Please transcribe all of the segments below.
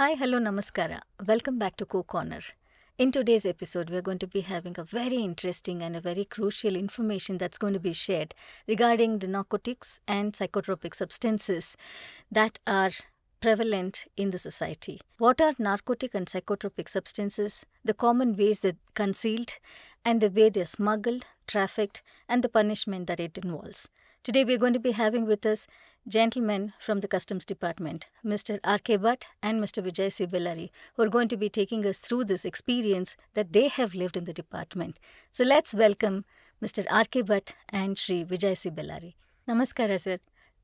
Hi, hello, namaskara. Welcome back to Co-Corner. In today's episode, we're going to be having a very interesting and a very crucial information that's going to be shared regarding the narcotics and psychotropic substances that are prevalent in the society. What are narcotic and psychotropic substances, the common ways they're concealed, and the way they're smuggled, trafficked, and the punishment that it involves. Today, we're going to be having with us gentlemen from the Customs Department, Mr. R.K. Bhatt and Mr. Vijay C. Bellary, who are going to be taking us through this experience that they have lived in the department. So let's welcome Mr. R.K. Bhatt and Shri Vijay C. Bellary. Namaskara, sir.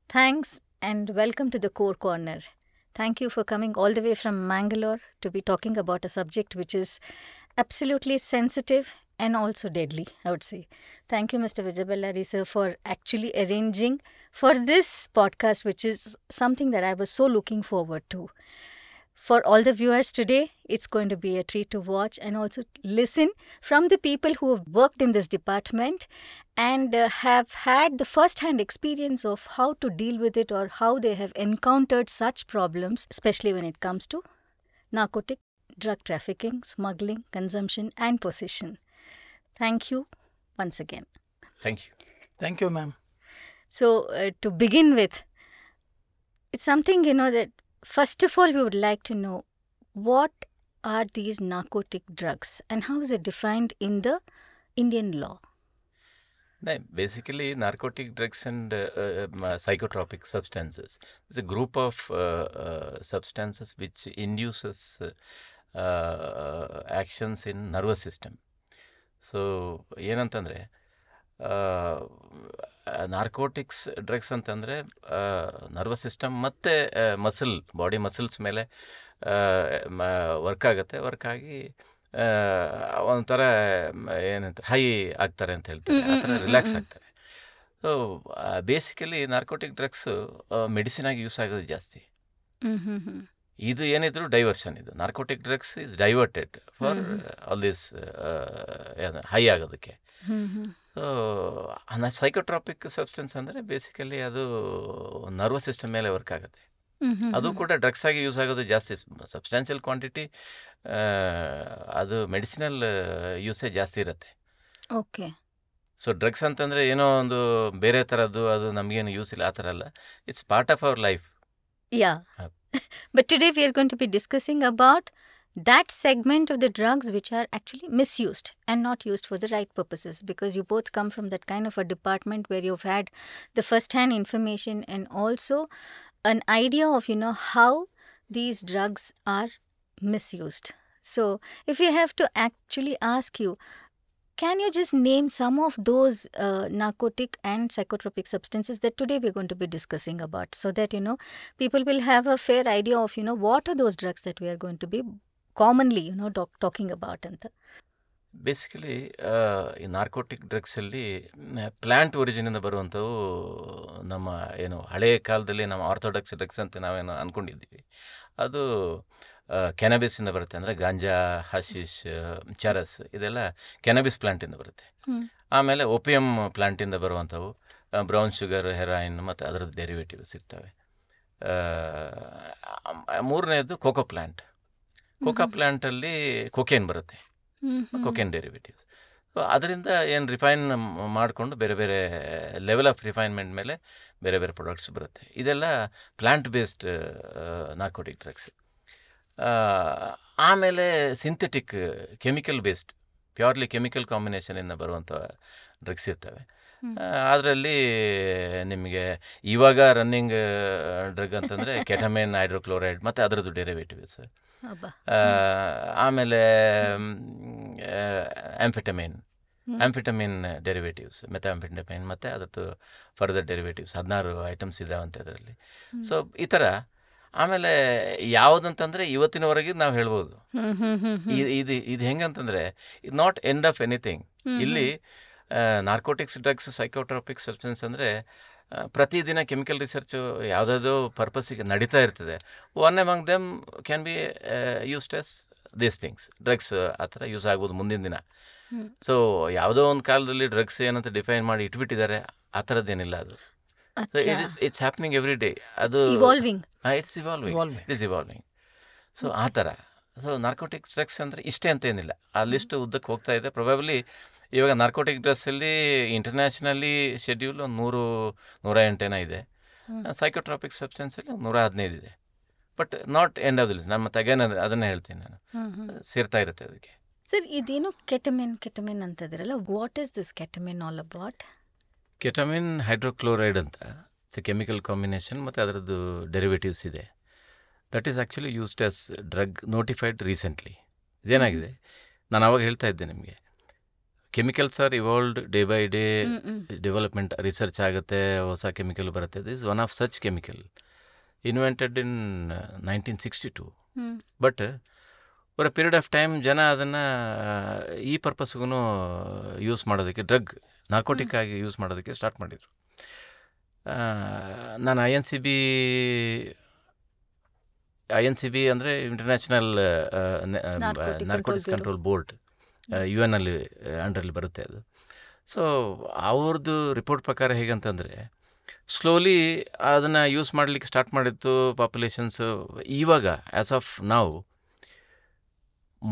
Thanks and welcome to the Core Corner. Thank you for coming all the way from Mangalore to be talking about a subject which is absolutely sensitive and also deadly, I would say. Thank you, Mr. Vijay Bellary, sir, for actually arranging for this podcast, which is something that I was so looking forward to. For all the viewers today, it's going to be a treat to watch and also listen from the people who have worked in this department and have had the first-hand experience of how to deal with it or how they have encountered such problems, especially when it comes to narcotic, drug trafficking, smuggling, consumption, and possession. Thank you once again. Thank you. Thank you, ma'am. So, to begin with, it's something, that first of all, we would like to know what are these narcotic drugs and how is it defined in the Indian law? Basically, narcotic drugs and psychotropic substances is a group of substances which induces actions in nervous system. So ಏನಂತಂದರೆ narcotics drugs ಅಂತಂದರೆ nervous system ಮತ್ತು body muscles ಮೇಲೆ work ಆಗಿ ಒಂಥರ ಏನಂತಾರೆ high ಆಗ್ತಾರೆ ಅಂತ ಹೇಳ್ತಾರೆ, ಆ ಥರ ರಿಲ್ಯಾಕ್ಸ್ ಆಗ್ತಾರೆ. So basically narcotic drugs medicine ಆಗಿ ಯೂಸ್ ಆಗೋದು ಜಾಸ್ತಿ. ಇದು ಏನಿದ್ರು ಡೈವರ್ಷನ್, ಇದು narcotic drugs is diverted for all this high ಆಗೋದಕ್ಕೆ. ಸೊ ಸೈಕೋಟ್ರಾಪಿಕ್ ಸಬ್ಸ್ಟೆನ್ಸ್ ಅಂದರೆ ಬೇಸಿಕಲಿ ಅದು ನರ್ವಸ್ ಸಿಸ್ಟಮ್ ಮೇಲೆ ವರ್ಕ್ ಆಗುತ್ತೆ. ಅದು ಕೂಡ ಡ್ರಗ್ಸ್ ಆಗಿ ಯೂಸ್ ಆಗೋದು ಜಾಸ್ತಿ, ಸಬ್ಸ್ಟ್ಯಾನ್ಷಿಯಲ್ ಕ್ವಾಂಟಿಟಿ, ಅದು ಮೆಡಿಸಿನಲ್ ಯೂಸೇಜ್ ಜಾಸ್ತಿ ಇರುತ್ತೆ. ಓಕೆ. ಸೊ ಡ್ರಗ್ಸ್ ಅಂತಂದರೆ ಏನೋ ಒಂದು ಬೇರೆ ಥರದ್ದು, ಅದು ನಮಗೇನು ಯೂಸ್ ಇಲ್ಲ, ಆ ಥರ ಅಲ್ಲ. It's part of our life. Yeah. But today we are going to be discussing about that segment of the drugs which are actually misused and not used for the right purposes, because you both come from that kind of a department where you've had the first-hand information and also an idea of, how these drugs are misused. So if we have to actually ask you, can you just name some of those narcotic and psychotropic substances that today we're going to be discussing about, so that, people will have a fair idea of, what are those drugs that we are going to be commonly, talking about? Basically ಈ narcotic ಡ್ರಗ್ಸಲ್ಲಿ plant ಒರಿಜಿನಿಂದ ಬರುವಂಥವು ನಮ್ಮ ಹಳೆಯ ಕಾಲದಲ್ಲಿ ನಮ್ಮ orthodox drugs ಅಂತ ನಾವೇನು ಅಂದ್ಕೊಂಡಿದ್ದೀವಿ, ಅದು ಕೆನಬಿಸಿಂದ ಬರುತ್ತೆ. ಅಂದರೆ ಗಾಂಜಾ, ಹಶೀಶ್, ಚರಸ್ ಇದೆಲ್ಲ ಕೆನಬಿಸ್ ಪ್ಲ್ಯಾಂಟಿಂದ ಬರುತ್ತೆ. ಆಮೇಲೆ ಓಪಿಯಂ ಪ್ಲ್ಯಾಂಟಿಂದ ಬರುವಂಥವು ಬ್ರೌನ್ ಶುಗರ್, ಹೆರಾಯಿನ್ ಮತ್ತು ಅದರದ್ದು ಡೆರಿವೇಟಿವ್ಸ್ ಇರ್ತವೆ. ಮೂರನೇದು ಕೋಕೋ ಪ್ಲ್ಯಾಂಟ್. ಕೋಕೋ ಪ್ಲ್ಯಾಂಟಲ್ಲಿ ಕೊಕೇನ್ ಬರುತ್ತೆ, ಕೊಕೇನ್ ಡೆರಿವೇಟಿವ್ಸ್. ಸೊ ಅದರಿಂದ ಏನು ರಿಫೈನ್ ಮಾಡಿಕೊಂಡು ಬೇರೆ ಬೇರೆ ಲೆವೆಲ್ ಆಫ್ ರಿಫೈನ್ಮೆಂಟ್ ಮೇಲೆ ಬೇರೆ ಬೇರೆ ಪ್ರಾಡಕ್ಟ್ಸ್ ಬರುತ್ತೆ. ಇದೆಲ್ಲ ಪ್ಲ್ಯಾಂಟ್ ಬೇಸ್ಡ್ ನಾರ್ಕೋಟಿಕ್ ಡ್ರಗ್ಸ್. ಆಮೇಲೆ synthetic chemical based, purely chemical ಕಾಂಬಿನೇಷನಿಂದ ಬರುವಂಥ ಡ್ರಗ್ಸ್ ಇರ್ತವೆ. ಅದರಲ್ಲಿ ನಿಮಗೆ ಇವಾಗ ರನ್ನಿಂಗ್ ಡ್ರಗ್ ಅಂತಂದರೆ ಕೆಟಮೈನ್, ಹೈಡ್ರೋಕ್ಲೋರೈಡ್ ಮತ್ತು ಅದರದ್ದು ಡೆರಿವೇಟಿವ್ಸ್. ಆಮೇಲೆ ಆಂಫಿಟಮಿನ್ ಡೆರಿವೇಟಿವ್ಸ್, ಮೆಥಾಂಫಿಟಮಿನ್ ಮತ್ತು ಅದರದ್ದು ಫರ್ದರ್ ಡೆರಿವೇಟಿವ್ಸ್ 16 ಐಟಮ್ಸ್ ಇದ್ದಾವಂತೆ ಅದರಲ್ಲಿ. ಸೊ ಈ ಥರ. ಆಮೇಲೆ ಯಾವುದಂತಂದರೆ ಇವತ್ತಿನವರೆಗೆ ನಾವು ಹೇಳ್ಬೋದು, ಇದು ಹೆಂಗಂತಂದರೆ ಇದು ನಾಟ್ ಎಂಡ್ ಆಫ್ ಎನಿಥಿಂಗ್. ಇಲ್ಲಿ ನಾರ್ಕೋಟಿಕ್ಸ್ ಡ್ರಗ್ಸ್, ಸೈಕೋಟ್ರಾಪಿಕ್ ಸಬ್ಸ್ಟೆನ್ಸ್ ಅಂದರೆ ಪ್ರತಿದಿನ ಕೆಮಿಕಲ್ ರಿಸರ್ಚು ಯಾವುದಾದ್ರು ಪರ್ಪಸ್ಸಿಗೆ ನಡೀತಾ ಇರ್ತದೆ. One among them can be used as these things. Drugs ಆ ಥರ ಯೂಸ್ ಆಗ್ಬೋದು ಮುಂದಿನ ದಿನ. ಸೊ ಯಾವುದೋ ಒಂದು ಕಾಲದಲ್ಲಿ ಡ್ರಗ್ಸ್ ಏನಂತ ಡಿಫೈನ್ ಮಾಡಿ ಇಟ್ಬಿಟ್ಟಿದ್ದಾರೆ, ಆ ಥರದ್ದೇನಿಲ್ಲ ಅದು. So it's happening every day. It's evolving. It's evolving. It is evolving. So ಆ ಥರ. ಸೊ ನಾರ್ಕೋಟಿಕ್ ಡ್ರಗ್ಸ್ ಅಂದರೆ ಇಷ್ಟೇ ಅಂತ ಏನಿಲ್ಲ, ಆ ಲಿಸ್ಟ್ ಉದ್ದಕ್ಕೆ ಹೋಗ್ತಾ ಇದೆ. ಪ್ರೊಬಬ್ಲಿ ಇವಾಗ ನಾರ್ಕೋಟಿಕ್ ಡ್ರಗ್ಸಲ್ಲಿ ಇಂಟರ್ನ್ಯಾಷನಲಿ ಶೆಡ್ಯೂಲ್ ಒಂದು 108 ಇದೆ. ಸೈಕೋಟ್ರಾಪಿಕ್ ಸಬ್ಸ್ಟೆನ್ಸಲ್ಲಿ 115 ಇದೆ. But not end of the list. ನಾನು ಮತ್ತೆ ಅಗೇನ್ ಅದನ್ನೇ ಹೇಳ್ತೀನಿ, ನಾನು ಸೇರ್ತಾ ಇರುತ್ತೆ ಅದಕ್ಕೆ. ಸರ್, ಇದೇನು ಕೆಟಮಿನ್ ಅಂತದಿರಲ್ಲ, what is this ketamine all about? Ketamine hydrochloride ಅಂತ ಕೆಮಿಕಲ್ ಕಾಂಬಿನೇಷನ್ ಮತ್ತು ಅದರದ್ದು ಡೆರಿವೇಟಿವ್ಸ್ ಇದೆ. That is actually used as drug notified recently. ಇದೇನಾಗಿದೆ, ನಾನು ಆವಾಗ ಹೇಳ್ತಾ ಇದ್ದೆ ನಿಮಗೆ, chemicals are evolved day by day, development research ಆಗುತ್ತೆ, ಹೊಸ ಕೆಮಿಕಲ್ ಬರುತ್ತೆ. This one of such chemical invented in 1962. But for a period of time ಜನ ಅದನ್ನು ಈ ಪರ್ಪಸ್ಗೂ ಯೂಸ್ ಮಾಡೋದಕ್ಕೆ, ಡ್ರಗ್ ನಾರ್ಕೋಟಿಕ್ ಆಗಿ ಯೂಸ್ ಮಾಡೋದಕ್ಕೆ ಸ್ಟಾರ್ಟ್ ಮಾಡಿದರು. ನಾನು INCB ಅಂದರೆ international narcotics control board, UN ಅಲ್ಲಿ ಅಂಡರಲ್ಲಿ ಬರುತ್ತೆ ಅದು. ಸೊ ಅವ್ರದ್ದು ರಿಪೋರ್ಟ್ ಪ್ರಕಾರ ಹೇಗಂತಂದರೆ, ಸ್ಲೋಲಿ ಅದನ್ನು ಯೂಸ್ ಮಾಡಲಿಕ್ಕೆ ಸ್ಟಾರ್ಟ್ ಮಾಡಿತ್ತು ಪಾಪ್ಯುಲೇಷನ್ಸು. ಇವಾಗ ಆ್ಯಸ್ ಆಫ್ ನಾವು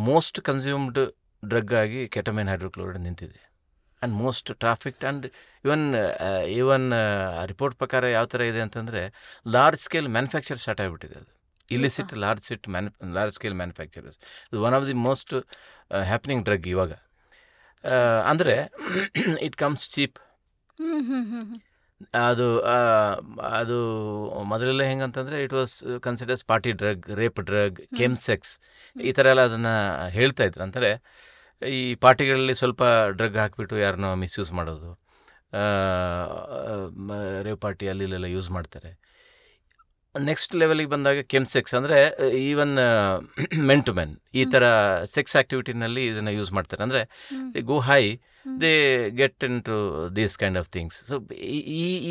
ಮೋಸ್ಟ್ ಕನ್ಸ್ಯೂಮ್ಡ್ ಡ್ರಗ್ ಆಗಿ ಕೆಟಮಿನ್ ಹೈಡ್ರೋಕ್ಲೋರೈಡ್ ನಿಂತಿದೆ. And most trafficked. And even report ಪ್ರಕಾರ ಯಾವ ಥರ ಇದೆ ಅಂತಂದರೆ, ಲಾರ್ಜ್ ಸ್ಕೇಲ್ ಮ್ಯಾನುಫ್ಯಾಕ್ಚರ್ ಸ್ಟಾರ್ಟ್ ಆಗಿಬಿಟ್ಟಿದೆ. ಅದು ಇಲಿಸಿಟ್ ಲಾರ್ಜ್ ಸ್ಕೇಲ್ ಮ್ಯಾನುಫ್ಯಾಕ್ಚರರ್ಸ್. ಇದು one of the most happening drug ಇವಾಗ. ಅಂದರೆ ಇಟ್ ಕಮ್ಸ್ ಚೀಪ್. ಅದು ಮೊದಲೆಲ್ಲ ಹೆಂಗಂತಂದರೆ it was considers party drug, rape drug, chemsex, ಈ ಥರ ಎಲ್ಲ ಅದನ್ನು ಹೇಳ್ತಾ ಇದ್ರು. ಅಂತಾರೆ ಈ ಪಾರ್ಟಿಗಳಲ್ಲಿ ಸ್ವಲ್ಪ ಡ್ರಗ್ ಹಾಕಿಬಿಟ್ಟು ಯಾರನ್ನೋ ಮಿಸ್ಯೂಸ್ ಮಾಡೋದು, ರೇಪ್ ಪಾರ್ಟಿ ಅಲ್ಲಿಲ್ಲೆಲ್ಲ ಯೂಸ್ ಮಾಡ್ತಾರೆ. ನೆಕ್ಸ್ಟ್ ಲೆವೆಲಿಗೆ ಬಂದಾಗ ಕೆಮ್ಸೆಕ್ಸ್ ಅಂದರೆ ಈವನ್ ಮೆನ್ ಟು ಮೆನ್ ಈ ಥರ ಸೆಕ್ಸ್ ಆ್ಯಕ್ಟಿವಿಟಿನಲ್ಲಿ ಇದನ್ನು ಯೂಸ್ ಮಾಡ್ತಾರೆ. ಅಂದರೆ go high, they get into these kind of things. So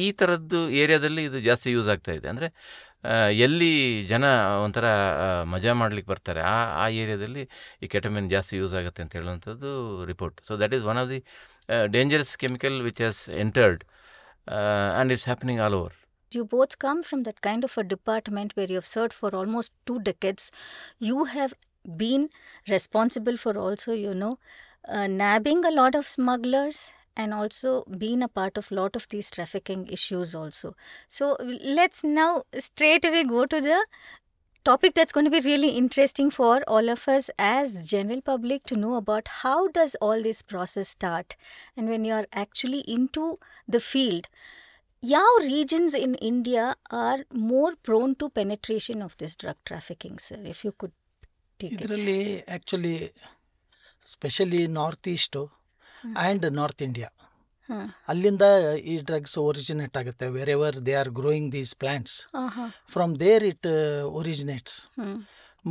ಈ ಥರದ್ದು ಏರಿಯಾದಲ್ಲಿ ಇದು ಜಾಸ್ತಿ ಯೂಸ್ ಆಗ್ತಾ ಇದೆ. ಅಂದರೆ ಎಲ್ಲಿ ಜನ ಒಂಥರ ಮಜಾ ಮಾಡ್ಲಿಕ್ಕೆ ಬರ್ತಾರೆ ಆ ಏರಿಯಾದಲ್ಲಿ ಈ ಕೆಟಮಿನ್ ಜಾಸ್ತಿ ಯೂಸ್ ಆಗುತ್ತೆ ಅಂತ ಹೇಳುವಂಥದ್ದು report. So that is one of the dangerous chemical which has entered and it's happening all over. You both come from that kind of a department where you have served for almost 2 decades. You have been responsible for also, nabbing a lot of smugglers and also been a part of lot of these trafficking issues also. So let's now straight away go to the topic that's going to be really interesting for all of us as general public to know about how does all this process start. And when you are actually into the field, ಯಾವ regions in India are more prone to penetration of this drug trafficking, sir? If you could take it. ಇದರಲ್ಲಿ actually specially north east and north India, ಅಲ್ಲಿಂದ ಈ drugs originate ಆಗುತ್ತೆ. Wherever they are growing these plants, from there it originates.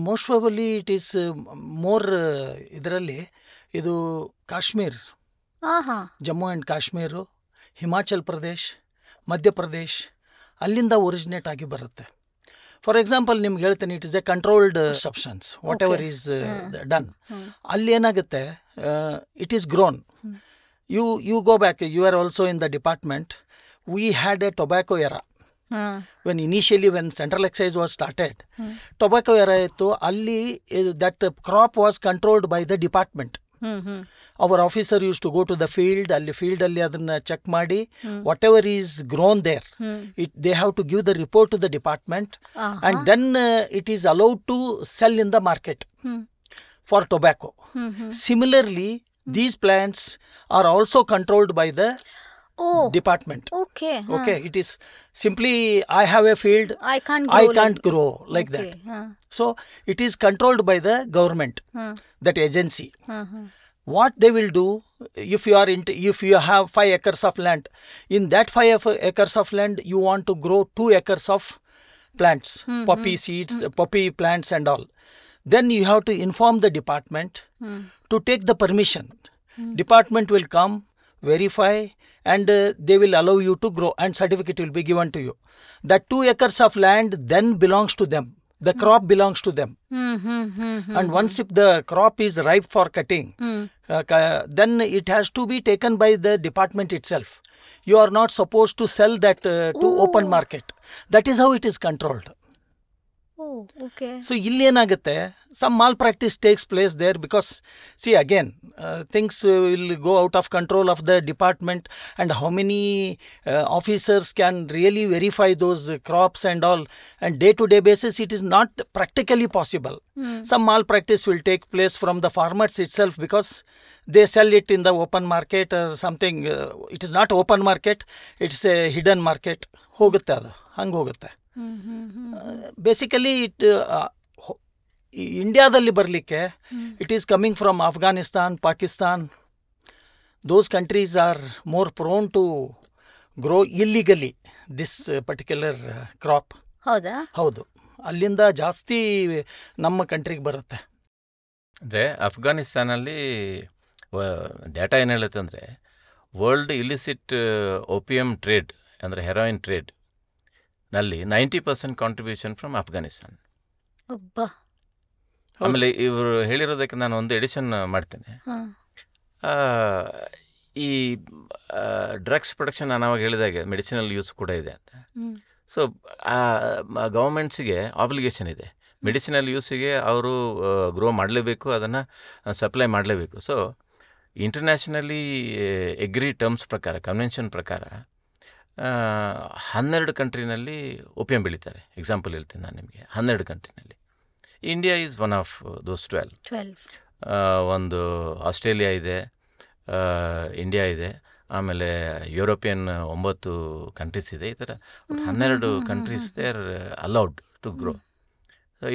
Most probably it is more ಇದರಲ್ಲಿ ಇದು Kashmir, Jammu and Kashmir, Himachal Pradesh, Madhya Pradesh, ಅಲ್ಲಿಂದ originate ಆಗಿ ಬರುತ್ತೆ. For example ನಿಮ್ಗೆ ಹೇಳ್ತೇನೆ, it is a controlled substance, whatever is done. ಅಲ್ಲಿ ಏನಾಗುತ್ತೆ, it is grown. You go back, you are also in the department. We had a tobacco era. When initially when central excise was started, tobacco era ಇತ್ತು. ಅಲ್ಲಿ that crop was controlled by the department. Our officer use to go to the field. ಅಲ್ಲಿ ಫೀಲ್ಡಲ್ಲಿ ಅದನ್ನು check ಮಾಡಿ whatever is grown there, they have to give the report to the department and then it is allowed to sell in the market for tobacco. Similarly these plants are also controlled by the department. Okay. It is simply I have a field, I can't grow like that. So it is controlled by the government, that agency. What they will do, if you have 5 acres of land, in that 5 acres of land you want to grow 2 acres of plants, poppy seeds, poppy plants and all, then you have to inform the department to take the permission. Department will come, verify, and they will allow you to grow, and certificate will be given to you. That 2 acres of land then belongs to them. The crop belongs to them. And once if the crop is ripe for cutting, then it has to be taken by the department itself. You are not supposed to sell that to open market. That is how it is controlled. okay. So ಇಲ್ಲಿ ಏನಾಗುತ್ತೆ, some malpractice takes place there because see again things will go out of control of the department and how many officers can really verify those crops and all and day to day basis it is not practically possible. Some malpractice will take place from the farmers itself because they sell it in the open market or something. It is not open market, it's a hidden market. ಹೋಗುತ್ತೆ ಅದು, ಹಂಗೆ ಹೋಗುತ್ತೆ. Basically ಇಂಡಿಯಾದಲ್ಲಿ ಬರಲಿಕ್ಕೆ it is coming from Afghanistan, Pakistan. Those countries are more prone to grow ಇಲ್ಲಿಗಲಿ this particular crop. ಹೌದಾ? ಹೌದು, ಅಲ್ಲಿಂದ ಜಾಸ್ತಿ ನಮ್ಮ ಕಂಟ್ರಿಗೆ ಬರುತ್ತೆ. ಅಂದರೆ ಅಫ್ಘಾನಿಸ್ತಾನಲ್ಲಿ ಡೇಟಾ ಏನು ಹೇಳುತ್ತೆ ಅಂದರೆ, ವರ್ಲ್ಡ್ ಇಲಿಸಿಟ್ ಓಪಿಯಂ ಟ್ರೇಡ್ ಅಂದರೆ ಹೆರಾಯಿನ್ ಟ್ರೇಡ್ ನಲ್ಲಿ 90% ಕಾಂಟ್ರಿಬ್ಯೂಷನ್ ಫ್ರಮ್ ಅಫ್ಘಾನಿಸ್ತಾನ್. ಆಮೇಲೆ ಇವರು ಹೇಳಿರೋದಕ್ಕೆ ನಾನು ಒಂದು ಎಡಿಷನ್ ಮಾಡ್ತೇನೆ. ಈ ಡ್ರಗ್ಸ್ ಪ್ರೊಡಕ್ಷನ್ ನಾನು ಅವಾಗ ಹೇಳಿದಾಗೆ ಮೆಡಿಸಿನಲ್ ಯೂಸ್ ಕೂಡ ಇದೆ ಅಂತ. ಸೊ ಗೌರ್ಮೆಂಟ್ಸಿಗೆ ಆಬ್ಲಿಗೇಷನ್ ಇದೆ, ಮೆಡಿಸಿನಲ್ ಯೂಸಿಗೆ ಅವರು ಗ್ರೋ ಮಾಡಲೇಬೇಕು, ಅದನ್ನು ಸಪ್ಲೈ ಮಾಡಲೇಬೇಕು. ಸೊ ಇಂಟರ್ನ್ಯಾಷನಲಿ ಎಗ್ರಿ ಟರ್ಮ್ಸ್ ಪ್ರಕಾರ, ಕನ್ವೆನ್ಷನ್ ಪ್ರಕಾರ 12 ಕಂಟ್ರಿನಲ್ಲಿ ಓಪಿಯಂ ಬೆಳೀತಾರೆ. ಎಕ್ಸಾಂಪಲ್ ಹೇಳ್ತೀನಿ ನಾನು ನಿಮಗೆ, 12 ಕಂಟ್ರಿನಲ್ಲಿ. India is one of those 12. ಒಂದು ಆಸ್ಟ್ರೇಲಿಯಾ ಇದೆ, ಇಂಡಿಯಾ ಇದೆ, ಆಮೇಲೆ ಯುರೋಪಿಯನ್ 9 ಕಂಟ್ರೀಸ್ ಇದೆ. ಈ ಥರ 12 countries they are allowed to grow.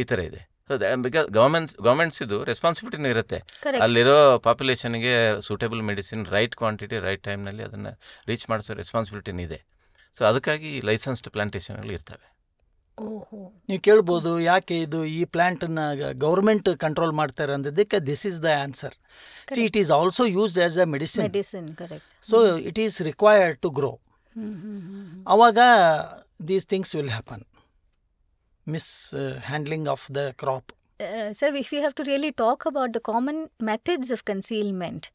ಈ ಥರ ಇದೆ. ಸೊ ಬಿಕಾಸ್ ಗೌರ್ಮೆಂಟ್ಸ್ ಇದು ರೆಸ್ಪಾನ್ಸಿಬಿಲಿಟಿನೂ ಇರುತ್ತೆ, ಅಲ್ಲಿರೋ ಪಾಪ್ಯುಲೇಷನ್ಗೆ suitable medicine right quantity right ಟೈಮ್ನಲ್ಲಿ ಅದನ್ನು ರೀಚ್ ಮಾಡಿಸೋ ರೆಸ್ಪಾನ್ಸಿಬಿಲಿಟಿನೂ ಇದೆ. ಸೊ ಅದಕ್ಕಾಗಿ ಲೈಸೆನ್ಸ್ಡ್ ಪ್ಲಾಂಟೇಷನ್ಗಳು ಇರ್ತವೆ. ನೀವು ಕೇಳ್ಬೋದು, ಯಾಕೆ ಇದು ಈ ಪ್ಲಾಂಟನ್ನು ಗೌರ್ಮೆಂಟ್ ಕಂಟ್ರೋಲ್ ಮಾಡ್ತಾರೆ ಅಂದಿದ್ದಕ್ಕೆ this is the answer. See it is also used as a medicine. So it is required to grow. ಆವಾಗ these things will happen. mishandling of the crop. Sir, if we have to really talk about the common methods of concealment,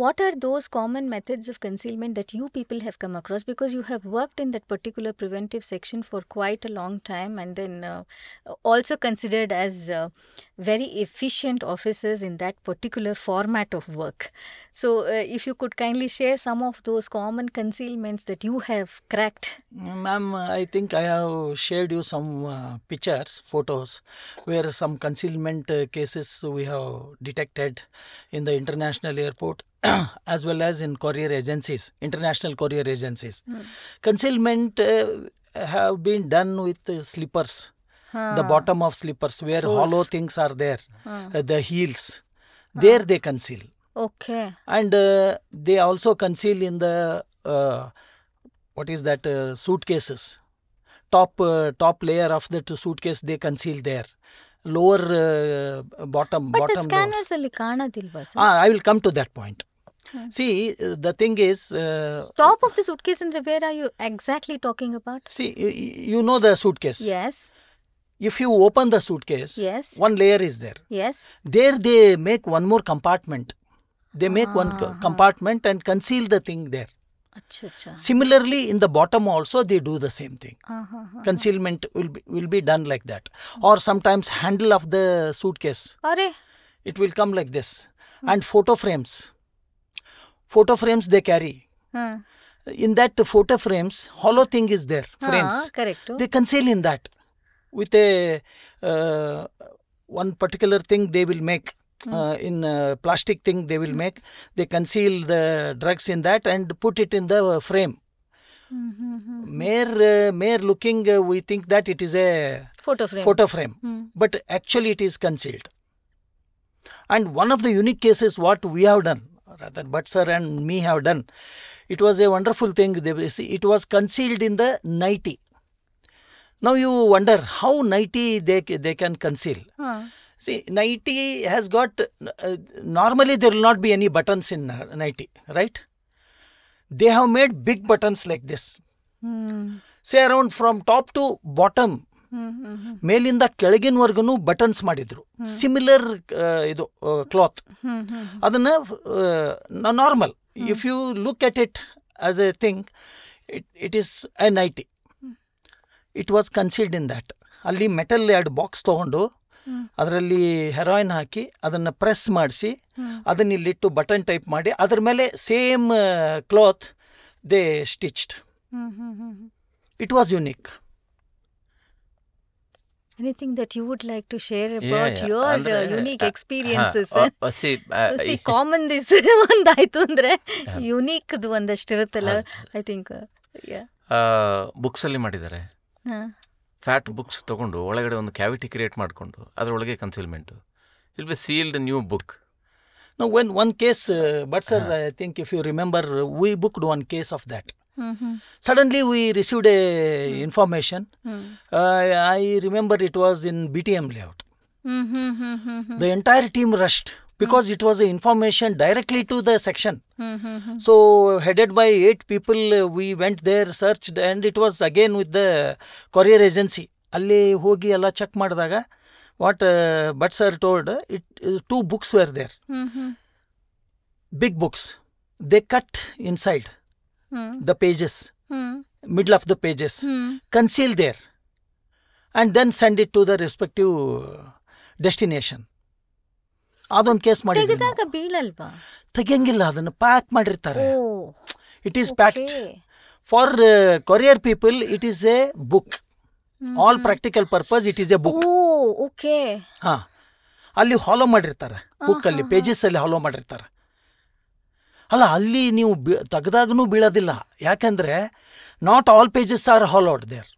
what are those common methods of concealment that you people have come across? Because you have worked in that particular preventive section for quite a long time, and then also considered as very efficient officers in that particular format of work. So if you could kindly share some of those common concealments that you have cracked. Ma'am, I think I have shared you some pictures, photos, where some concealment cases we have detected in the international airport as well as in courier agencies, international courier agencies. Concealment have been done with slippers, the bottom of slippers where soles. Hollow things are there, the heels, there they conceal. Okay. And they also conceal in the what is that, suitcases. Top layer of the suitcase they conceal there. Lower bottom. But the scanners alli kaanadilva sir? I will come to that point. See, the thing is... top of the suitcase, and where are you exactly talking about? See, you know the suitcase. Yes. If you open the suitcase, yes, one layer is there. Yes. There they make one more compartment. They make one compartment and conceal the thing there. Achha. Similarly, in the bottom also they do the same thing. Concealment will be done like that. Or sometimes handle of the suitcase. Are? It will come like this. And photo frames they carry. In that photo frames, hollow thing is there. Frames. Correct. They conceal in that with a one particular thing they will make. In plastic thing they will make. They conceal the drugs in that and put it in the frame. Mere looking, we think that it is a photo frame. But actually it is concealed. And one of the unique cases what we have done, rather Bhatt sir and me have done, it was a wonderful thing. It was concealed in the nightie. Now you wonder how nightie they can conceal. See, nightie has got, normally there will not be any buttons in nightie, right? They have made big buttons like this. Say around from top to bottom. ಮೇಲಿಂದ ಕೆಳಗಿನವರೆಗೂ buttons ಮಾಡಿದ್ರು. Similar ಇದು cloth. ಅದನ್ನ normal, if you look at it as a thing, it is a nighty. It was concealed in that. ಅಲ್ಲಿ metal 2 box ತೊಗೊಂಡು ಅದರಲ್ಲಿ heroin ಹಾಕಿ ಅದನ್ನು press ಮಾಡಿಸಿ ಅದನ್ನ ಇಲ್ಲಿಟ್ಟು ಬಟನ್ ಟೈಪ್ ಮಾಡಿ ಅದ್ರ ಮೇಲೆ same cloth they stitched. It was unique. Anything that you would like to share about your unique experiences? See, common this ಒಂದಾಯ್ತು ಅಂದ್ರೆ ಯುನೀಕ್ ಅದು ಒಂದಷ್ಟಿರುತ್ತಲ್ಲ. ಐ ಥಿಂಕ್ ಬುಕ್ಸಲ್ಲಿ ಮಾಡಿದ್ದಾರೆ. ಫ್ಯಾಟ್ ಬುಕ್ಸ್ ತೊಗೊಂಡು ಒಳಗಡೆ ಒಂದು ಕ್ಯಾವಿಟಿ ಕ್ರಿಯೇಟ್ ಮಾಡಿಕೊಂಡು ಅದರೊಳಗೆ ಕನ್ಸೀಲ್ಮೆಂಟು. ಇಲ್ B sealed new book. No, when one case, but sir, I think if you remember, we booked one case of that. Suddenly we received a information. I remember it was in BTM layout. The entire team rushed because it was information directly to the section. So headed by 8 people, we went there, searched, and it was again with the courier agency. ಅಲ್ಲಿ ಹೋಗಿ ಎಲ್ಲ check ಮಾಡಿದಾಗ what Bhatt sir told, 2 books were there. Big books. They cut inside the pages, middle of the pages, conceal there, and then send it to the respective destination. ಅದೊಂದು case ಮಾಡಿದ್ವಿ. ಬೀಳಲ್ವಾ? ತೆಗಿಯಂಗಿಲ್ಲ, ಅದನ್ನು pack ಮಾಡಿರ್ತಾರೆ. It is packed. For courier people it is A book. All practical purpose it is A book. Okay. ಹಾ, ಅಲ್ಲಿ ಹಾಲೋ ಮಾಡಿರ್ತಾರೆ, ಬುಕ್ಕಲ್ಲಿ pages ಅಲ್ಲಿ ಹಾಲೋ ಮಾಡಿರ್ತಾರೆ. ಅಲ್ಲ, ಅಲ್ಲಿ ನೀವು ತೆಗೆದಾಗೂ ಬೀಳೋದಿಲ್ಲ. ಯಾಕಂದರೆ not all pages are hollowed there.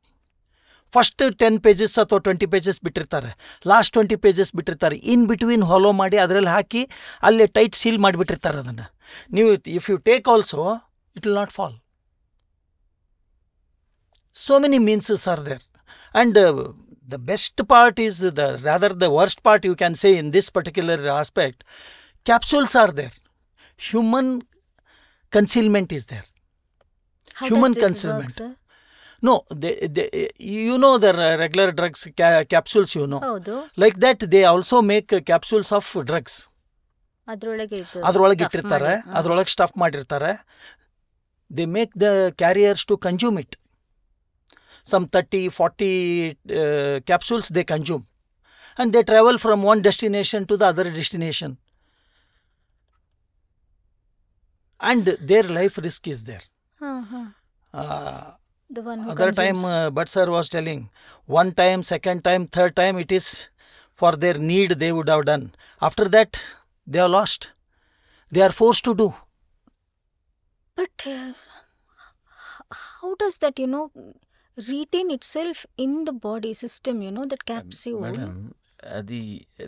First 10 pages ಅಥವಾ 20 pages ಬಿಟ್ಟಿರ್ತಾರೆ, ಲಾಸ್ಟ್ 20 pages ಬಿಟ್ಟಿರ್ತಾರೆ. ಇನ್ ಬಿಟ್ವೀನ್ ಹಾಲೋ ಮಾಡಿ ಅದರಲ್ಲಿ ಹಾಕಿ ಅಲ್ಲಿ ಟೈಟ್ ಸೀಲ್ ಮಾಡಿಬಿಟ್ಟಿರ್ತಾರೆ ಅದನ್ನು. ನೀವು if you take also it will not fall. So many means are there. And the best part is, the worst part you can say in this particular aspect, capsules are there. Human concealment is there. How Human does this concealment. work, sir? No, you know the regular drugs capsules, you know. ಹೌದು. Like that, they also make capsules of drugs. ಅದ್ರೊಳಗೆ ಇಟ್ಟಿರ್ತಾರೆ, ಅದ್ರೊಳಗೆ stuff ಮಾಡಿರ್ತಾರೆ. They make the carriers to consume it. Some 30-40 capsules they consume, and they travel from one destination to the other destination, and their life risk is there. The one who Other time Bhatt sir was telling, one time, second time, third time, it is for their need they would have done. After that they are lost. They are forced to do. But how does that, retain itself in the body system, that capsule? Madam,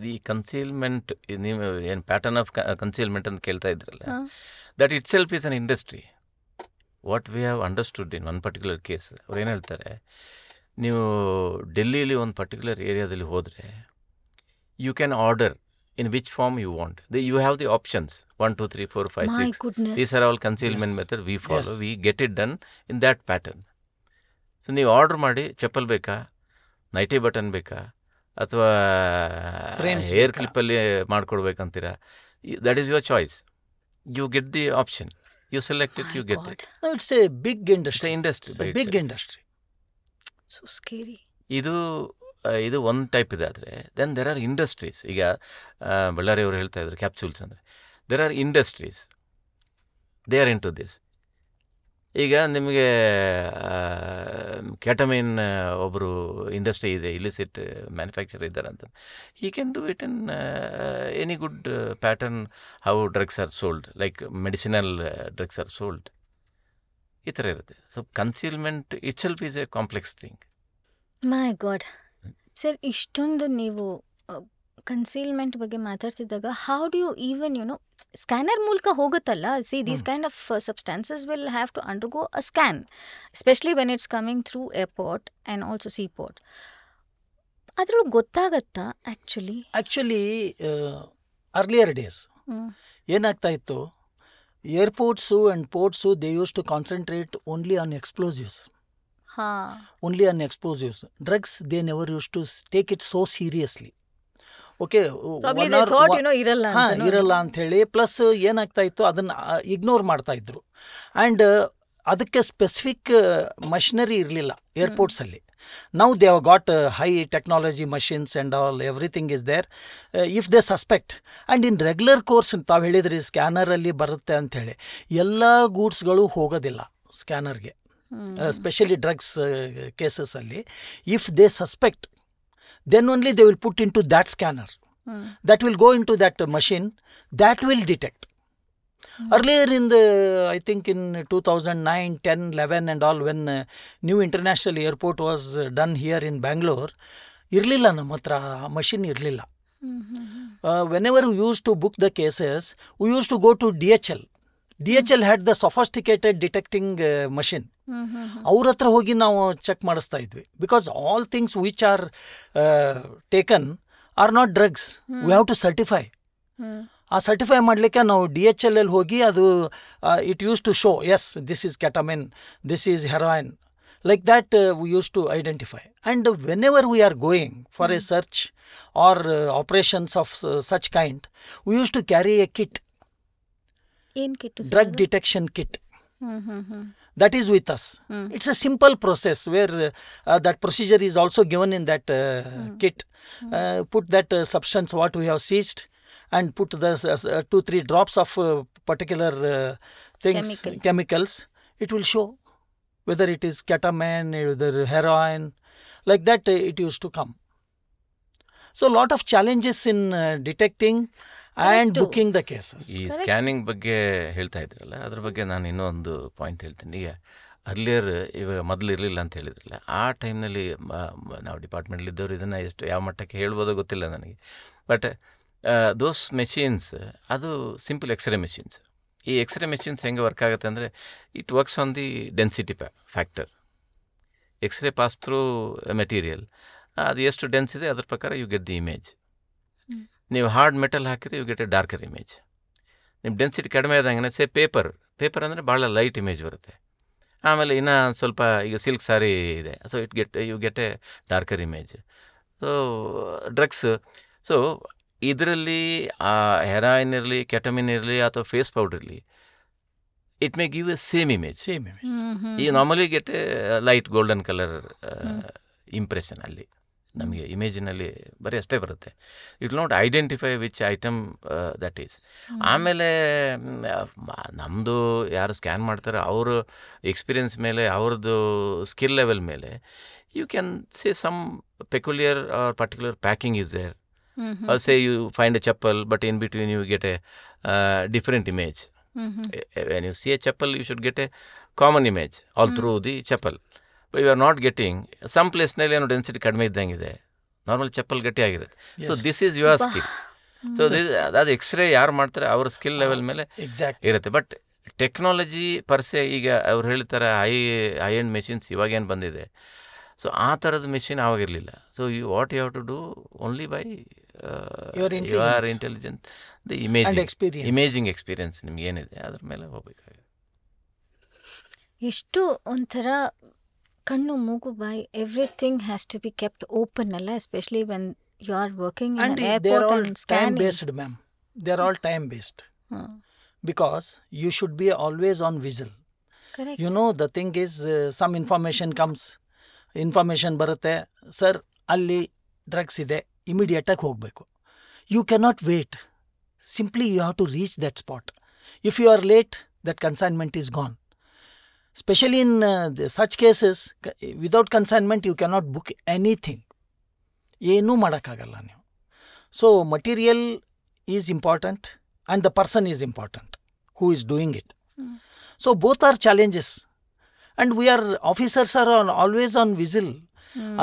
the concealment, ನೀವು ಏನು pattern of concealment ಅಂತ ಕೇಳ್ತಾ ಇದ್ರಲ್ಲ, that itself is an industry. What we have understood in one particular case, ಅವ್ರು ಏನು ಹೇಳ್ತಾರೆ, ನೀವು ಡೆಲ್ಲಿಲಿ ಒಂದು ಪರ್ಟಿಕ್ಯುಲರ್ ಏರಿಯಾದಲ್ಲಿ ಹೋದರೆ you can order in which form you want. You have the options 1, 2, 3, 4, 5, My 6. goodness. These are all concealment method we follow. Yes. We get it done in that pattern. So ನೀವು order ಮಾಡಿ, ಚಪ್ಪಲ್ ಬೇಕಾ, nighty button ಬೇಕಾ, ಅಥವಾ hair ಕ್ಲಿಪ್ಪಲ್ಲಿ ಮಾಡ್ಕೊಡ್ಬೇಕಂತೀರಾ, that is your choice. You get the option, you select it, you get it. It's a big industry. It's a big industry. So scary. ಇದು ಒಂದು type ಇದೆ. ಆದರೆ ದೆನ್ ದೆರ್ ಆರ್ ಇಂಡಸ್ಟ್ರೀಸ್. ಈಗ ಬಳ್ಳಾರಿ ಅವರು ಹೇಳ್ತಾ ಇದ್ರು ಕ್ಯಾಪ್ಸೂಲ್ಸ್ ಅಂದರೆ, there are industries, they are into this. ಈಗ ನಿಮಗೆ ಕೆಟಮಿನ್ ಒಬ್ಬರು ಇಂಡಸ್ಟ್ರಿ ಇದೆ, ಇಲಿಸಿಟ್ ಮ್ಯಾನುಫ್ಯಾಕ್ಚರ್ ಇದ್ದಾರೆ ಅಂತ, he can do it in any good pattern. How drugs are sold, like medicinal drugs are sold, ಈ ಥರ ಇರುತ್ತೆ. So concealment itself is a complex thing. My God sir, ಇಷ್ಟೊಂದು ನೀವು concealment ಬಗ್ಗೆ ಮಾತಾಡ್ತಿದ್ದಾಗ, how do you even scanner ಮೂಲಕ ಹೋಗುತ್ತಲ್ಲ? See, these kind of substances will have to undergo a scan, especially when it's coming through airport and also sea port. ಅದ್ರೊಳಗೆ ಗೊತ್ತಾಗತ್ತಾ actually earlier days ಏನಾಗ್ತಾ ಇತ್ತು, airports and ports they use to concentrate only on explosives. Only on explosives. Drugs, they never used to take it so seriously. Okay, ಇರಲ್ಲ ಅಂತ ಹೇಳಿ, plus ಏನಾಗ್ತಾ ಇತ್ತು, ಅದನ್ನು ignore ಮಾಡ್ತಾ ಇದ್ರು. ಆ್ಯಂಡ್ ಅದಕ್ಕೆ ಸ್ಪೆಸಿಫಿಕ್ ಮಷಿನರಿ ಇರಲಿಲ್ಲ ಏರ್ಪೋರ್ಟ್ಸಲ್ಲಿ. Now they have got high technology machines and all, everything is there. If they suspect, and in regular course ತಾವು ಹೇಳಿದ್ರಿ ಸ್ಕ್ಯಾನರಲ್ಲಿ ಬರುತ್ತೆ ಅಂಥೇಳಿ, ಎಲ್ಲ ಗೂಡ್ಸ್ಗಳು ಹೋಗೋದಿಲ್ಲ ಸ್ಕ್ಯಾನರ್ಗೆ, ಸ್ಪೆಷಲಿ ಡ್ರಗ್ಸ್ ಕೇಸಸಲ್ಲಿ. If they suspect, then only they will put into that scanner. That will go into that machine, that will detect. Earlier in the, I think in 2009, 10, 11 and all, when new international airport was done here in Bangalore, ಇರಲಿಲ್ಲ ನಮ್ಮ ಹತ್ರ machine ಇರಲಿಲ್ಲ. Whenever we used to book the cases, we used to go to DHL. DHL had the sophisticated detecting machine. ಅವ್ರ ಹತ್ರ ಹೋಗಿ ನಾವು check ಮಾಡಿಸ್ತಾ ಇದ್ವಿ. Because all things which are taken are not drugs, we have to certify. ಆ certify ಮಾಡಲಿಕ್ಕೆ ನಾವು DHL ಅಲ್ಲಿ ಹೋಗಿ, ಅದು it use to show, as this is ketamine, this is heroin, like that we use to identify. And whenever we are going for a search or operations of such kind, we use to carry a kit, drug detection kit. That is with us. It's a simple process where that procedure is also given in that kit. Put that substance what we have seized and put the 2-3 drops of particular things, chemicals. It will show whether it is ketamine, whether heroin, like that it used to come. So a lot of challenges in detecting and booking the cases. ಈ scanning ಬಗ್ಗೆ ಹೇಳ್ತಾ ಇದ್ರಲ್ಲ, ಅದ್ರ ಬಗ್ಗೆ ನಾನು ಇನ್ನೊಂದು point ಹೇಳ್ತೀನಿ. ಈಗ ಅರ್ಲಿಯರ್, ಇವಾಗ ಮೊದಲು ಇರಲಿಲ್ಲ ಅಂತ ಹೇಳಿದ್ರಲ್ಲ, ಆ ಟೈಮ್ನಲ್ಲಿ ನಾವು ಡಿಪಾರ್ಟ್ಮೆಂಟ್ಲಿದ್ದವರು ಇದನ್ನು ಎಷ್ಟು ಯಾವ ಮಟ್ಟಕ್ಕೆ ಹೇಳ್ಬೋದೋ ಗೊತ್ತಿಲ್ಲ ನನಗೆ. ಬಟ್ ದೋಸ್ ಮೆಷಿನ್ಸ್, ಅದು ಸಿಂಪಲ್ ಎಕ್ಸ್ರೇ ಮೆಷಿನ್ಸ್. ಈ ಎಕ್ಸ್ರೇ ಮೆಷಿನ್ಸ್ ಹೆಂಗೆ ವರ್ಕ್ ಆಗುತ್ತೆ ಅಂದರೆ, it works on the density factor. X ray pass through material, ಅದು ಎಷ್ಟು ಡೆನ್ಸ್ ಇದೆ ಅದ್ರ ಪ್ರಕಾರ ಯು ಗೆಟ್ ದಿ ಇಮೇಜ್. ನೀವು ಹಾರ್ಡ್ ಮೆಟಲ್ ಹಾಕಿದ್ರೆ you get a darker image. ನಿಮ್ಮ ಡೆನ್ಸಿಟಿ ಕಡಿಮೆ ಆದಂಗೆ ಪೇಪರ್ ಅಂದರೆ ಭಾಳ ಲೈಟ್ ಇಮೇಜ್ ಬರುತ್ತೆ. ಆಮೇಲೆ ಇನ್ನೂ ಸ್ವಲ್ಪ, ಈಗ ಸಿಲ್ಕ್ ಸಾರಿ ಇದೆ, so you get a darker image. So drugs, so ಇದರಲ್ಲಿ ಹೆರಾಯಿನ್ ಇರಲಿ, ಕೆಟಮಿನ್ ಇರಲಿ, ಅಥವಾ ಫೇಸ್ ಪೌಡರ್ ಇರಲಿ, it may give a same image. ಈ normally get a light golden colour impression. ಅಲ್ಲಿ ನಮಗೆ ಇಮೇಜಿನಲ್ಲಿ ಬರೀ ಅಷ್ಟೇ ಬರುತ್ತೆ. It will not identify which item that is. ಆಮೇಲೆ ನಮ್ಮದು ಯಾರು ಸ್ಕ್ಯಾನ್ ಮಾಡ್ತಾರೆ ಅವ್ರ ಎಕ್ಸ್ಪೀರಿಯನ್ಸ್ ಮೇಲೆ, ಅವ್ರದ್ದು ಸ್ಕಿಲ್ ಲೆವೆಲ್ ಮೇಲೆ, you can say some peculiar or particular packing is there. Say you find a chappal, but in between you get a different image. When you see a chappal, you should get a common image all through the chappal. But you R not getting some ಪ್ಲೇಸ್ನಲ್ಲಿ ಏನೋ density ಕಡಿಮೆ ಇದ್ದಂಗಿದೆ, normal chappal ಗಟ್ಟಿಯಾಗಿರುತ್ತೆ. So this is your skill. So ಅದು X-ray ಯಾರು ಮಾಡ್ತಾರೆ ಅವ್ರ skill level ಮೇಲೆ ಇರುತ್ತೆ. ಬಟ್ ಟೆಕ್ನಾಲಜಿ ಪರ್ಸೆ, ಈಗ ಅವ್ರು ಹೇಳ್ತಾರೆ ಹೈ ಎಂಡ್ ಮೆಷಿನ್ಸ್ ಇವಾಗೇನು ಬಂದಿದೆ, ಸೊ ಆ ಥರದ ಮೆಷಿನ್ ಆವಾಗಿರಲಿಲ್ಲ. So what you have to do only by your intelligence, the imaging experience ನಿಮ್ಗೆ ಏನಿದೆ ಅದ್ರ ಮೇಲೆ ಹೋಗ್ಬೇಕಾಗಿದೆ. ಎಷ್ಟು ಒಂಥರ ಕಣ್ಣು, ಮೂಗು, ಬಾಯಿ, everything has to be kept open ಅಲ್ಲ, especially when you are working in airport and scanning. Time-based, ma'am. They are all time-based. Because you should be always on whistle. Correct. You know, the thing is, some information comes. Information ಬರುತ್ತೆ, sir ಅಲ್ಲಿ drugs ಇದೆ, ಇಮಿಡಿಯೇಟಾಗಿ ಹೋಗಬೇಕು. You cannot wait. Simply you have to reach that spot. If you are late, that consignment is gone. Especially in such cases, without consignment you cannot book anything. ಏನೂ ಮಾಡೋಕ್ಕಾಗಲ್ಲ ನೀವು. So material is important and the person is important who is doing it. So both are challenges and we are officers are always on whistle.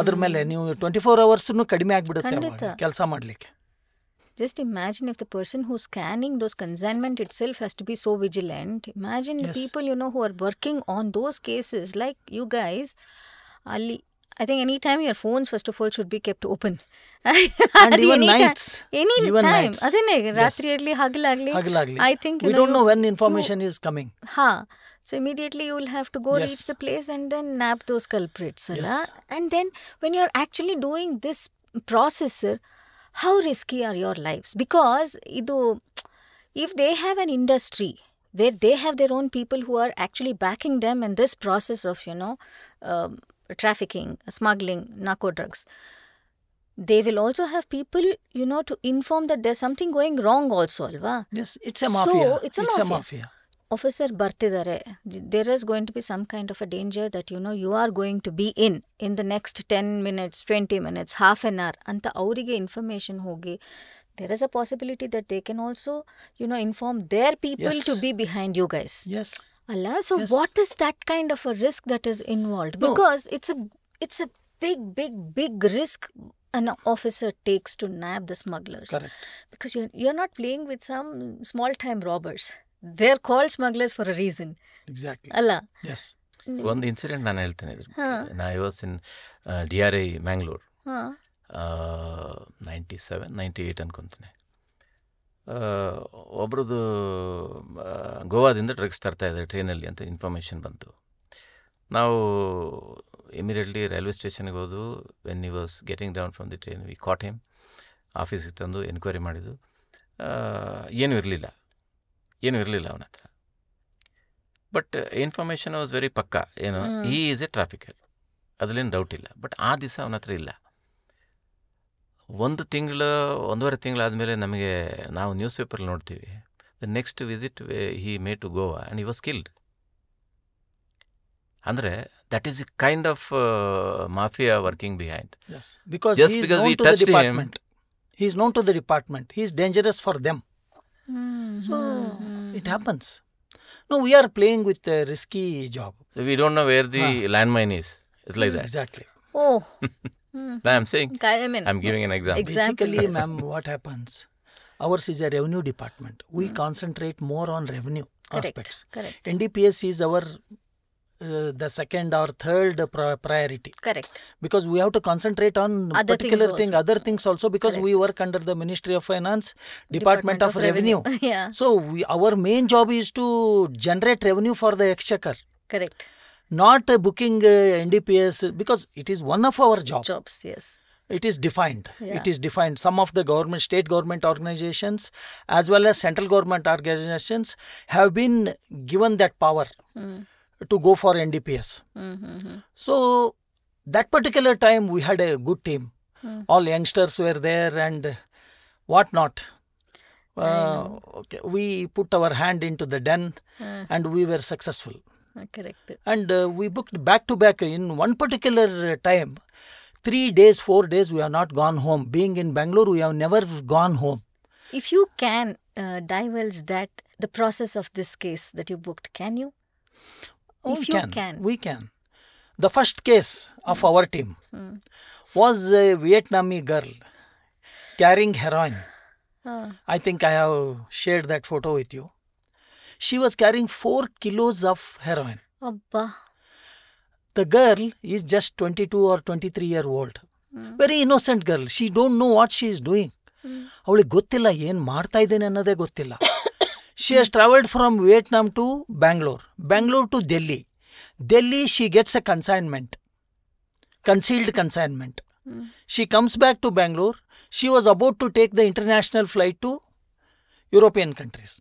ಅದ್ರ ಮೇಲೆ ನೀವು 24 hours ಕಡಿಮೆ ಆಗಿಬಿಡುತ್ತೆ ಕೆಲಸ ಮಾಡಲಿಕ್ಕೆ. Just imagine if the person who's scanning those consignment itself has to be so vigilant. Imagine the people, who are working on those cases like you guys. I think anytime your phones first of all should be kept open. And even nights. Even time. Adine ratri agli hagilagli. I think we don't know when information is coming. So immediately you will have to go reach the place and then nab those culprits. And then when you're actually doing this process, how risky are your lives? Because if they have an industry where they have their own people who are actually backing them in this process of, trafficking, smuggling, narco drugs. They will also have people, to inform that there's something going wrong also, alva? Yes, it's a mafia. So, it's a mafia. Officer bartidare, there is going to be some kind of a danger that, you are going to be in the next 10 minutes, 20 minutes, half an hour. Anta aurige information hogi. There is a possibility that they can also, inform their people to be behind you guys. Yes. Allah, so Yes. what is that kind of a risk that is involved? No. Because it's a big risk an officer takes to nab the smugglers. Correct. Because you're not playing with some small time robbers. They're called smugglers for a reason. Exactly. Allah. Yes. ಒಂದು incident ನಾನು ಹೇಳ್ತೇನೆ ಇದ್ರ I was in DRI Mangalore 97, 98 ಅನ್ಕೊತೀನಿ. ಒಬ್ರದ್ದು ಗೋವಾದಿಂದ drugs ತರ್ತಾ ಇದ್ದಾರೆ ಟ್ರೈನಲ್ಲಿ ಅಂತ information ಬಂತು. ನಾವು ಇಮಿಡಿಯೇಟ್ಲಿ ರೈಲ್ವೆ ಸ್ಟೇಷನ್ಗೆ ಹೋದು. When he was getting down from the train we caught him. ಆಫೀಸಿಗೆ ತಂದು ಎನ್ಕ್ವೈರಿ ಮಾಡಿದ್ದು. ಏನೂ ಇರಲಿಲ್ಲ ಅವನ ಹತ್ರ. ಬಟ್ ಇನ್ಫಾರ್ಮೇಷನ್ ವಾಸ್ ವೆರಿ ಪಕ್ಕಾ. ಏನು, ಹೀ ಈಸ್ ಎ ಟ್ರಾಫಿಕರ್, ಅದರಲ್ಲೇನು ಡೌಟ್ ಇಲ್ಲ. ಬಟ್ ಆ ದಿವಸ ಅವನ ಹತ್ರ ಇಲ್ಲ. 1 ತಿಂಗಳು 1.5 ತಿಂಗಳಾದಮೇಲೆ ನಮಗೆ ನಾವು ನ್ಯೂಸ್ ಪೇಪರಲ್ಲಿ ನೋಡ್ತೀವಿ, the next visit he made to Goa and he was killed. ಅಂದರೆ that is a kind of mafia working behind. Yes. Because Just he is because known we to the touched him. department. He is known to the department. He is dangerous for them. So it happens. No, we are playing with a risky job. So we don't know where the landmine is. It's like that. Exactly. Oh. I'm saying, I mean, I'm giving an example. Example. Basically, ma'am, what happens? Ours is a revenue department. We concentrate more on revenue aspects. Correct. NDPS is our the second or third priority. Correct. Because we have to concentrate on Other particular things thing, also. other things also, because we work under the Ministry of Finance, Department of Revenue. Yeah. So our main job is to generate revenue for the exchequer, Correct. not booking NDPS, because it is one of our Jobs, yes. It is defined. Yeah. It is defined. Some of the state government organizations as well as central government organizations have been given that power to go for NDPS. So that particular time we had a good team. All youngsters were there and what not. Okay, we put our hand into the den and we were successful. Correct. And we booked back to back in one particular time. 3 days, 4 days we have not gone home. Being in Bangalore, we have never gone home. If you can divulge the process of this case that you booked, can you? Oh, If we you can. can. We can. The first case of our team was a Vietnamese girl carrying heroin. I think I have shared that photo with you. She was carrying 4 kilos of heroin. Abba. The girl is just 22 or 23-year-old. Very innocent girl. She don't know what she is doing. ಅವಳಿಗೆ ಗೊತ್ತಿಲ್ಲ ಏನು ಮಾಡ್ತಾ ಇದ್ದೇನೆ ಅನ್ನೋದೇ ಗೊತ್ತಿಲ್ಲ. She has travelled from Vietnam to Bangalore to Delhi. Delhi she gets a concealed consignment. She comes back to Bangalore. She was about to take the international flight to European countries.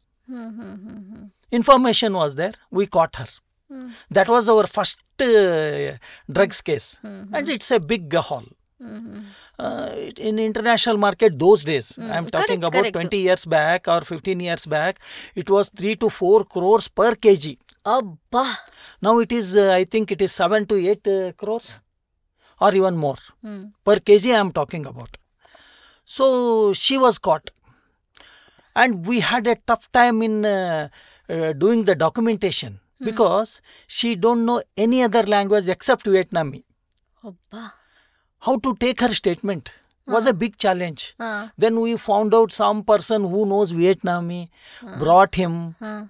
Information was there. We caught her. That was our first drugs case. And it's a big haul. In international market those days, I'm talking about correct. 20 years back or 15 years back, it was 3 to 4 crores per kg. Abba. Now it is, I think it is 7 to 8 crores or even more. Per kg I am talking about. So she was caught. And we had a tough time in doing the documentation because she don't know any other language except Vietnamese. Abba. How to take her statement was a big challenge. Then we found out some person who knows Vietnamese, brought him.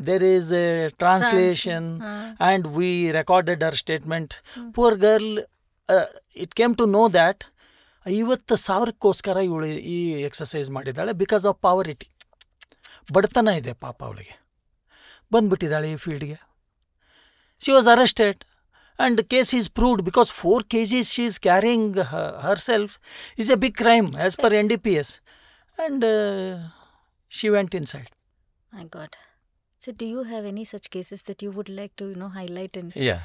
There is a translation and we recorded her statement. Poor girl, it came to know that 50,000ಕ್ಕೋಸ್ಕರ ಇವಳು ಈ exercise ಮಾಡಿದ್ದಾಳೆ because of ಪಾವರಿಟಿ. ಬಡತನ ಇದೆ ಪಾಪ ಅವಳಿಗೆ. ಬಂದ್ಬಿಟ್ಟಿದ್ದಾಳೆ ಈ ಫೀಲ್ಡ್ಗೆ. She was arrested. And the case is proved because 4 kgs she is carrying herself is a big crime as per NDPS. And she went inside. My God. So do you have any such cases that you would like to, highlight? And ಯಾ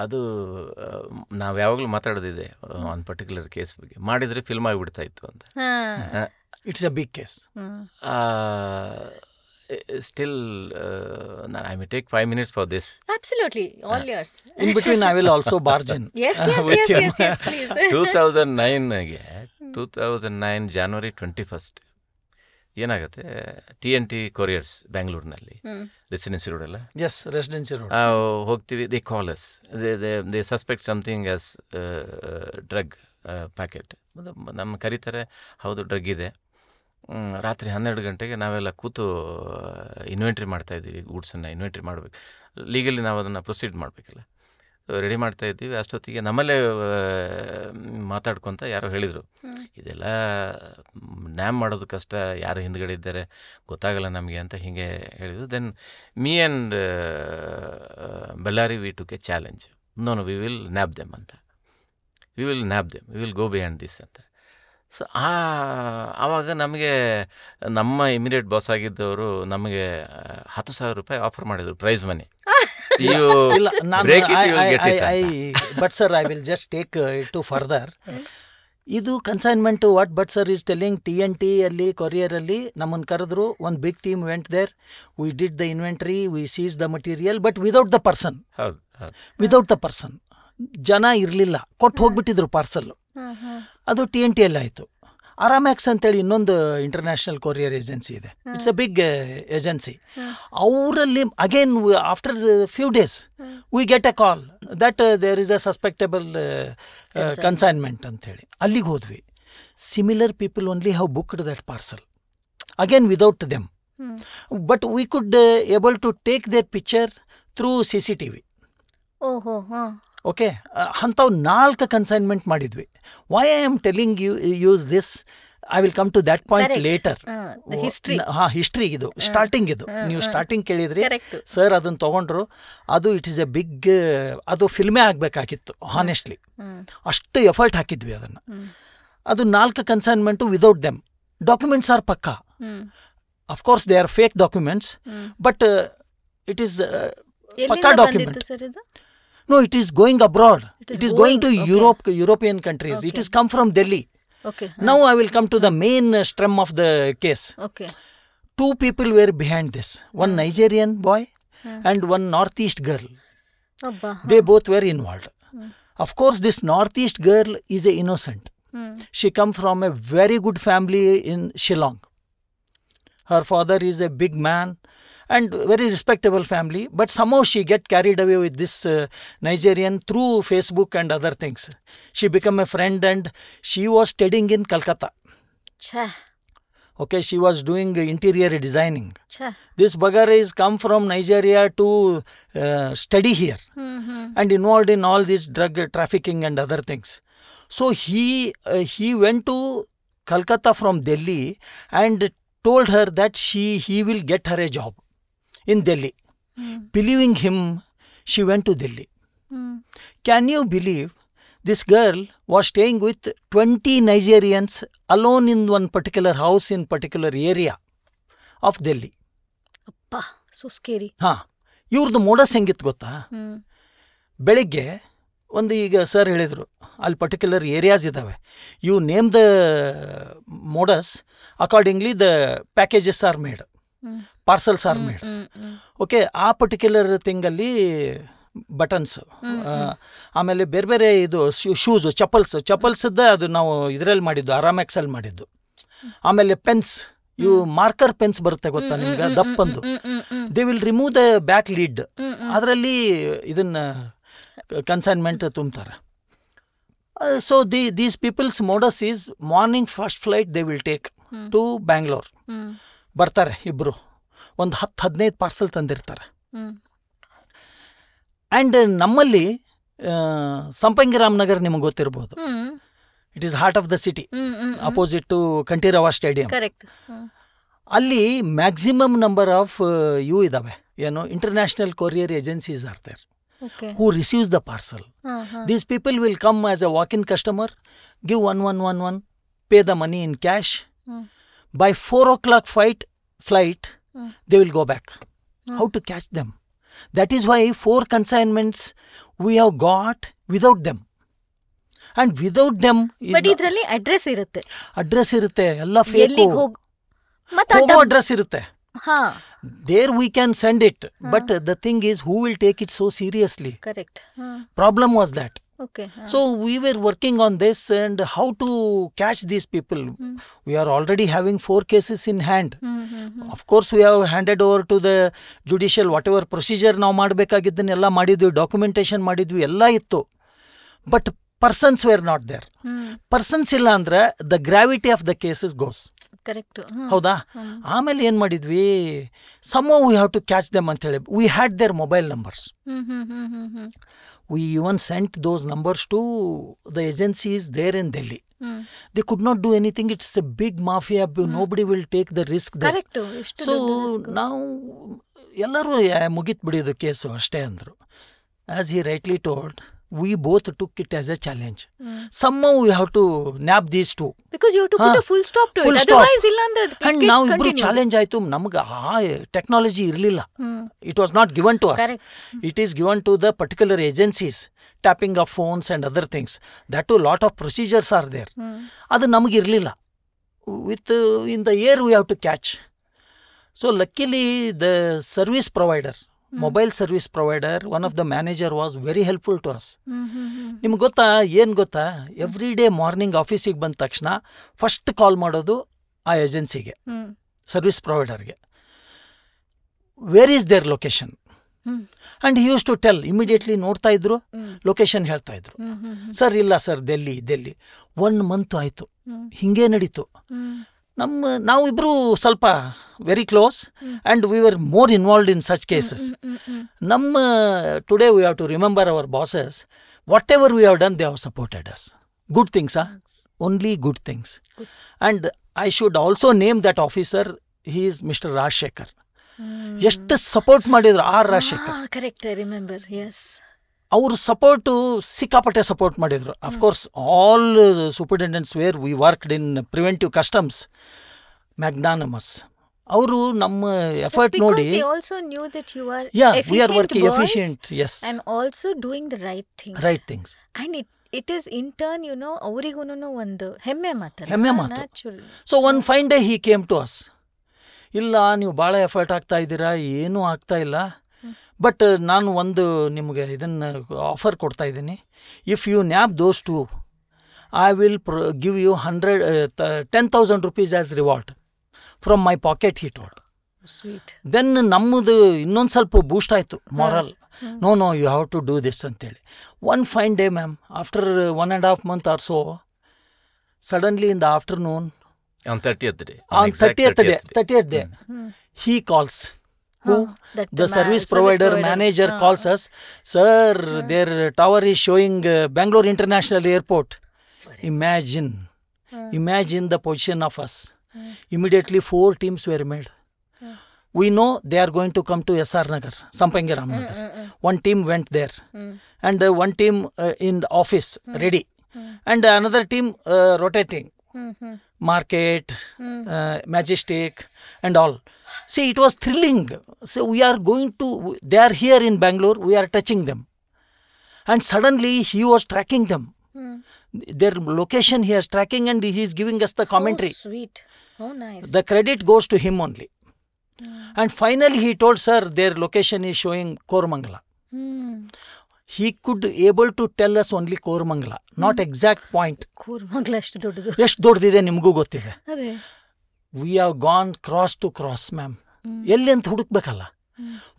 ಅದು ನಾವು ಯಾವಾಗಲೂ ಮಾತಾಡೋದಿದೆ ಒಂದು particular case ಬಗ್ಗೆ. ಮಾಡಿದರೆ film ಆಗಿಬಿಡ್ತಾ ಇತ್ತು ಅಂತ. It's a big case. Still, I may take 5 minutes for this. Absolutely, all yours. In between, I will also barge in. Yes, please. 2009 January 21st ಏನಾಗುತ್ತೆ, TNT ಕೊರಿಯರ್ಸ್ ಬ್ಯಾಂಗ್ಳೂರಿನಲ್ಲಿ ರೆಸಿಡೆನ್ಸಿ ರೋಡ್ ಅಲ್ಲ. Yes, residency road. ಹೋಗ್ತೀವಿ, they call us, they suspect something as drug packet. ನಮ್ಮ ಕರೀತಾರೆ, ಹೌದು drug ಇದೆ. ರಾತ್ರಿ 12 ಗಂಟೆಗೆ ನಾವೆಲ್ಲ ಕೂತು ಇನ್ವೆಂಟ್ರಿ ಮಾಡ್ತಾಯಿದ್ದೀವಿ, ಗೂಡ್ಸನ್ನು ಇನ್ವೆಂಟ್ರಿ ಮಾಡಬೇಕು. ಲೀಗಲಿ ನಾವು ಅದನ್ನು ಪ್ರೊಸೀಡ್ ಮಾಡಬೇಕಲ್ಲ, ರೆಡಿ ಮಾಡ್ತಾಯಿದ್ದೀವಿ. ಅಷ್ಟೊತ್ತಿಗೆ ನಮ್ಮಲ್ಲೇ ಮಾತಾಡ್ಕೊತ ಯಾರೋ ಹೇಳಿದರು, ಇದೆಲ್ಲ ನ್ಯಾಮ್ ಮಾಡೋದು ಕಷ್ಟ, ಯಾರು ಹಿಂದ್ಗಡೆ ಇದ್ದಾರೆ ಗೊತ್ತಾಗಲ್ಲ ನಮಗೆ ಅಂತ ಹೀಗೆ ಹೇಳಿದರು. Then me and Bellary we took a challenge. No we will nab them ಅಂತ, we will go behind this ಅಂತ. ಸೊ ಆವಾಗ ನಮಗೆ ನಮ್ಮ ಇಮಿಡಿಯೇಟ್ ಬಾಸ್ ಆಗಿದ್ದವರು ನಮಗೆ 10,000 ರೂಪಾಯಿ ಆಫರ್ ಮಾಡಿದರು, prize money. But sir, I will just take it to further. ಇದು consignment what but sir is telling. TNT ಅಲ್ಲಿ ಕೊರಿಯರಲ್ಲಿ ನಮ್ಮನ್ನು ಕರೆದ್ರು, ಒಂದು big team went there, we did the inventory, we seize the material, but without the person. ಜನ ಇರಲಿಲ್ಲ, ಕೊಟ್ಟು ಹೋಗ್ಬಿಟ್ಟಿದ್ರು parcel. ಅದು TNT ಅಲ್ಲಿ ಆಯಿತು. ಅರಾಮ್ಯಾಕ್ಸ್ ಅಂತೇಳಿ ಇನ್ನೊಂದು ಇಂಟರ್ನ್ಯಾಷನಲ್ ಕೊರಿಯರ್ ಏಜೆನ್ಸಿ ಇದೆ, ಇಟ್ಸ್ ಅ ಬಿಗ್ ಏಜೆನ್ಸಿ. ಅವರಲ್ಲಿ again after few days we get a call that there is a suspectable consignment ಅಂತೇಳಿ. ಅಲ್ಲಿಗೆ ಹೋದ್ವಿ. Similar people only have booked that parcel, again without them. But we could able to take their picture through CCTV. Okay, ಅಂಥವು 4 consignment ಮಾಡಿದ್ವಿ. Why I am telling use this, I will come to that point later. History ಇದು, starting ಇದು. ನೀವು starting ಕೇಳಿದ್ರಿ sir, ಅದನ್ನು ತೊಗೊಂಡ್ರು. ಅದು it is a big, ಅದು ಫಿಲ್ಮೇ ಆಗಬೇಕಾಗಿತ್ತು ಹಾನೆಸ್ಟ್ಲಿ. ಅಷ್ಟು ಎಫರ್ಟ್ ಹಾಕಿದ್ವಿ ಅದನ್ನು. ಅದು 4 ಕನ್ಸೈನ್ಮೆಂಟು ವಿದೌಟ್ ದೆಮ್. ಡಾಕ್ಯುಮೆಂಟ್ಸ್ ಆರ್ ಪಕ್ಕಾ. Of course they are fake documents, but it is ಪಕ್ಕಾ document. No, it is going abroad. It is going to European countries. Okay. It is come from Delhi. Okay. Now I will come to the main stem of the case. Okay. 2 people were behind this. One Nigerian boy and one Northeast girl. They both were involved. Of course, this Northeast girl is a innocent. She come from a very good family in Shillong. Her father is a big man and very respectable family, but somehow she get carried away with this Nigerian through Facebook and other things. She become a friend and she was studying in Calcutta. Okay, she was doing interior designing. This bugger is come from Nigeria to study here and involved in all this drug trafficking and other things. So he went to Calcutta from Delhi and told her that he will get her a job in Delhi. Believing him, she went to Delhi. Can you believe this girl was staying with 20 Nigerians alone in one particular house in particular area of Delhi? Appa, so scary. ಇವ್ರದ್ದು modus ಹೆಂಗಿತ್ತು ಗೊತ್ತಾ? ಬೆಳಿಗ್ಗೆ ಒಂದು, ಈಗ sir ಹೇಳಿದರು ಅಲ್ಲಿ particular areas ಇದ್ದಾವೆ, you name the modus, accordingly the packages are made, parcels are made. Okay, ಆ ಪರ್ಟಿಕ್ಯುಲರ್ ಥಿಂಗಲ್ಲಿ ಬಟನ್ಸ್, ಆಮೇಲೆ ಬೇರೆ ಬೇರೆ ಇದು ಶೂಸು, ಚಪ್ಪಲ್ಸದ್ದು ಅದು ನಾವು ಇದರಲ್ಲಿ ಮಾಡಿದ್ದು, ಅರಾಮ್ಯಾಕ್ಸಲ್ಲಿ ಮಾಡಿದ್ದು. ಆಮೇಲೆ ಪೆನ್ಸ್, ಇವು ಮಾರ್ಕರ್ ಪೆನ್ಸ್ ಬರುತ್ತೆ ಗೊತ್ತಾ ನಿಮ್ಗೆ, ದಪ್ಪಂದು. They will remove the back lead, ಅದರಲ್ಲಿ ಇದನ್ನ ಕನ್ಸೈನ್ಮೆಂಟ್ ತುಂಬ್ತಾರೆ. So these peoples modus is morning first flight they will take to Bangalore. ಬರ್ತಾರೆ ಇಬ್ಬರು, ಒಂದು 10-15 ಪಾರ್ಸಲ್ ತಂದಿರ್ತಾರೆ. ಆ್ಯಂಡ್ ನಮ್ಮಲ್ಲಿ ಸಂಪಂಗಿ ರಾಮನಗರ್ ನಿಮಗೆ ಗೊತ್ತಿರ್ಬೋದು, it is heart of the city, opposite to Kanteerava stadium. ಅಲ್ಲಿ ಮ್ಯಾಕ್ಸಿಮಮ್ ನಂಬರ್ ಆಫ್ ಇವು ಇದ್ದಾವೆ, ಏನು, international courier agencies are there who receives the parcel. These people will come as a walk-in customer, give 1111, pay the money in cash. By 4 o'clock flight, they will go back. How to catch them? That is why 4 consignments we have got without them. And without them is but ಇದರಲ್ಲಿ address ಇರುತ್ತೆ, address ಇರುತ್ತೆ, ಎಲ್ಲ fake ಎಲ್ಲಿಗೆ ಹೋಗೋ address ಇರುತ್ತೆ. ಹಾ There we can send it, but the thing is, who will take it so seriously? Correct. Problem was that. Okay. So we were working on this and how to catch these people. We are already having 4 cases in hand. Of course, we have handed over to the judicial whatever procedure ನಾವು ಮಾಡಬೇಕಾಗಿದ್ದನ್ನೆಲ್ಲ ಮಾಡಿದ್ವಿ, documentation ಮಾಡಿದ್ವಿ, ಎಲ್ಲ ಇತ್ತು. But persons were not there. Persons ಇಲ್ಲ ಅಂದ್ರೆ the gravity of the cases goes. Correct. ಹೌದಾ? ಆಮೇಲೆ ಏನು ಮಾಡಿದ್ವಿ, some we have to catch them ಅಂತ ಹೇಳಿ we had their mobile numbers. We even sent those numbers to the agencies there in Delhi. They could not do anything. It's a big mafia. Nobody will take the risk there. Correct. So now ಎಲ್ಲರೂ ಮುಗಿತ್ ಬಿಡಿದು case ಅಷ್ಟೇ ಅಂದರು. As he rightly told, we both took it as a challenge. Somehow we have to nab these 2. Because you have to put a full stop to full it. stop. Otherwise ಇಲ್ಲ ಅಂದ್ರೆ And now ಇಬ್ರು challenge ಆಯ್ತು. ನಮ್ಗೆ ಆ technology ಇರಲಿಲ್ಲ. It was not given to us. Correct. It is given to the particular agencies, tapping of phones and other things. That too, lot of procedures are there. ಅದು ನಮಗೆ ಇರಲಿಲ್ಲ. With in the air we have to catch. So luckily the service provider, mobile service provider, one of the manager was very helpful to us. ನಿಮ್ಗೆ ಗೊತ್ತಾ, ಏನು ಗೊತ್ತಾ, every day morning ಆಫೀಸಿಗೆ ಬಂದ ತಕ್ಷಣ ಫಸ್ಟ್ ಕಾಲ್ ಮಾಡೋದು ಆ ಏಜೆನ್ಸಿಗೆ, ಸರ್ವಿಸ್ ಪ್ರೊವೈಡರ್ಗೆ, where is their location. And he use to tell, immediately ನೋಡ್ತಾ ಇದ್ರು, ಲೊಕೇಶನ್ ಹೇಳ್ತಾ ಇದ್ರು. ಸರ್ ಇಲ್ಲ ಸರ್, ಡೆಲ್ಲಿ 1 month ಆಯಿತು, ಹಿಂಗೆ ನಡೀತು. ನಾವಿಬ್ರು ಸ್ವಲ್ಪ very close and we were more involved in such cases. Today we have to remember our bosses. Whatever we have done, they have supported us. Good things, only good things. And I should also name that officer, he is mister Rajashekar. ಎಷ್ಟು support ಮಾಡಿದ್ರು R Rajashekar. Correct, I remember. Yes, ಅವರು support ಸಿಕ್ಕಾಪಟ್ಟೆ support ಮಾಡಿದರು. Of course all superintendents where we worked in preventive customs, ಮ್ಯಾಗ್ನಾನಮಸ್. ಅವರು ನಮ್ಮ effort ನೋಡಿ, we are working efficient, yes, and also doing the right things. And it is in turn, you know, ಅವರಿಗೂ ಒಂದು ಹೆಮ್ಮೆ ಮಾತು. So one fine day he came to us. ಇಲ್ಲ, ನೀವು ಭಾಳ ಎಫರ್ಟ್ ಆಗ್ತಾ ಇದ್ದೀರಾ, ಏನೂ ಆಗ್ತಾ ಇಲ್ಲ, ಬಟ್ ನಾನು ಒಂದು ನಿಮಗೆ ಇದನ್ನು ಆಫರ್ ಕೊಡ್ತಾ ಇದ್ದೀನಿ. If you nab those 2, I will give you 10,000 rupees as reward from my pocket, he told. Sweet. Then ನಮ್ಮದು ಇನ್ನೊಂದು ಸ್ವಲ್ಪ ಬೂಸ್ಟ್ ಆಯಿತು morale. No you have to do this ಅಂತೇಳಿ. One fine day ma'am, after 1.5 months or so, suddenly in the afternoon, on 30th day, on 30th day, he calls. Who? The service provider manager calls us. Sir, their tower is showing Bangalore International Airport. Imagine the position of us. Immediately 4 teams were made. We know they are going to come to SR Nagar, Sampangi Ram Nagar. One team went there, and one team in the office ready, and another team rotating. Market, Majestic and all. See, it was thrilling. So we are going to, they are here in Bangalore, we are touching them. And suddenly he was tracking them. Their location he is tracking, and he is giving us the commentary. Oh, sweet. Oh, nice. The credit goes to him only. And finally he told, sir, their location is showing Koramangala. He could able to tell us only Koramangala, not exact point. Koramangala ಎಷ್ಟು ದೊಡ್ಡದು, ಎಷ್ಟು ದೊಡ್ಡದಿದೆ ನಿಮಗೂ ಗೊತ್ತಿದೆ. ಅದೇ, we have gone cross to cross ma'am. ಎಲ್ಲಿ ಅಂತ ಹುಡುಕ್ಬೇಕಲ್ಲ.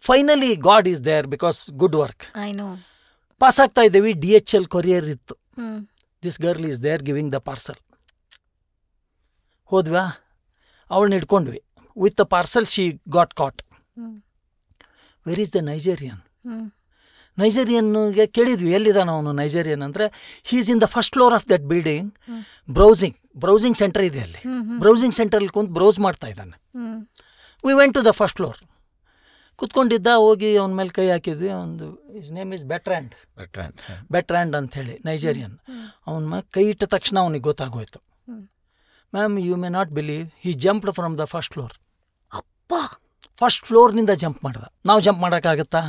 Finally God is there because good work. I know. Pass ಆಗ್ತಾ ಇದ್ದೀವಿ, DHL ಕೊರಿಯರ್ ಇತ್ತು. This girl is there giving the parcel. ಹೋದ್ವಾ, ಅವಳನ್ನ ಹಿಡ್ಕೊಂಡ್ವಿ. With the parcel she got caught. Where is the Nigerian? ನೈಜೇರಿಯನ್ಗೆ ಕೇಳಿದ್ವಿ, ಎಲ್ಲಿದ್ದಾನ ಅವನು ನೈಜೇರಿಯನ್ ಅಂದರೆ, he's in the first floor of that building, browsing centre ಇದೆ ಅಲ್ಲಿ. ಬ್ರೌಸಿಂಗ್ ಸೆಂಟರಲ್ಲಿ ಕುಂತು ಬ್ರೌಸ್ ಮಾಡ್ತಾ ಇದ್ದಾನೆ. We went to the first floor. ಕುತ್ಕೊಂಡಿದ್ದ, ಹೋಗಿ ಅವನ ಮೇಲೆ ಕೈ ಹಾಕಿದ್ವಿ. ಒಂದು ಇಸ್ ನೇಮ್ ಇಸ್ ಬೆಟ್ರ್ಯಾಂಡ್ ಅಂತ ಹೇಳಿ, ನೈಜೇರಿಯನ್. ಅವನ ಮೇಲೆ ಕೈ ಇಟ್ಟ ತಕ್ಷಣ ಅವನಿಗೆ ಗೊತ್ತಾಗೋಯ್ತು. Ma'am, you may not believe, he jumped from the first floor. First ಫ್ಲೋರ್ನಿಂದ ಜಂಪ್ ಮಾಡ್ದ. ನಾವು ಜಂಪ್ ಮಾಡೋಕ್ಕಾಗತ್ತಾ?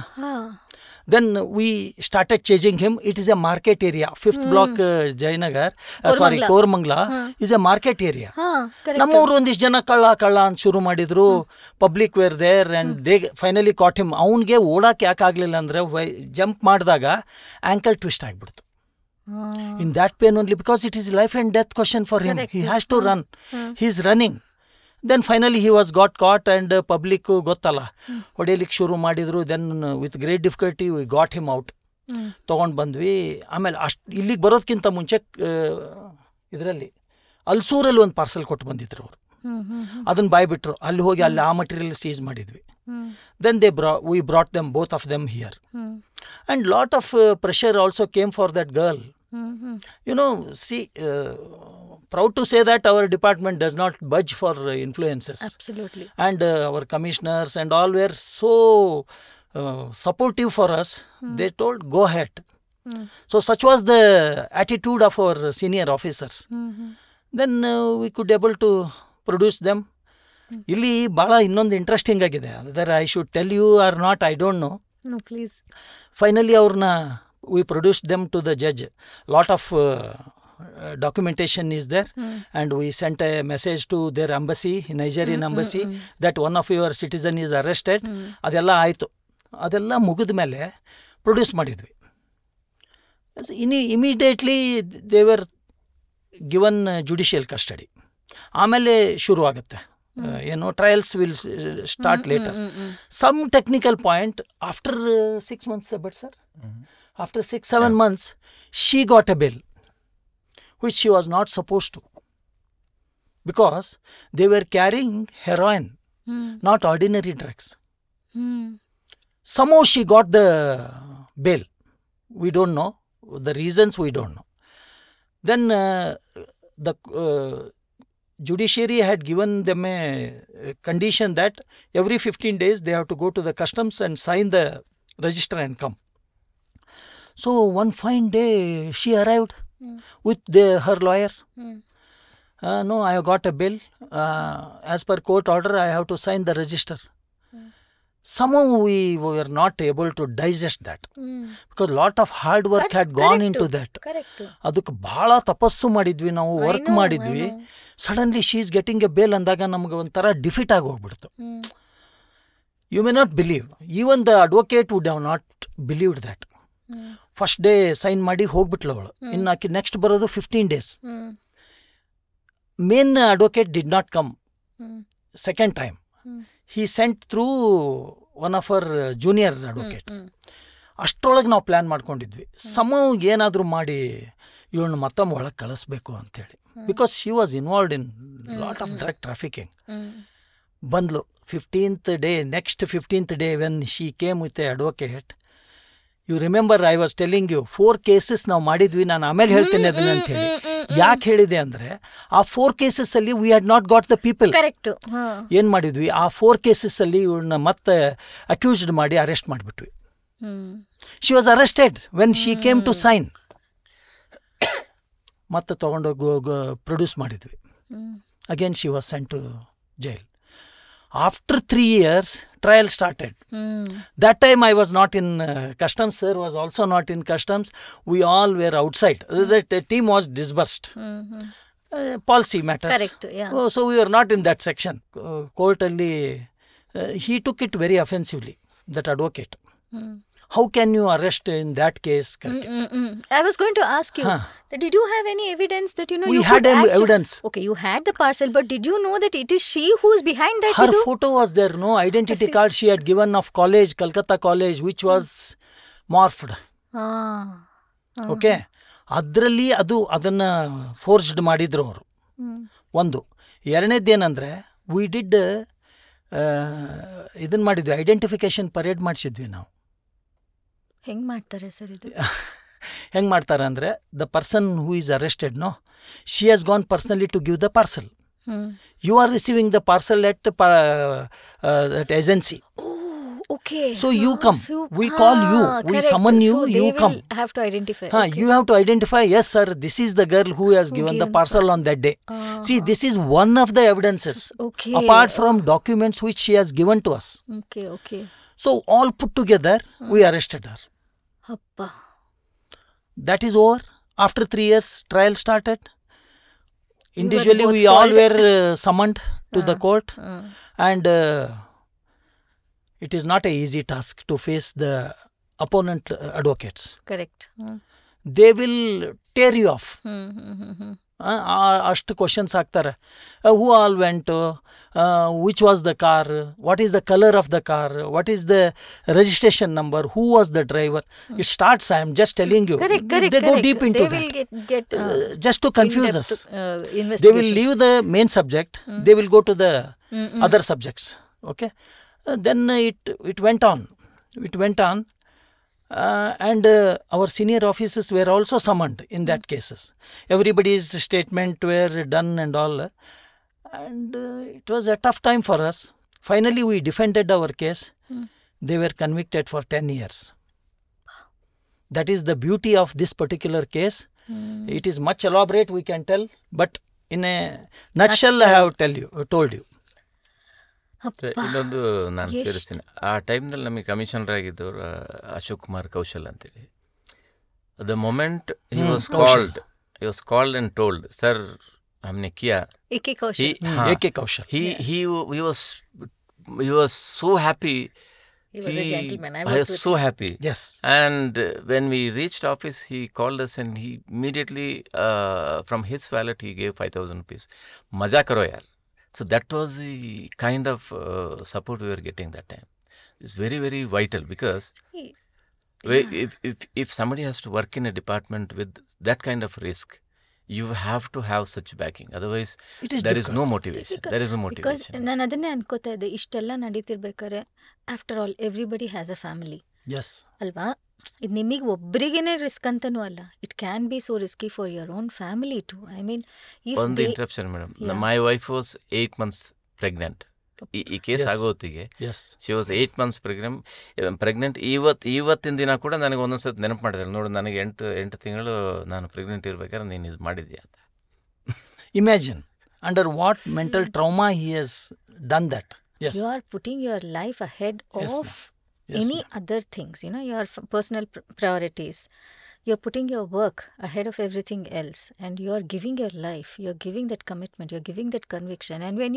Then we started chasing him. It is a market area. 5th block Jayanagar, sorry Koramangala is a market area. ನಮ್ಮೂರು ಒಂದಿಷ್ಟು ಜನ ಕಳ್ಳ ಅಂತ ಶುರು ಮಾಡಿದ್ರು. Public were there and they finally caught him. ಅವ್ನಿಗೆ ಓಡಾಕೆ ಯಾಕಾಗಲಿಲ್ಲ ಅಂದರೆ ಜಂಪ್ ಮಾಡಿದಾಗ ಆ್ಯಂಕಲ್ ಟ್ವಿಸ್ಟ್ ಆಗಿಬಿಡ್ತು. In that pain only, because it is life and death question for him. He has to run. He is running. Then finally he was got caught and public ಗೊತ್ತಲ್ಲ ಹೊಡೆಯಲಿಕ್ಕೆ ಶುರು ಮಾಡಿದ್ರು. Then with great difficulty we got him out. ತೊಗೊಂಡು ಬಂದ್ವಿ. ಆಮೇಲೆ ಇಲ್ಲಿಗೆ ಬರೋದಕ್ಕಿಂತ ಮುಂಚೆ ಇದರಲ್ಲಿ ಅಲ್ಸೂರಲ್ಲಿ ಒಂದು ಪಾರ್ಸೆಲ್ ಕೊಟ್ಟು ಬಂದಿದ್ರು ಅವರು. ಅದನ್ನು ಬಾಯ್ಬಿಟ್ರು. ಅಲ್ಲಿ ಹೋಗಿ ಅಲ್ಲಿ ಆ ಮಟೀರಿಯಲ್ ಸೀಸ್ ಮಾಡಿದ್ವಿ. Then we brought them, both of them here. And lot of pressure also came for that girl. You know, see, proud to say that our department does not budge for influences. Absolutely. And our commissioners and all were so supportive for us. They told, go ahead. So such was the attitude of our senior officers. Then we could able to produce them. ಇಲ್ಲಿ ಭಾಳ ಇನ್ನೊಂದು interesting ಆಗಿದೆ. ಅದರ I should tell you R not, I don't know. No, please. Finally ಅವ್ರನ್ನ we produce them to the judge. Lot of documentation is there, and we sent a message to their embassy, Nigerian embassy, that one of your citizen is arrested. ಅದೆಲ್ಲ ಆಯಿತು. ಅದೆಲ್ಲ ಮುಗಿದ ಮೇಲೆ produce ಮಾಡಿದ್ವಿ. Immediately they were given judicial custody. ಆಮೇಲೆ ಶುರು ಆಗುತ್ತೆ ಏನು, trials will start later. Some technical point after 6 months, but sir, after 6-7 months she got a bill which she was not supposed to, because they were carrying heroin, not ordinary drugs. Somehow she got the bail. We don't know the reasons, we don't know. Then the judiciary had given them a condition that every 15 days they have to go to the customs and sign the register and come. So one fine day she arrived with her lawyer. No, I have got a bill. As per court order, I have to sign the register. Somehow we were not able to digest that, because lot of hard work had gone into that. ಅದಕ್ಕೆ ಭಾಳ ತಪಸ್ಸು ಮಾಡಿದ್ವಿ ನಾವು, work ಮಾಡಿದ್ವಿ. Suddenly she is getting a bail ಅಂದಾಗ ನಮ್ಗೆ ಒಂಥರ defeat ಆಗಿ ಹೋಗ್ಬಿಡ್ತು. You may not believe, even the advocate would have not believed that. First day sign ಮಾಡಿ ಹೋಗ್ಬಿಟ್ಲು ಅವಳು. ಇನ್ನು ಆಕೆ ನೆಕ್ಸ್ಟ್ ಬರೋದು 15 days. Main advocate did not come second time. he sent through one of our junior advocate. ಅಷ್ಟರೊಳಗೆ ನಾವು plan ಮಾಡ್ಕೊಂಡಿದ್ವಿ, ಸಮವ್ ಏನಾದರೂ ಮಾಡಿ ಇವಳನ್ನ ಮತ್ತೊಮ್ಮೆ ಒಳಗೆ ಕಳಿಸ್ಬೇಕು ಅಂತೇಳಿ, because she was involved in lot of drug trafficking. ಬಂದ್ಲು 15th day, next 15th day when she came with a advocate. You remember I was telling you 4 cases ನಾವು ಮಾಡಿದ್ವಿ. ನಾನು ಆಮೇಲೆ ಹೇಳ್ತೇನೆ ಅದನ್ನ ಅಂತ ಹೇಳಿ. ಯಾಕೆ ಹೇಳಿದೆ ಅಂದರೆ, ಆ 4 cases ಅಲ್ಲಿ we had not got the people. Correct. ಏನು ಮಾಡಿದ್ವಿ, ಆ 4 cases ಅಲ್ಲಿ ಇವಳನ್ನ ಮತ್ತೆ ಅಕ್ಯೂಸ್ಡ್ ಮಾಡಿ ಅರೆಸ್ಟ್ ಮಾಡಿಬಿಟ್ವಿ. She was arrested when she came to sign. ಮತ್ತೆ ತೊಗೊಂಡೋಗಿ ಪ್ರೊಡ್ಯೂಸ್ ಮಾಡಿದ್ವಿ. Again she was sent to jail. After 3 years, trial started. That time I was not in customs, sir was also not in customs. We all were outside. The team was disbursed. Policy matters. Correct, yeah. So we were not in that section. Court alli, he took it very offensively, that advocate. How can you arrest in that case? I was going to ask you, that did you have any evidence that we you had evidence. Okay, you had the parcel, but did you know that it is she who is behind that? Her photo was there, no identity card she had given of college, Calcutta college, which was morphed. Okay, ಅದರಲ್ಲಿ ಅದನ್ನು forced ಮಾಡಿದ್ರು ಅವರು. ಒಂದು. ಎರಡನೇದೇನೆಂದರೆ, we did ಇದನ್ನು ಮಾಡಿದ್ವಿ, identification parade ಮಾಡಿಸಿದ್ವಿ ನಾವು. ಹೆಂಗೆ ಮಾಡ್ತಾರೆ ಸರ್ ಇದು? ಹೆಂಗೆ ಮಾಡ್ತಾರೆ ಅಂದರೆ, the person who is arrested, no, she has gone personally to give the parcel. You are receiving the parcel at that agency. Okay. So you come. We call you. We Correct. summon you. So You they come. will have to identify. Huh, Okay. You have to identify, yes, sir, this is the girl who has given the given parcel parcel. on that day. See, Uh-huh. this is one of the evidences. Okay. Apart from documents which she has given to us. Okay. So, all put together, we arrested her. Appa. That is over. After 3 years, trial started. You were Individually, both we all called? were summoned to the court. Uh, And it is not an easy task to face the opponent advocates. correct. They will tear you off. ಅಷ್ಟು questions ಹಾಕ್ತಾರೆ. Who all went, which was the car, what is the colour of the car, what is the registration number, who was the driver. It starts, I am just telling you. Correct. They go deep into They will that. get Just to confuse us. They investigation. will leave the main subject, they will go to the other subjects. Okay. Then it went on. And our senior officers were also summoned in that cases. Everybody's statement were done and all. And it was a tough time for us. Finally, we defended our case. They were convicted for 10 years. That is the beauty of this particular case. It is much elaborate, we can tell. But in a nutshell, I have told you. ಇನ್ನೊಂದು ನಾನು ಸೇರಿಸ್ತೀನಿ. ಆ ಟೈಮ್ನಲ್ಲಿ ನಮಗೆ commissioner ಆಗಿದ್ದವರು Ashok Kumar Kaushal ಅಂತೇಳಿ. The moment he was called and told, sir हमने किया. AK Kaushal. AK Kaushal. He was so happy. He was a gentleman. I was worked with so him. happy. Yes. And when we reached office, he called us and he immediately from his wallet he gave 5,000 rupees. Maja karo yaar. So that was the kind of support we were getting that time. It's very, very vital because if somebody has to work in a department with that kind of risk, you have to have such backing. Otherwise, there is no motivation. There is no Because motivation. ನಾನು ಅದನ್ನೇ ಅನ್ಕೋತಾ ಇದ್ದೆ, ಇಷ್ಟೆಲ್ಲ ನಡೀತಿರ್ಬೇಕಾದ್ರೆ after all everybody has a family Yes. ಅಲ್ವಾ? ಇದು ನಿಮಗೆ ಒಬ್ಬರಿಗೇನೆ ರಿಸ್ಕ್ ಅಂತನೂ ಅಲ್ಲ. It can be so risky for your own family too. I mean ಒಂದು interruption madam. My wife was 8 months pregnant. ಈ ಕೇಸ್ ಆಗೋತ್ತಿಗೆ ಶಿ ವಾಸ್ 8 months ಪ್ರೆಗ್ನೆಂಟ್. ಇವತ್ತಿನ ದಿನ ಕೂಡ ನನಗೆ ಒಂದೊಂದ್ಸತಿ ನೆನಪು ಮಾಡಿದ್ದಾರೆ, ನೋಡು ನನಗೆ 8 ತಿಂಗಳು ನಾನು ಪ್ರೆಗ್ನೆಂಟ್ ಇರ್ಬೇಕಾದ್ರೆ ನೀನು ಇದು ಮಾಡಿದ್ಯಾ ಅಂತ. Imagine under what mental trauma he has done that. Yes. You are putting your life ahead of any other things, your personal priorities. You're putting your work ahead of everything else, and you're giving your life, you're giving that commitment, you're giving that conviction. And when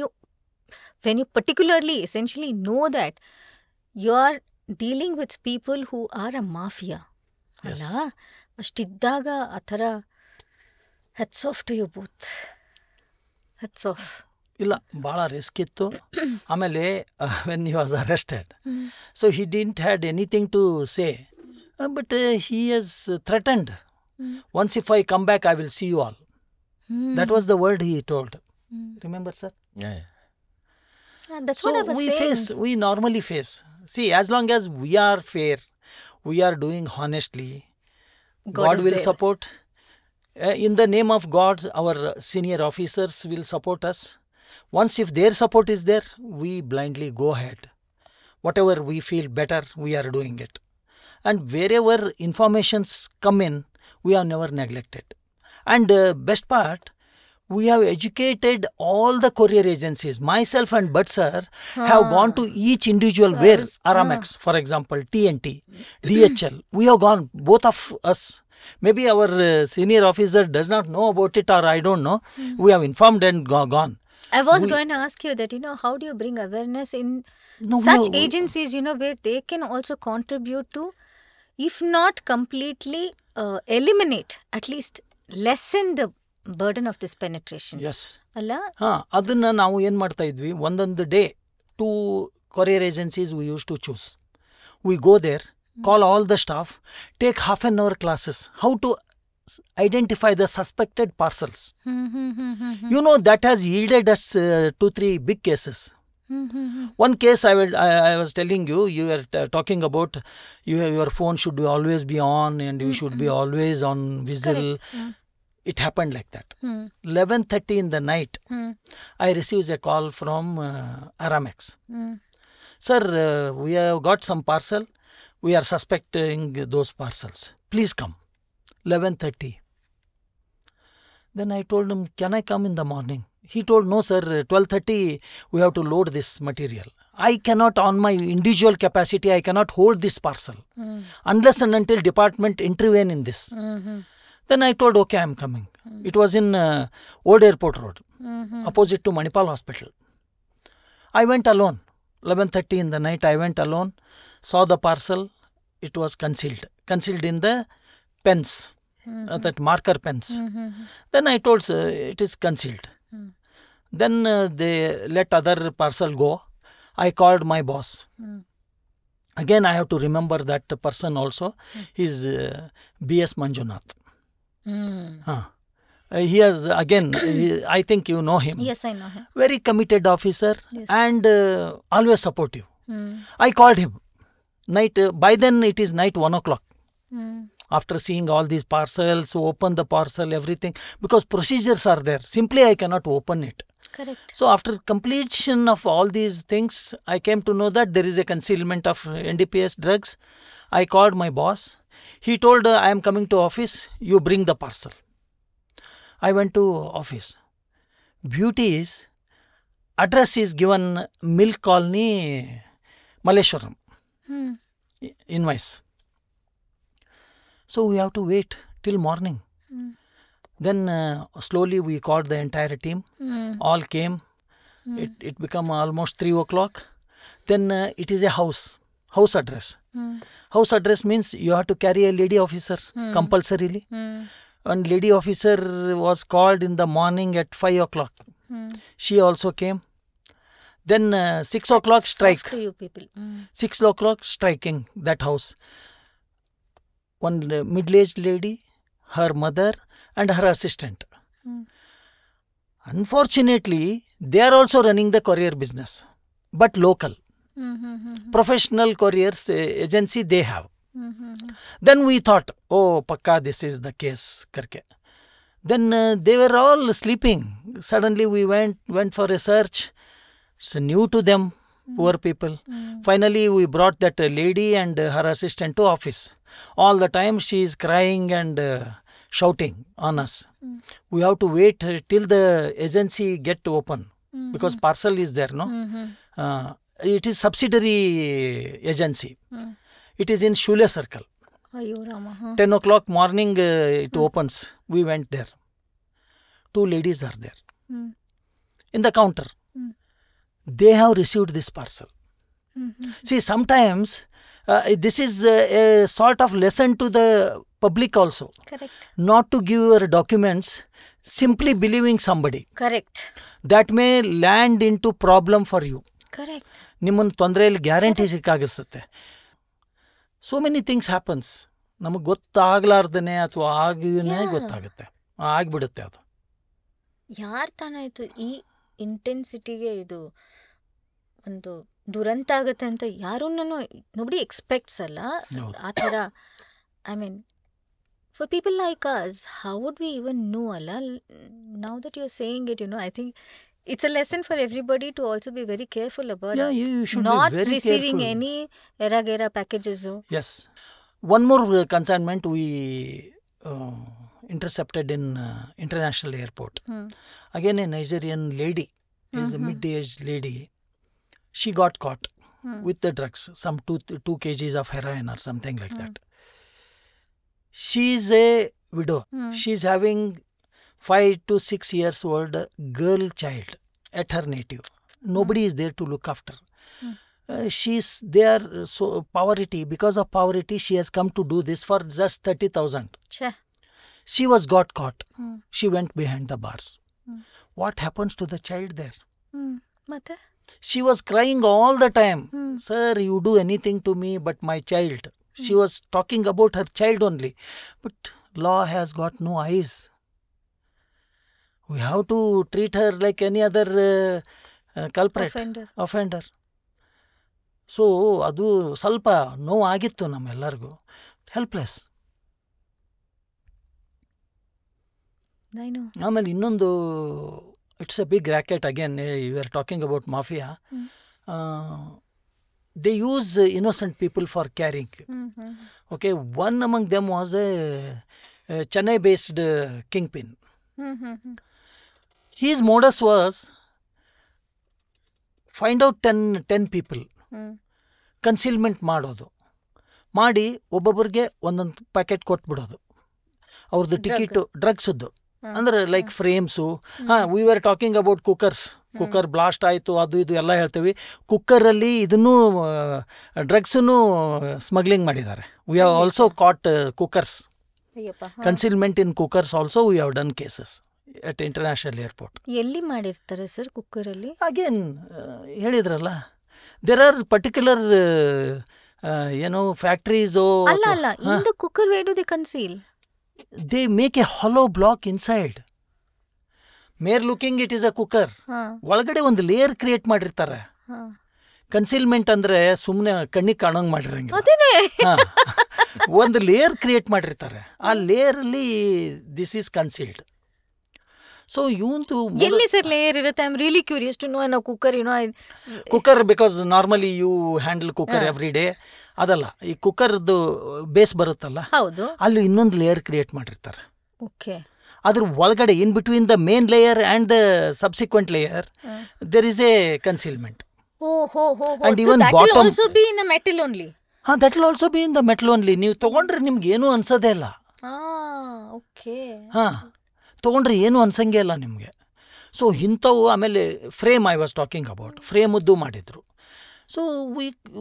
you particularly essentially know that you are dealing with people who are a mafia, Yes. ಅಲ್ಲ, ಅಷ್ಟಿದ್ದಾಗ ಆ ಥರ hats off to you both. Hats off. ಇಲ್ಲ, ಭಾಳ risk ಇತ್ತು. ಆಮೇಲೆ when he was arrested, so he didn't had anything to say, but he has threatened, once if I come back I will see you all. That was the word he told. Remember sir? That's So what I was we saying. we normally face. See, as long as we are fair, we are doing honestly, God is will there. support. In the name of God, our senior officers will support us. Once if their support is there, we blindly go ahead. Whatever we feel better, we are doing it. And wherever informations come in, we are never neglected. And best part, we have educated all the courier agencies. Myself and Bhatt sir have gone to each individual where Aramex, for example, TNT, DHL. We have gone, both of us. Maybe our senior officer does not know about it, or I don't know. We have informed and gone. I was going to ask you that, how do you bring awareness in such agencies, where they can also contribute to, if not completely eliminate, at least lessen the burden of this penetration. Yes. ಅಲ್ಲ? ಅದನ್ನ ನಾವು ಏನು ಮಾಡ್ತಾ ಇದ್ವಿ, ಒಂದೊಂದು day 2 courier agencies we used to choose. We go there, call all the staff, take half an hour classes, how to identify the suspected parcels. That has yielded us 2-3 big cases. One case I was telling you, you were talking about your phone should always be on and you should be always on whistle. It happened like that. 11:30 in the night, I received a call from Aramex. Sir, we have got some parcel. We are suspecting those parcels. Please come. 11:30. Then I told him, can I come in the morning? He told, no sir, 12:30 we have to load this material. I cannot, on my individual capacity, I cannot hold this parcel unless and until department intervene in this. Then I told, okay, I am coming. It was in Old Airport Road, opposite to Manipal Hospital. I went alone. 11:30 in the night, I went alone, saw the parcel. It was concealed in the pens, that marker pens. Then I told, sir, it is concealed. Then they let other parcel go. I called my boss. Again, I have to remember that person also. He's B.S. Manjunath. He has, again, I think you know him. Yes, I know him. Very committed officer. Yes. And always supportive. I called him. Night. By then it is night 1 o'clock. After seeing all these parcels, open the parcel, everything. Because procedures are there. Simply I cannot open it. Correct. So after completion of all these things, I came to know that there is a concealment of NDPS drugs. I called my boss. He told, I am coming to office. You bring the parcel. I went to office. Beauty is, address is given Milk Colony, Malleshwaram. Invoice. So we have to wait till morning. Then slowly we called the entire team. All came. It became almost 3 o'clock. Then it is a house address. House address means you have to carry a lady officer compulsorily. And lady officer was called in the morning at 5 o'clock. She also came. Then 6 o'clock strike. Soft to you people. 6 o'clock striking that house. One middle-aged lady, her mother and her assistant. Unfortunately, they are also running the courier business, but local. Professional couriers agency they have. Then we thought, oh, pakka, this is the case. Karke. Then they were all sleeping. Suddenly we went for a search. It's new to them, poor people. Finally, we brought that lady and her assistant to office. All the time she is crying and shouting on us. We have to wait till the agency get open because parcel is there, no? It is subsidiary agency. It is in Shule Circle. 10 o'clock morning it opens. We went there. 2 ladies are there. In the counter. They have received this parcel. See, sometimes this is a sort of lesson to the public also. Correct. Not to give your documents simply believing somebody. Correct. That may land into problem for you. Correct. ನಿಮ್ಮನ್ನು ತೊಂದರೆಯಲ್ಲಿ guarantee ಸಿಕ್ಕಾಗಿಸುತ್ತೆ. So many things happens. ನಮಗೆ ಗೊತ್ತಾಗ್ಲಾರ್ದೇ ಅಥವಾ ಆಗಿನೇ ಗೊತ್ತಾಗುತ್ತೆ, ಆಗಿಬಿಡುತ್ತೆ ಅದು. ಯಾರು ತಾನಾಯ್ತು ಈ ಇಂಟೆನ್ಸಿಟಿಗೆ ಇದು ಒಂದು ದುರಂತ ಆಗುತ್ತೆ ಅಂತ ಯಾರೂ ನೋಬಡಿ ಎಕ್ಸ್ಪೆಕ್ಟ್ಸ್ ಅಲ್ಲ ಆ ಥರ. I mean for people like us how would we even know ಅಲ್ಲ. Now that you are saying it, I think it's a lesson for everybody to also be very careful about you should not be very receiving careful. any era packages. Yes. One more consignment we intercepted in international airport. Again a Nigerian lady, is a mid-aged lady. She got caught with the drugs, some 2 kgs of heroin or something like that. She is a widow. She is having 5 to 6 years old girl child at her native. Nobody is there to look after. They are so poverty. Because of poverty, she has come to do this for just 30,000. She was got caught. She went behind the bars. What happens to the child there? Mata? She was crying all the time. Sir, you do anything to me but my child. She was talking about her child only. But law has got no eyes. We have to treat her like any other culprit, offender. So ಅದು ಸ್ವಲ್ಪ ನೋವಾಗಿತ್ತು ನಮ್ಮೆಲ್ಲರಿಗೂ. Helpless. ಆಮೇಲೆ ಇನ್ನೊಂದು, it's a big racket again. You are talking about mafia. they use innocent people for carrying. Okay, one among them was a Chennai-based kingpin. His modus was find out 10 people, concealment ಮಾಡೋದು, ಮಾಡಿ ಒಬ್ಬೊಬ್ಬರಿಗೆ ಒಂದೊಂದು packet ಕೊಟ್ಬಿಡೋದು ಅವ್ರದ್ದು ticket, ಡ್ರಗ್ಸದ್ದು. ಅಂದ್ರೆ like frames. We are talking about cooker blast ಆಯಿತು, ಅದು ಇದು ಎಲ್ಲ ಹೇಳ್ತೀವಿ. ಕುಕ್ಕರಲ್ಲಿ ಇದನ್ನು ಡ್ರಗ್ಸನ್ನು ಸ್ಮಗ್ಲಿಂಗ್ ಮಾಡಿದ್ದಾರೆ. We have also caught cookers, concealment in cookers also we have done cases at international airport. ಎಲ್ಲಿ ಮಾಡಿರ್ತಾರೆ ಸರ್ ಕುಕ್ಕರಲ್ಲಿ? ಅಗೇನ್ ಹೇಳಿದ್ರಲ್ಲ, ದೇರ್ ಆರ್ ಪರ್ಟಿಕ್ಯುಲರ್ ಫ್ಯಾಕ್ಟ್ರೀಸು. ಅಲ್ಲ, in the cooker where do they conceal? They make a hollow block inside. Mere looking it is a cooker. ಒಳಗಡೆ ಒಂದು layer create ಮಾಡಿರ್ತಾರೆ. Concealment ಅಂದ್ರೆ ಸುಮ್ಮನೆ ಕಣ್ಣಿಗೆ ಕಾಣೋಂಗ್ ಮಾಡಿರಂಗಿಲ್ಲ, ಒಂದು ಲೇಯರ್ ಕ್ರಿಯೇಟ್ ಮಾಡಿರ್ತಾರೆ. ಆ ಲೇಯರ್ ಅಲ್ಲಿ ದಿಸ್ ಈಸ್ ಕನ್ಸೀಲ್ಡ್. ಸೊ ಇವಂತು ಎಲ್ಲಿ ಸರ್ ಲೇಯರ್ ಇರುತ್ತೆ? I am really curious to know. Cooker cooker because normally you handle cooker every day. ಅದಲ್ಲ, ಈ ಕುಕ್ಕರ್ದು ಬೇಸ್ ಬರುತ್ತಲ್ಲ, ಹೌದು, ಅಲ್ಲಿ ಇನ್ನೊಂದು ಲೇಯರ್ ಕ್ರಿಯೇಟ್ ಮಾಡಿರ್ತಾರೆ. ಓಕೆ. ಅದ್ರ ಒಳಗಡೆ in between the main layer and the subsequent layer there is a concealment. And even that will also be in a metal only. that will also be in the metal only. ನೀವು ತಗೊಂಡ್ರೆ ನಿಮ್ಗೆ ಏನೂ ಅನ್ಸೋದೇ ಇಲ್ಲ. Okay. ತೊಗೊಂಡ್ರೆ ಏನೂ ಅನ್ಸಂಗೇ ಇಲ್ಲ ನಿಮಗೆ. So ಇಂಥವು. ಆಮೇಲೆ frame I was talking about, ಫ್ರೇಮದ್ದು ಮಾಡಿದರು. So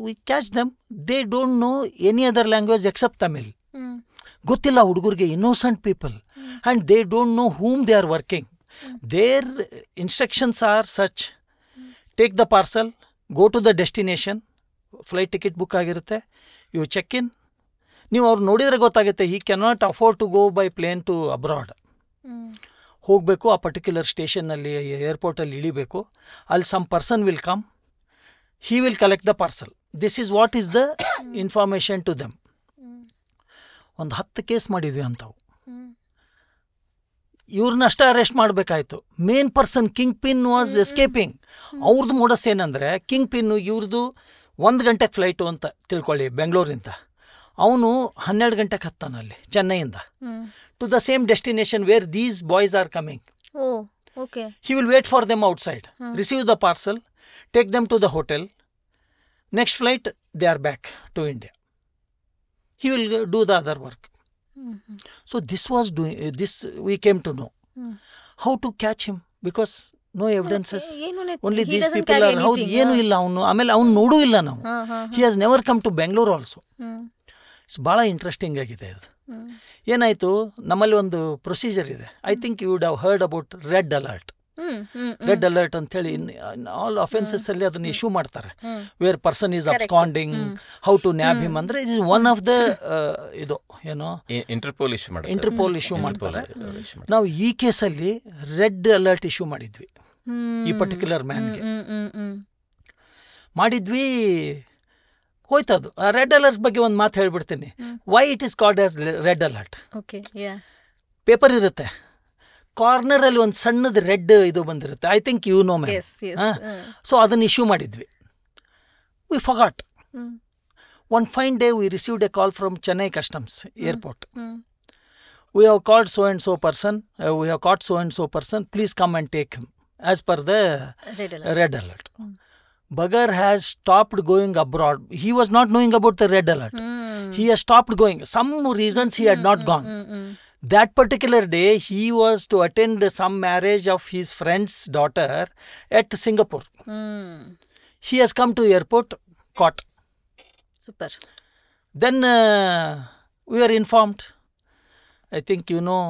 we catch them. They don't know any other language except Tamil. ಗೊತ್ತಿಲ್ಲ ಹುಡುಗರಿಗೆ, innocent people, and they don't know whom they are working. Their instructions are such: take the parcel, go to the destination, flight ticket book ಆಗಿರುತ್ತೆ, you check in. ನೀವು ಅವ್ರು ನೋಡಿದರೆ ಗೊತ್ತಾಗುತ್ತೆ, he cannot afford to go by plane to abroad. ಹೋಗಬೇಕು, ಆ particular ಸ್ಟೇಷನ್ನಲ್ಲಿ, ಏರ್ಪೋರ್ಟಲ್ಲಿ ಇಳಿಬೇಕು. ಅಲ್ಲಿ some person will come, he will collect the parcel. This is what is the information to them. ಒಂದು 10 ಕೇಸ್ ಮಾಡಿದ್ವಿ ಅಂಥವು. ಇವ್ರನ್ನಷ್ಟೇ ಅರೆಸ್ಟ್ ಮಾಡಬೇಕಾಯ್ತು. Main person kingpin was escaping. ಅವ್ರದ್ದು ಮೋಡಸ್ ಏನಂದರೆ, ಕಿಂಗ್ ಪಿನ್ನು ಇವ್ರದ್ದು 1 ಗಂಟೆಗೆ ಫ್ಲೈಟು ಅಂತ ತಿಳ್ಕೊಳ್ಳಿ ಬೆಂಗಳೂರಿಂದ. ಅವನು 12 ಗಂಟೆಗೆ ಹತ್ತಾನಲ್ಲಿ ಚೆನ್ನೈಯಿಂದ to the same destination where these boys are coming. He will wait for them outside, receive the parcel, take them to the hotel. Next flight, they are back to India. He will do the other work. So this was doing, this we came to know. How to catch him, because no evidences. Only these people are, how ಏನು ಇಲ್ಲ ಅವನು. ಆಮೇಲೆ ಅವ್ನು ನೋಡೂ ಇಲ್ಲ ನಾವು. He has never come to Bangalore also. ಭಾಳ interesting ಆಗಿದೆ ಅದು. ಏನಾಯಿತು, ನಮ್ಮಲ್ಲಿ ಒಂದು ಪ್ರೊಸೀಜರ್ ಇದೆ. I think you would have heard about red alert. Red alert ಅಂತೇಳಿ ಆಲ್ ಅಫೆನ್ಸಸ್ ಅಲ್ಲಿ ಅದನ್ನು ಇಶ್ಯೂ ಮಾಡ್ತಾರೆ. Where person is absconding, how to nab him ಅಂದ್ರೆ it is one of the ಇದು ಏನೋ ಇಂಟರ್ಪೋಲ್ ಇಶ್ಯೂ ಮಾಡ್ತಾರೆ. ನಾವು ಈ ಕೇಸಲ್ಲಿ ರೆಡ್ ಅಲರ್ಟ್ ಇಶ್ಯೂ ಮಾಡಿದ್ವಿ ಈ ಪರ್ಟಿಕ್ಯುಲರ್ ಮ್ಯಾನ್ಗೆ. ಮಾಡಿದ್ವಿ, ಹೋಯ್ತದು. ರೆಡ್ ಅಲರ್ಟ್ ಬಗ್ಗೆ ಒಂದು ಮಾತು ಹೇಳ್ಬಿಡ್ತೀನಿ. Why it is called as red alert? Paper ಇರುತ್ತೆ, ಕಾರ್ನರಲ್ಲಿ ಒಂದು ಸಣ್ಣದು ರೆಡ್ ಇದು ಬಂದಿರುತ್ತೆ. I think you know ma'am. So ಅದನ್ನು ಇಶ್ಯೂ ಮಾಡಿದ್ವಿ. We forgot. One fine day we received a call from Chennai customs airport. We have called so and so person, we have caught so and so person, please come and take him as per the red alert. Bugger has stopped going abroad. He was not knowing about the red alert. He has stopped going. Some reasons he had not gone. That particular day, he was to attend some marriage of his friend's daughter at Singapore. He has come to airport, caught. Super. Then we were informed. I think you know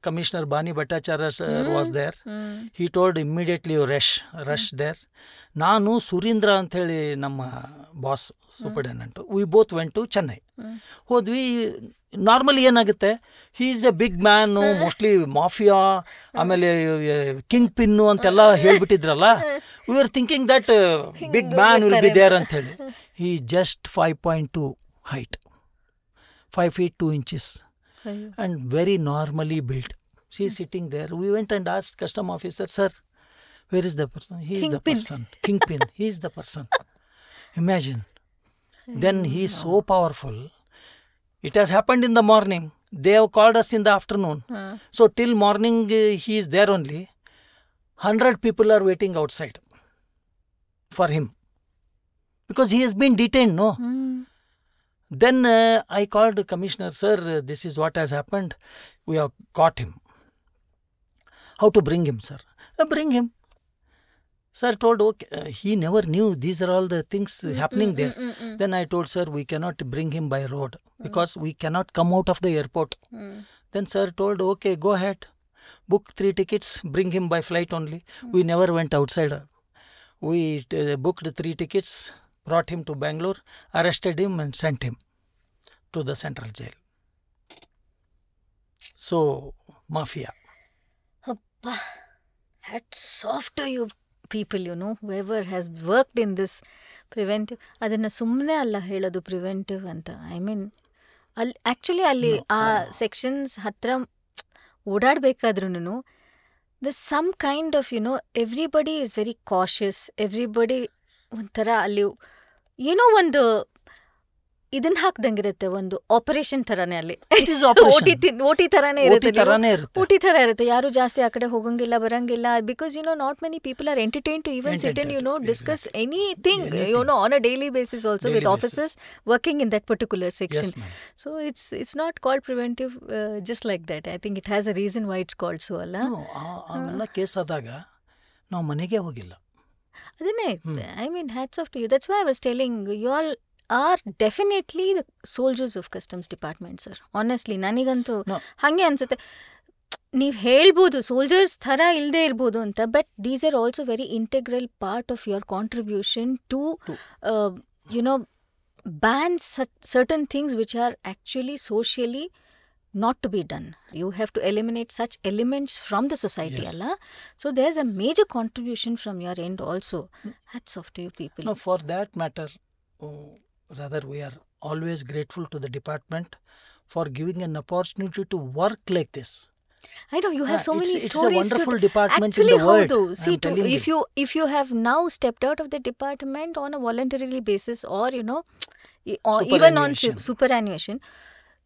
Commissioner Bani Bhattacharya sir was there. He told immediately you rush there. ನಾನು ಸುರೀಂದ್ರ ಅಂಥೇಳಿ ನಮ್ಮ boss superintendent, we both went to Chennai. ಹೋದ್ವಿ. Normally ಏನಾಗುತ್ತೆ, he is a big man, mostly mafia, ಆಮೇಲೆ kingpin ಅಂತೆಲ್ಲ ಹೇಳ್ಬಿಟ್ಟಿದ್ರಲ್ಲ. We are thinking that big man will be there ಅಂಥೇಳಿ. He just 5.2 height, 5 feet 2 inches. And very normally built. She is sitting there. We went and asked custom officer, sir, where is the person? He is the person. Kingpin. He is the person. Imagine. Then he is so powerful. It has happened in the morning. They have called us in the afternoon. So till morning he is there only. 100 people are waiting outside for him. Because he has been detained, no? Then I called the commissioner, sir, this is what has happened. We have caught him. How to bring him, sir? Bring him. Sir told, okay, he never knew these are all the things happening there. Then I told, sir, we cannot bring him by road because we cannot come out of the airport. Then sir told, okay, go ahead. Book 3 tickets, bring him by flight only. We never went outside. We booked 3 tickets, brought him to Bangalore, arrested him and sent him to the central jail. So, mafia. Hats off to you people, whoever has worked in this preventive. ಅದನ್ನು ಸುಮ್ಮನೆ ಅಲ್ಲ ಹೇಳೋದು preventive ಅಂತ. I mean actually ಅಲ್ಲಿ ಆ sections ಹತ್ರ ಓಡಾಡಬೇಕಾದ್ರೂ the some kind of everybody is very cautious. Everybody ಒಂಥರ ಅಲ್ಲಿ ಏನೋ ಒಂದು ಇದನ್ನ ಹಾಕ್ದಂಗಿರುತ್ತೆ, ಒಂದು ಆಪರೇಷನ್ ಥರನೇ ಅಲ್ಲಿ ಓಟಿ ಥರನೇ ಇರುತ್ತೆ. ಓಟಿ ಥರ ಇರುತ್ತೆ. ಯಾರು ಜಾಸ್ತಿ ಆ ಕಡೆ ಹೋಗಂಗಿಲ್ಲ ಬರಂಗಿಲ್ಲ. Because not many people are entertain to even sit and discuss anything on a daily basis also with officers working in that particular section. So it's not called preventive just like that. I think it has a reason why it's called so ಅಲ್ಲ. ಅವೆಲ್ಲ case ಆದಾಗ ನಾವು ಮನೆಗೆ ಹೋಗಿಲ್ಲ. ಅದನ್ನೇ I mean hats off to you. That's why I was telling you all are definitely the soldiers of customs department sir. Honestly ನನಗಂತೂ ಹಾಗೆ ಅನ್ಸುತ್ತೆ. ನೀವು ಹೇಳ್ಬೋದು ಸೋಲ್ಜರ್ಸ್ ಥರ ಇಲ್ಲದೆ ಇರ್ಬೋದು ಅಂತ, but these are also very integral part of your contribution to ban certain things which are actually socially not to be done. You have to eliminate such elements from the society. Yes. Allah. So there's a major contribution from your end also. Hats off to you people. No, for that matter, rather we are always grateful to the department for giving an opportunity to work like this. I know you have so many it's stories. a wonderful department actually, in the world. See, I'm telling if you have now stepped out of the department on a voluntary basis, or or even on superannuation,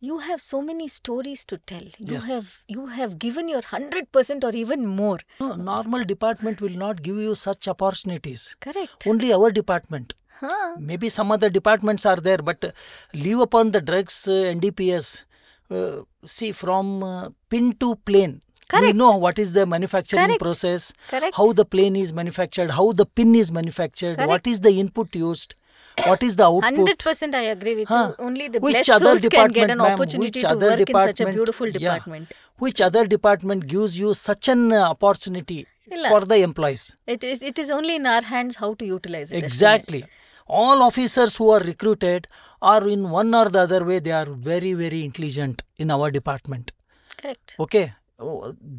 you have so many stories to tell. You have given your 100% or even more. No, normal department will not give you such opportunities. Correct. Only our department. Maybe some other departments are there, but leave upon the drugs, NDPS. See, from pin to plane. Correct. We know what is the manufacturing process, Correct. how the plane is manufactured, how the pin is manufactured, what is the input used, what is the output. 100% I agree with you. Only the Which blessed other souls can get an ma'am, opportunity which to other work in such a beautiful yeah, department. Which other department gives you such an opportunity for the employees? It is only in our hands how to utilize it. Exactly. All officers who are recruited are in one or the other way, they are very, very intelligent in our department. Correct. Okay.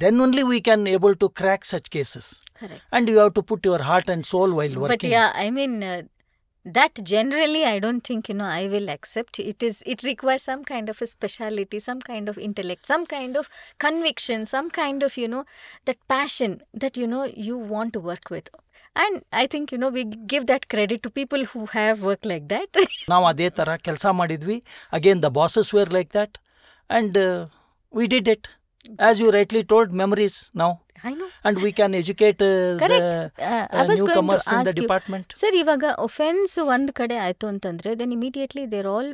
Then only we can able to crack such cases. Correct. And you have to put your heart and soul while working. But yeah, I mean, that generally I don't think, I will accept. It requires some kind of a speciality, some kind of intellect, some kind of conviction, some kind of, that passion that, you want to work with. And I think, we give that credit to people who have worked like that. ನಾವು ಅದೇ ಥರ ಕೆಲಸ ಮಾಡಿದ್ವಿ. Again, the bosses were like that. And we did it. As you rightly told, memories now. I know. And we can educate the I was newcomers going to in the ask you, department. Sir, ಇವಾಗ offense ಒಂದು ಕಡೆ ಆಯಿತು ಅಂತಂದ್ರೆ, then immediately they're all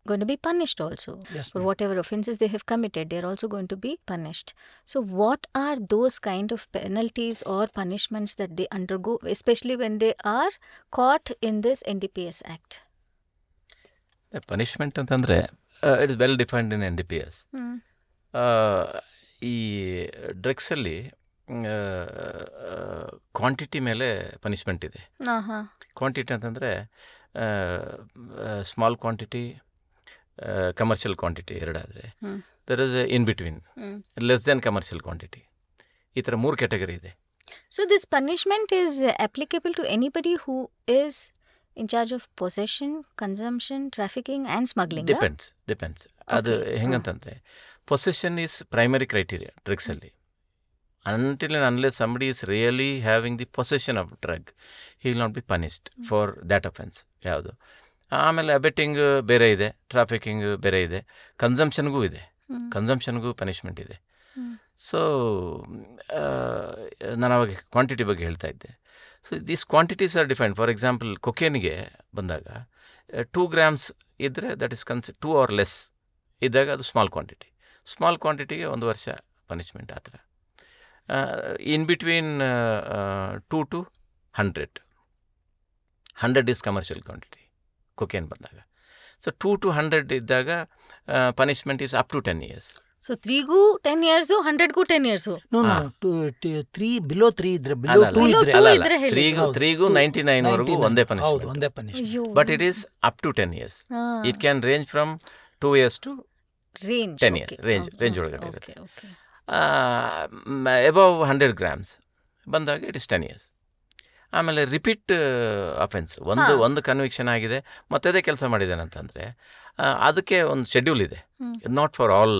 going to be punished also. Yes, for ma'am. whatever offenses they have committed, they're also going to be punished. So what are those kind of penalties or punishments that they undergo, especially when they are caught in this NDPS Act? Punishment ಅಂತಂದರೆ it is well defined in NDPS. ಈ ಡ್ರಗ್ಸಲ್ಲಿ quantity ಮೇಲೆ punishment ಇದೆ. Quantity ಅಂತಂದರೆ small quantity, commercial quantity ಎರಡಾದರೆ, there is in between, less than commercial quantity. ಈ ಥರ 3 category ಇದೆ. So this punishment is applicable to anybody who is in charge of possession, consumption, trafficking and smuggling? Depends. ಅದು ಹೆಂಗಂತಂದರೆ, possession is primary criteria ಡ್ರಗ್ಸಲ್ಲಿ. until and unless somebody is really having the possession of drug, he will not be punished for that offense. ಯಾವುದು ಆಮೇಲೆ ಅಬೆಟ್ಟಿಂಗ್ ಬೇರೆ ಇದೆ, trafficking ಬೇರೆ ಇದೆ, ಕನ್ಸಂಪ್ಷನ್ಗೂ ಇದೆ, ಕನ್ಸಂಪ್ಷನ್ಗೂ ಪನಿಷ್ಮೆಂಟ್ ಇದೆ. ಸೊ ನಾನು ಅವಾಗ ಕ್ವಾಂಟಿಟಿ ಬಗ್ಗೆ ಹೇಳ್ತಾ ಇದ್ದೆ. So these quantities are defined. For example ಕೊಕೇನ್ಗೆ ಬಂದಾಗ 2 grams ಇದ್ದರೆ ದಟ್ ಇಸ್ 2 or less ಇದ್ದಾಗ ಅದು ಸ್ಮಾಲ್ ಕ್ವಾಂಟಿಟಿ. ಸ್ಮಾಲ್ ಕ್ವಾಂಟಿಟಿಗೆ 1 ವರ್ಷ ಪನಿಷ್ಮೆಂಟ್ ಆ ಥರ. In between 2 to 100. 100 is commercial quantity, cocaine ಬಂದಾಗ. ಸೊ 2 to 100 ಇದ್ದಾಗ punishment is up to 10 years. So 3ಗೂ 10 years, 100ಗೂ 10 years. No, 3 below 3 ಇದ್ರೆ, below 2 ಇದ್ರೆ. 3ಗೂ 99 ವರೆಗೂ ಒಂದೇ ಹೌದು, ಪನಿಷ್ಮೆಂಟ್. ಒಂದೇ punishment. But it is up to 10 years. It can range from 2 years to 10 years. Range ಒಳಗಡೆ ಇರುತ್ತೆ. ಎಬವ್ 100 grams ಬಂದಾಗ ಇಟ್ ಇಸ್ 10 years. ಆಮೇಲೆ ರಿಪೀಟ್ ಅಫೆನ್ಸ್, ಒಂದು ಕನ್ವಿಕ್ಷನ್ ಆಗಿದೆ ಮತ್ತೆ ಅದೇ ಕೆಲಸ ಮಾಡಿದ್ದಾನೆ ಅಂತಂದರೆ ಅದಕ್ಕೆ ಒಂದು ಶೆಡ್ಯೂಲ್ ಇದೆ. Not for all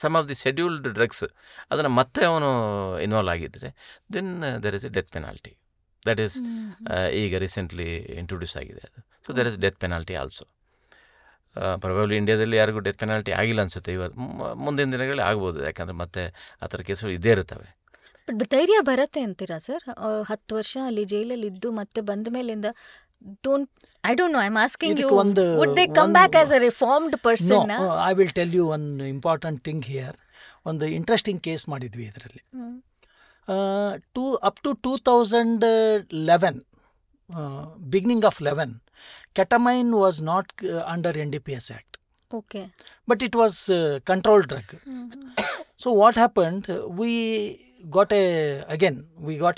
some of the scheduled drugs ಅದನ್ನು ಮತ್ತೆ ಅವನು ಇನ್ವಾಲ್ವ್ ಆಗಿದ್ದರೆ then there is a death penalty. That is ಈಗ ರೀಸೆಂಟ್ಲಿ ಇಂಟ್ರೊಡ್ಯೂಸ್ ಆಗಿದೆ ಅದು. So there is death penalty also. Probably ಇಂಡಿಯಾದಲ್ಲಿ ಯಾರಿಗೂ ಡೆತ್ ಪೆನಾಲ್ಟಿ ಆಗಿಲ್ಲ ಅನಿಸುತ್ತೆ. ಇವತ್ತು ಮುಂದಿನ ದಿನಗಳಲ್ಲಿ ಆಗ್ಬೋದು, ಯಾಕಂದರೆ ಮತ್ತೆ ಆ ಥರ ಕೇಸುಗಳು ಇದ್ದೇ ಇರ್ತವೆ. ಬಟ್ ಧೈರ್ಯ ಬರುತ್ತೆ ಅಂತೀರಾ ಸರ್? 10 ವರ್ಷ ಅಲ್ಲಿ ಜೈಲಲ್ಲಿ ಇದ್ದು ಮತ್ತೆ ಬಂದ ಮೇಲಿಂದ I don't know, I'm asking you, would they come back as a reformed person? No, I will tell you one important thing here. ಒಂದು ಇಂಟ್ರೆಸ್ಟಿಂಗ್ ಕೇಸ್ ಮಾಡಿದ್ವಿ ಇದರಲ್ಲಿ. Up to 2011, beginning of 11, ketamine was not under NDPS Act. Okay. But it was controlled drug. So what happened, we got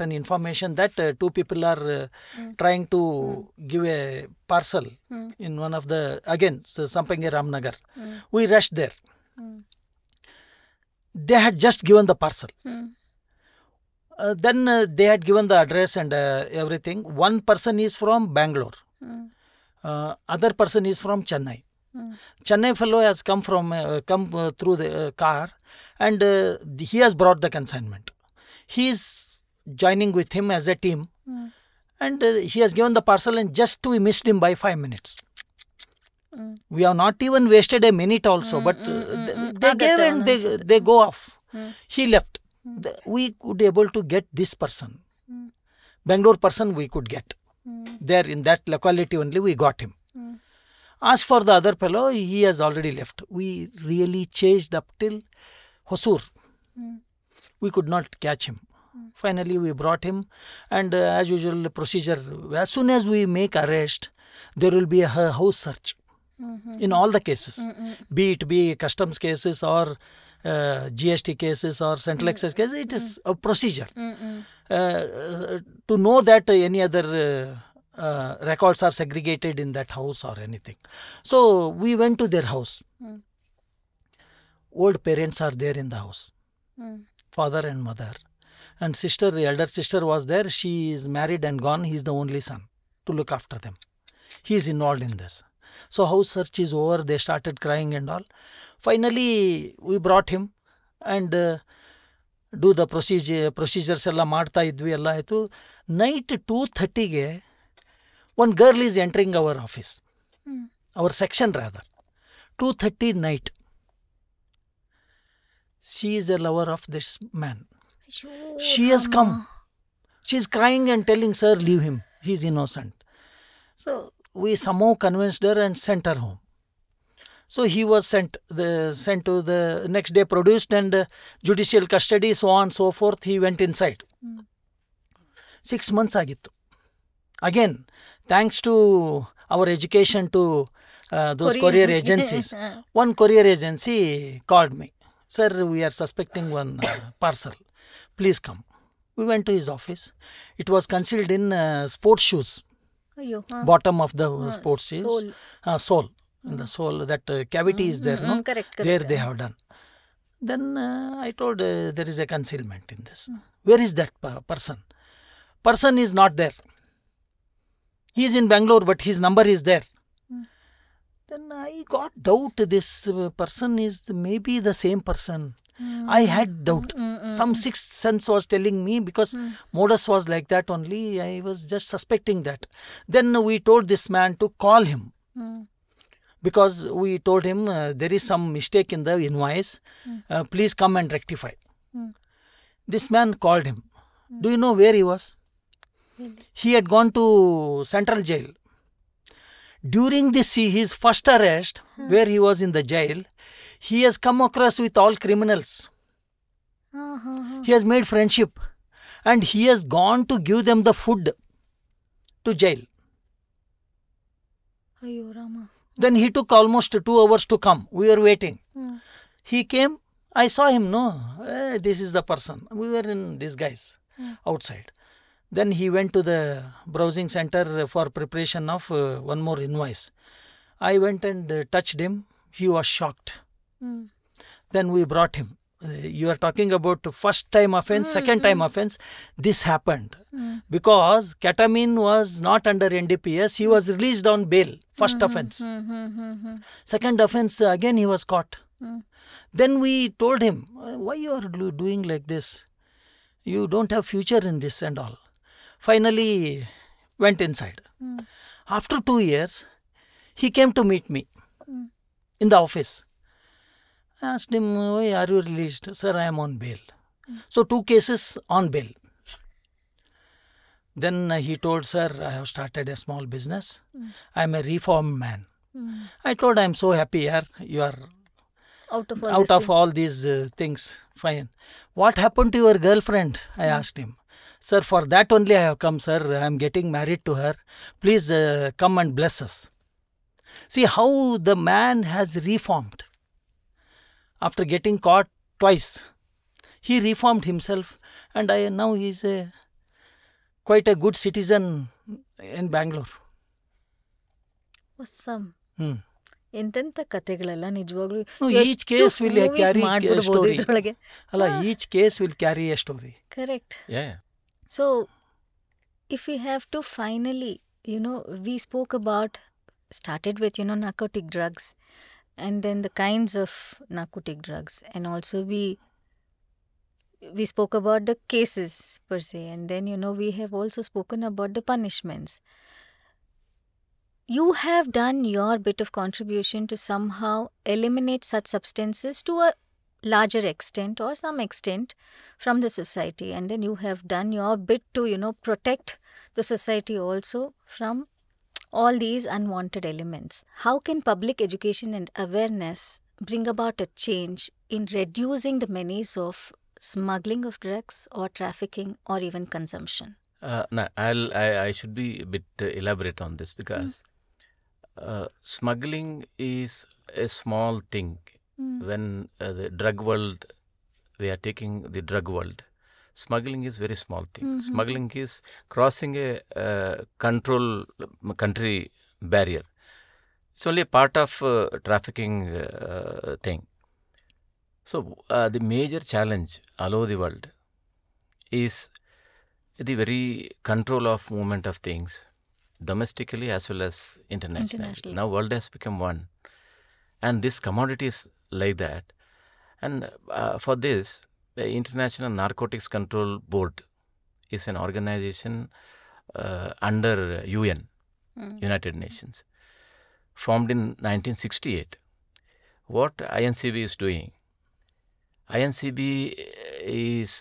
an information that 2 people are trying to give a parcel in one of the, Sampangi Ramnagar. We rushed there. They had just given the parcel. Then they had given the address and everything. One person is from Bangalore. Other person is from Chennai. Chennai fellow has come through the car, and he has brought the consignment. He is joining with him as a team, and he has given the parcel, and just we missed him by 5 minutes. We have not even wasted a minute also, but they gave and they go off. He left. We could able to get this person. Bangalore person we could get. There in that locality only we got him. As for the other fellow, he has already left. We really chased up till Hosur. We could not catch him. Finally, we brought him, and as usual procedure, as soon as we make arrest, there will be a house search in all the cases. Be it customs cases or GST cases or central excise cases, it is a procedure. To know that any other records are segregated in that house or anything. So we went to their house. Old parents are there in the house. Father and mother. And elder sister was there. She is married and gone. He is the only son to look after them. He is involved in this. So house search is over. They started crying and all. Finally, we brought him and do the procedures ಎಲ್ಲ ಮಾಡ್ತಾ ಇದ್ವಿ. ಎಲ್ಲ ಆಯಿತು. Night 2:30ಗೆ one girl is entering our office, our section rather, 2:30 night. She is a lover of this man. She has come. She is crying and telling, sir, leave him. He is innocent. So we somehow convinced her and sent her home. So he was sent to the next day, produced and judicial custody, so on so forth. He went inside. 6 months ಆಗಿತ್ತು. Again, thanks to our education to those courier agencies. One courier agency called me. Sir, we are suspecting one parcel. Please come. We went to his office. It was concealed in sports shoes. Bottom of the sports shoes. Sole. In the sole, that cavity is there, no? Correct. There they have done. Then I told there is a concealment in this. Where is that person? Person is not there. He is in Bangalore, but his number is there. Then I got doubt. This person is maybe the same person. I had doubt. Some sixth sense was telling me, because modus was like that only. I was just suspecting that. Then we told this man to call him, because we told him there is some mistake in the invoice. Please come and rectify. This man called him. Do you know where he was? He had gone to Central Jail. During this his first arrest, where he was in the jail, he has come across with all criminals. He has made friendship, and he has gone to give them the food to jail. Ayyo Rama. Then he took almost 2 hours to come. We were waiting. He came. I saw him. No, this is the person. We were in disguise outside. Then he went to the browsing center for preparation of one more invoice. I went and touched him. He was shocked. Then we brought him. You are talking about first time offense, second time offense. This happened because ketamine was not under NDPS. He was released on bail. First offense. Second offense, again he was caught. Then we told him, why you are doing like this? You don't have future in this and all. Finally went inside. After 2 years, he came to meet me in the office. I asked him, why are you released? Sir, I am on bail. So 2 cases on bail. Then he told, sir, I have started a small business. I am a reformed man. I told, I am so happy, you are Out of all these things. Fine. What happened to your girlfriend? I asked him. Sir, for that only I have come, sir. I am getting married to her. Please come and bless us. See how the man has reformed. After getting caught twice, he reformed himself, and now he is quite a good citizen in Bangalore. Awesome. ಎಂತೆಂಥ ಕಥೆಗಳೆಲ್ಲ ನಿಜವಾಗ್ಲೂ each case will carry ಮಾಡ್ಬಿಡ್ಬೋದು ಇದ್ರೊಳಗೆ. ಅಲ್ಲ, each case will carry A story. Correct. Yeah. So, if we have to finally, we spoke about, started with, narcotic drugs, and then the kinds of narcotic drugs, and also we spoke about the cases per se, and then, we have also spoken about the punishments. You have done your bit of contribution to somehow eliminate such substances to a larger extent or some extent from the society, and then you have done your bit to protect the society also from all these unwanted elements. How can public education and awareness bring about a change in reducing the menace of smuggling of drugs or trafficking or even consumption? No, I should be a bit elaborate on this, because smuggling is a small thing. When the drug world, we are taking the drug world, smuggling is very small thing. Smuggling is crossing a country barrier. It's only a part of trafficking thing. So the major challenge all over the world is the very control of movement of things, domestically as well as internationally. Now world has become one, and this commodity is like that. And for this, the International Narcotics Control Board is an organization under UN, United Nations, formed in 1968. What INCB is doing, INCB is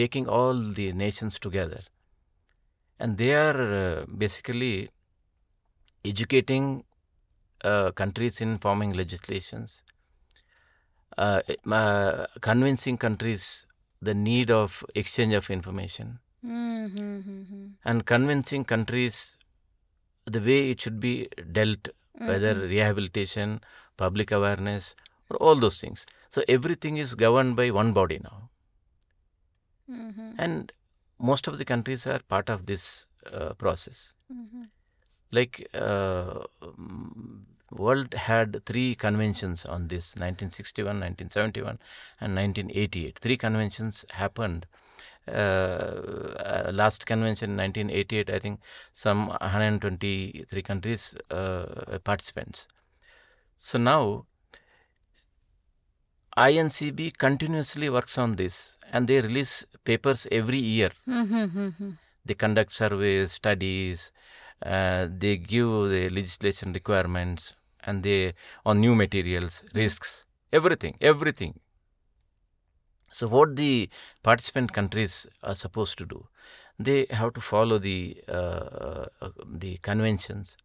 taking all the nations together, and they are basically educating countries in forming legislations, convincing countries the need of exchange of information, and convincing countries the way it should be dealt, whether rehabilitation, public awareness, or all those things. So everything is governed by one body now. And most of the countries are part of this process. Like world had 3 conventions on this, 1961, 1971 and 1988. 3 conventions happened. Last convention 1988, I think some 123 countries participants. So now INCB continuously works on this, and they release papers every year. They conduct surveys, studies, they give the legislation requirements, and they on new materials, risks, everything. So what the participant countries are supposed to do, they have to follow the conventions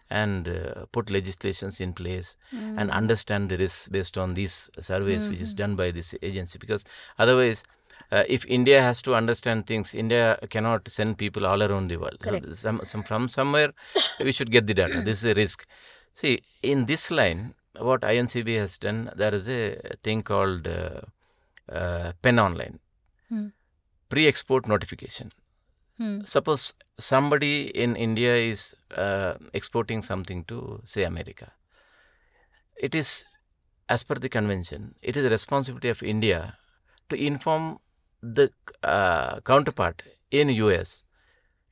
and put legislations in place and understand the risks based on these surveys which is done by this agency. Because otherwise, if India has to understand things, India cannot send people all around the world. So from somewhere we should get the data. This is a risk. See, in this line, what INCB has done, there is a thing called PEN Online, pre-export notification. Suppose somebody in India is exporting something to, say, America. It is, as per the convention, it is the responsibility of India to inform the counterpart in US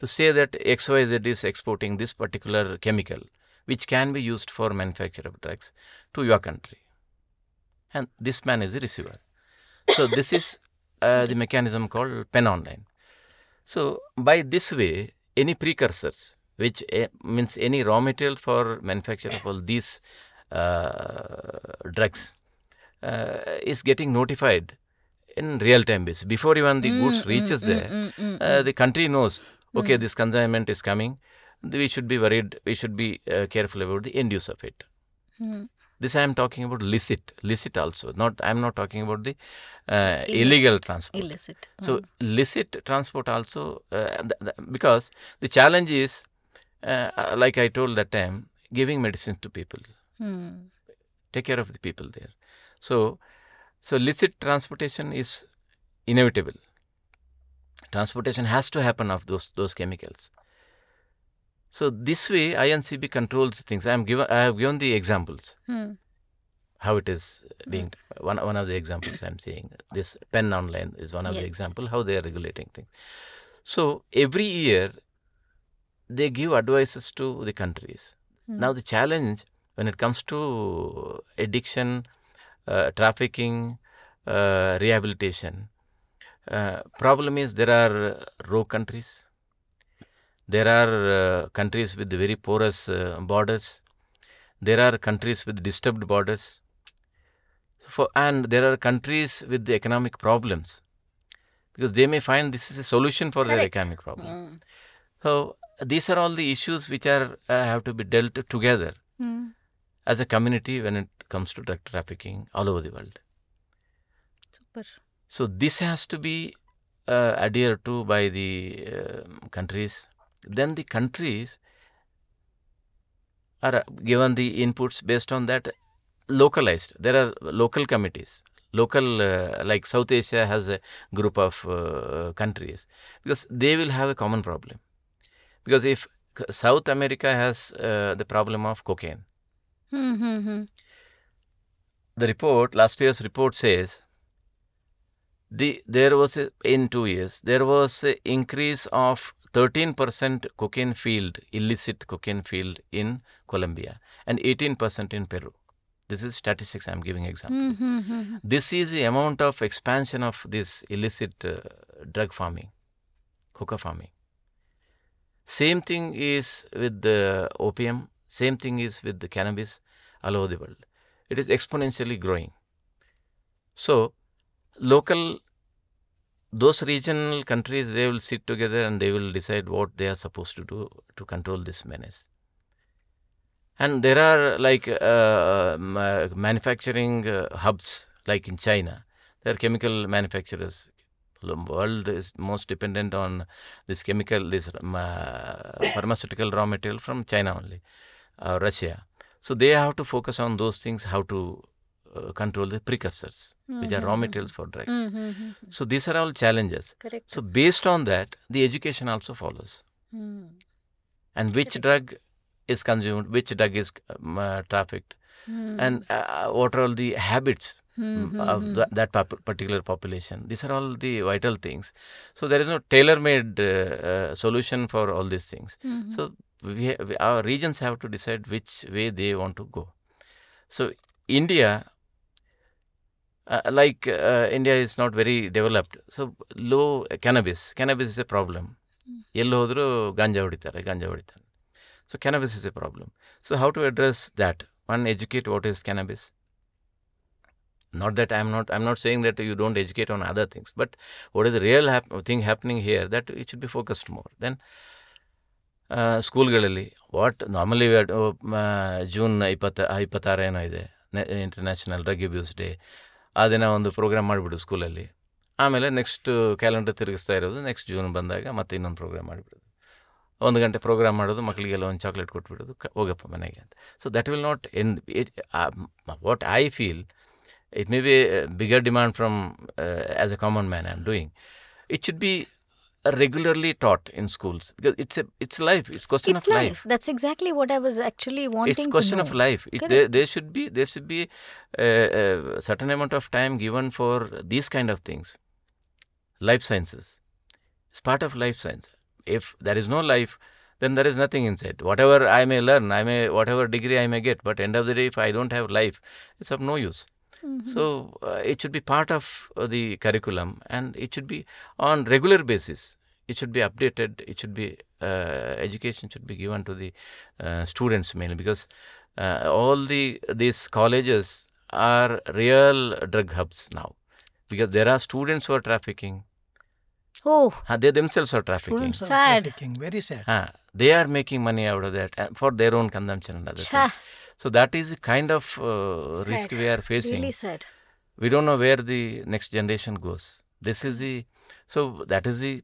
to say that XYZ is exporting this particular chemical, which can be used for manufacture of drugs, to your country. And this man is the receiver. So this is the mechanism called PEN Online. So by this way, any precursors, which means any raw material for manufacture of all these drugs, is getting notified in real-time basis. Before even the goods reaches there, the country knows, okay, this consignment is coming. We should be worried. We should be careful about the end use of it. This I am talking about licit also. I am not talking about the illegal transport. Illicit. So licit transport also, because the challenge is, like I told that time, giving medicine to people. Take care of the people there. So licit transportation is inevitable. Transportation has to happen of those chemicals. So this way, INCB controls things. I have given the examples. How it is being one of the examples I am saying. This PEN Online is one of the example how they are regulating things. So every year they give advices to the countries. Now the challenge when it comes to addiction, trafficking, rehabilitation, problem is there are rogue countries. There are countries with very porous borders. There are countries with disturbed borders. And there are countries with the economic problems. Because they may find this is a solution for their economic problem. So these are all the issues which are have to be dealt together as a community when it comes to drug trafficking all over the world. Super. So this has to be adhered to by the countries. Then the countries are given the inputs based on that, localized. There are local committees. Local, like South Asia has a group of countries, because they will have a common problem. Because if South America has the problem of cocaine, the report, last year's report says, there was in 2 years, there was an increase of 13% cocaine field, illicit cocaine field in Colombia, and 18% in Peru. This is statistics I am giving example. This is the amount of expansion of this illicit drug farming, hookah farming. Same thing is with the opium, same thing is with the cannabis all over the world. It is exponentially growing. So, those regional countries, they will sit together and they will decide what they are supposed to do to control this menace. And there are like manufacturing hubs, like in China. There are chemical manufacturers. The world is most dependent on this pharmaceutical raw material from China only, Russia. So they have to focus on those things, how to control the precursors, which are raw materials for drugs. So these are all challenges. Correct. So based on that, the education also follows. And which drug is consumed, which drug is trafficked, and what are all the habits of that particular population. These are all the vital things. So there is no tailor-made solution for all these things. So our regions have to decide which way they want to go. So India like India is not very developed, so low cannabis is a problem. ಎಲ್ಲಿ ಹೋದರೂ ಗಾಂಜಾ ಹೊಡಿತಾರೆ. So cannabis is a problem. So how to address that? One, educate what is cannabis. Not that I'm not saying that you don't educate on other things, but what is the real thing happening here, that it should be focused more. Then ಸ್ಕೂಲ್ಗಳಲ್ಲಿ what normally June 26 ಏನೋ ಇದೆ international drug abuse day. ಆ ದಿನ ಒಂದು program ಮಾಡಿಬಿಡು ಸ್ಕೂಲಲ್ಲಿ. ಆಮೇಲೆ next calendar ತಿರುಗಿಸ್ತಾ ಇರೋದು, next June ಬಂದಾಗ ಮತ್ತೆ ಇನ್ನೊಂದು ಪ್ರೋಗ್ರಾಮ್ ಮಾಡಿಬಿಡೋದು. 1 ಗಂಟೆ ಪ್ರೋಗ್ರಾಮ್ ಮಾಡೋದು, ಮಕ್ಕಳಿಗೆಲ್ಲ ಒಂದು ಚಾಕ್ಲೇಟ್ ಕೊಟ್ಬಿಡೋದು, ಹೋಗಪ್ಪ ಮನೆಗೆ ಅಂತ. So that will not end. What I feel, it may be a bigger demand from as a common man I'm doing. It should be regularly taught in schools, because it's life. It's question of life. That's exactly what I was actually wanting to know. It's question of life. There should be a certain amount of time given for these kind of things. Life sciences. It's part of life science. If there is no life, then there is nothing inside. Whatever I may learn, whatever degree I may get, but end of the day, if I don't have life, it's of no use. So it should be part of the curriculum, and it should be on regular basis. It should be updated. It should be education should be given to the students mainly, because all these colleges are real drug hubs now, because there are students who are trafficking. Oh, They themselves are trafficking. Students are Sad. trafficking, very sad. They are making money out of that for their own consumption and other things. So that is the kind of risk we are facing. Really sad. We don't know where the next generation goes. So that is the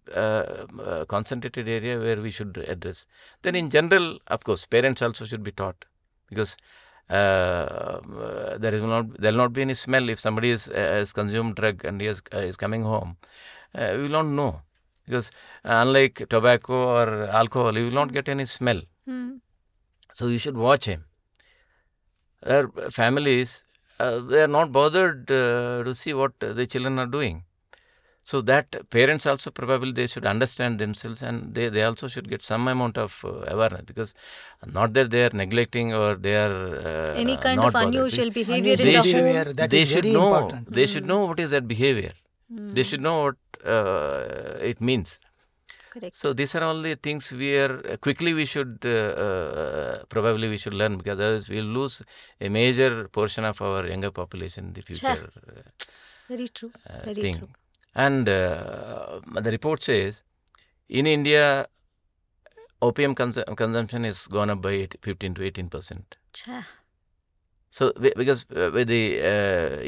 concentrated area where we should address. Then in general, of course, parents also should be taught, because there will not be any smell if somebody has consumed drug and he is coming home. We will not know, because unlike tobacco or alcohol, you will not get any smell. So you should watch him. Their families, they are not bothered to see what the children are doing. So that parents also probably they should understand themselves, and they also should get some amount of awareness, because not that they are neglecting or they are Any kind not of bothered. unusual behavior in They the should- home. That they is should very know. important. They should know what is that behavior. They should know what it means. Correct. So these are all the things we should probably we should learn, because otherwise we will lose a major portion of our younger population in the future. Very true. Very thing. true. And the report says in India, opium consumption is gone up by 15 to 18%. So because with the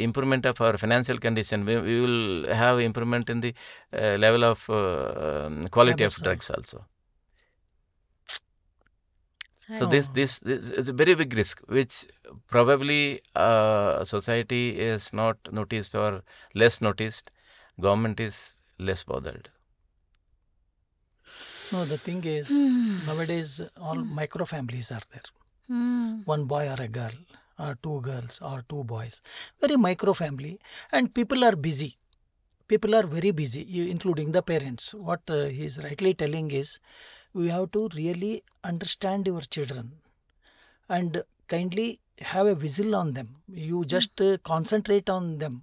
improvement of our financial condition, we will have improvement in the level of quality of drugs also. So this is a very big risk, which probably society is not noticed or less noticed. Government is less bothered. No, the thing is, nowadays all micro families are there. One boy or a girl, or 2 girls or 2 boys. Very micro family, and people are busy. People are very busy, including the parents. What he is rightly telling is, we have to really understand your children and kindly have a visual on them. You just concentrate on them,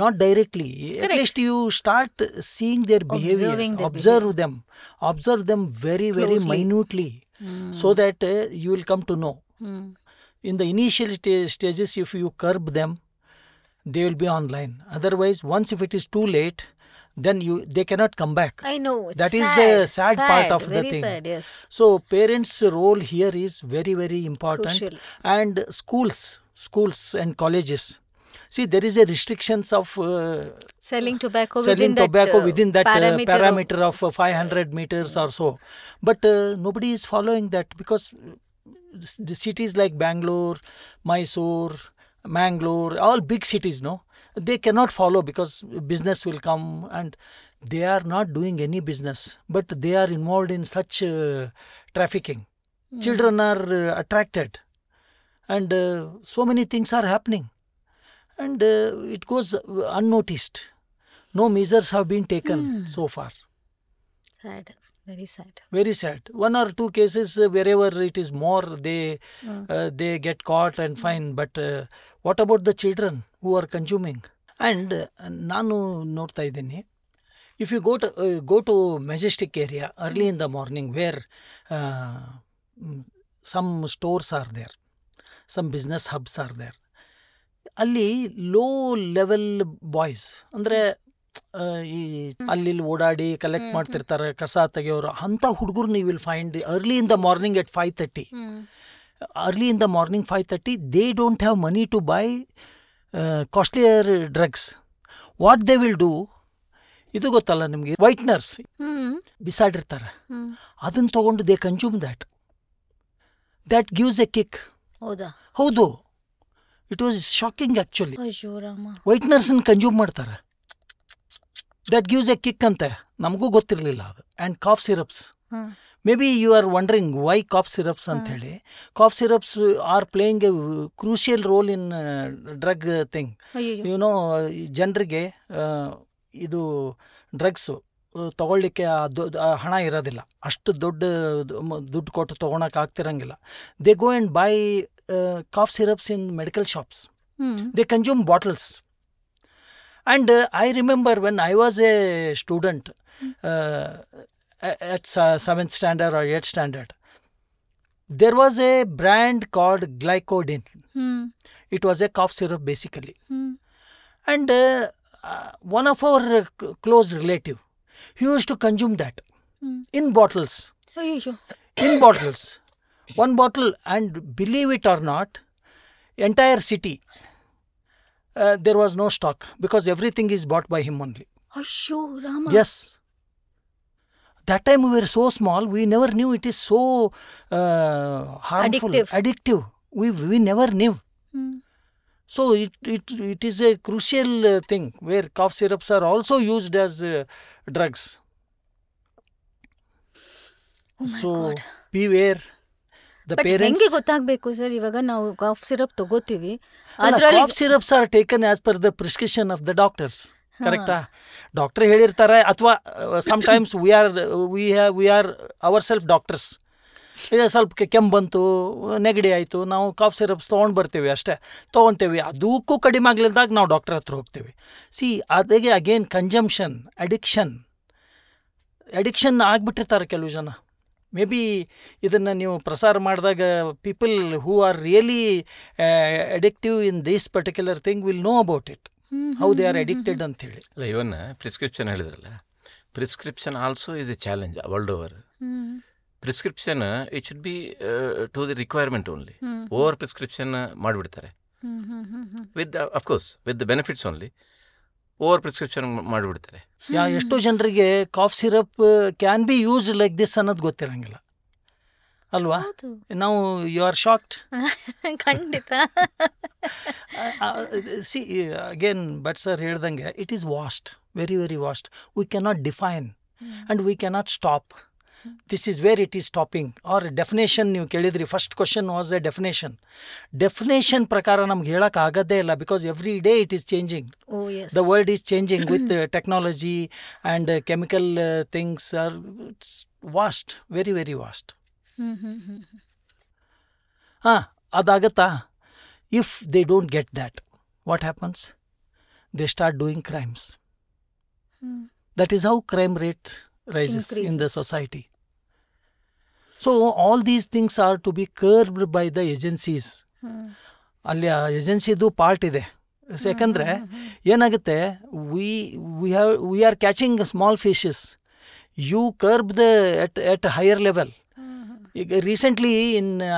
not directly. At least you start seeing their behavior, observe them very Closely. minutely, so that you will come to know. In the initial stages, if you curb them, they will be online. Otherwise, once if it is too late, then they cannot come back. I know. That is the sad part of the very thing. Sad, yes. So parents' role here is very, very important. Crucial. And schools and colleges. See, there is a restrictions of Selling tobacco selling within tobacco that, within that parameter of of 500 meters or so. But nobody is following that, because the cities like Bangalore, Mysore, Mangalore, all big cities, no, they cannot follow, because business will come, and they are not doing any business, but they are involved in such trafficking. Children are attracted, and so many things are happening, and it goes unnoticed. No measures have been taken so far. Sad. Very sad. Very sad. 1 or 2 cases wherever it is more, they get caught and fined. But what about the children who are consuming? And ನಾನು ನೋಡ್ತಾ ಇದ್ದೀನಿ, if you go to Majestic area early in the morning where some stores are there, some business hubs are there, ಅಲ್ಲಿ low level boys ಅಂದರೆ ಈ ಅಲ್ಲಿ ಓಡಾಡಿ collect ಮಾಡ್ತಿರ್ತಾರೆ, ಕಸ ತೆಗೆಯೋರು, ಅಂಥ ಹುಡುಗರು ನೀವು will find early in the morning at 5:30. Early in the morning 5:30 they don't have money to buy costlier drugs. What they will do, ಇದು ಗೊತ್ತಲ್ಲ ನಿಮಗೆ, ವೈಟ್ನರ್ಸ್ ಬಿಸಾಡಿರ್ತಾರೆ, ಅದನ್ನು ತೊಗೊಂಡು they consume that gives a kick. ಹೌದು, ಇಟ್ ವಾಸ್ ಶಾಕಿಂಗ್ ಆ್ಯಕ್ಚುಲಿ. ವೈಟ್ನರ್ಸನ್ನು consume ಮಾಡ್ತಾರೆ, that gives a kick ಅಂತೆ, ನಮಗೂ ಗೊತ್ತಿರಲಿಲ್ಲ ಅದು. And cough syrups, maybe you are wondering why cough syrups ಅಂಥೇಳಿ. Calf syrups are playing a crucial role in drug thing. You know, ಜನರಿಗೆ ಇದು drugs ತೊಗೊಳ್ಳಿಕ್ಕೆ ಹಣ ಇರೋದಿಲ್ಲ, ಅಷ್ಟು ದುಡ್ಡು ಕೊಟ್ಟು ತೊಗೊಳಕ್ಕೆ ಆಗ್ತಿರಂಗಿಲ್ಲ. They go and buy cough syrups in medical shops. They consume bottles. And I remember when I was a student at 7th standard or 8th standard, there was a brand called Glycodin. It was a cough syrup basically. And one of our close relative, he used to consume that in bottles. In bottles. One bottle, and believe it or not, entire city, there was no stock because everything is bought by him only. Yes. That time we were so small, we never knew it is so harmful, addictive. We never knew. So it is a crucial thing where cough syrups are also used as drugs. So beware. ಹೆಂಗೆ ಗೊತ್ತಾಗಬೇಕು sir? ಇವಾಗ ನಾವು cough syrup ತಗೋತೀವಿ, cough syrups are taken as per the prescription of the doctors, ಕರೆಕ್ಟಾ? Doctor ಹೇಳಿರ್ತಾರೆ, ಅಥವಾ sometimes we are our self doctors. ಇದು ಸ್ವಲ್ಪ ಕೆಮ್ಮು ಬಂತು, ನೆಗಡಿ ಆಯಿತು, ನಾವು ಕಾಫ್ ಸಿರಪ್ಸ್ ತೊಗೊಂಡು ಬರ್ತೀವಿ, ಅಷ್ಟೇ ತೊಗೊತೀವಿ. ಅದಕ್ಕೂ ಕಡಿಮೆ ಆಗಲಿದ್ದಾಗ ನಾವು ಡಾಕ್ಟರ್ ಹತ್ರ ಹೋಗ್ತೀವಿ. ಅದಾಗೆ ಅಗೇನ್ ಕನ್ಸಂಪ್ಷನ್, ಅಡಿಕ್ಷನ್ ಆಗಿಬಿಟ್ಟಿರ್ತಾರೆ ಕೆಲವು ಜನ. ಮೇ ಬಿ ಇದನ್ನು ನೀವು ಪ್ರಸಾರ ಮಾಡಿದಾಗ people who are really addictive in this particular thing will know about it, how they are addicted ಅಂತೇಳಿ. ಅಲ್ಲ, ಇವನ್ ಪ್ರಿಸ್ಕ್ರಿಪ್ಷನ್ ಹೇಳಿದ್ರಲ್ಲ, prescription also is a challenge world over. Prescription it should be to the requirement only. Over prescription ಮಾಡಿಬಿಡ್ತಾರೆ, with of course with the benefits only. Over prescription ಮಾಡಿಬಿಡ್ತಾರೆ. ಎಷ್ಟೋ ಜನರಿಗೆ cough syrup can be used like this ಅನ್ನೋದು ಗೊತ್ತಿರಂಗಿಲ್ಲ ಅಲ್ವಾ? ನಾವು you are shocked. ಖಂಡಿತ. See again but sir ಹೇಳ್ದಂಗೆ, it is vast, very very vast. We cannot define and we cannot stop. This is where it is stopping. Our definition ನೀವು ಕೇಳಿದ್ರಿ, first question was a definition ಪ್ರಕಾರ ನಮ್ಗೆ ಹೇಳಕ್ಕೆ ಆಗೋದೇ ಇಲ್ಲ, because every day it is changing. The world is changing with technology and chemical things are vast, very very vast. ಅದಾಗತ್ತಾ? If they don't get that, what happens? They start doing crimes. That is how crime rate rises in the society. So all these things are to be curbed by the agencies. ಅಲ್ಲಿ ಆ ಏಜೆನ್ಸಿದು part ಇದೆ. ಯಾಕಂದರೆ ಏನಾಗುತ್ತೆ, we are catching small fishes. You curb at higher level. ಈಗ recently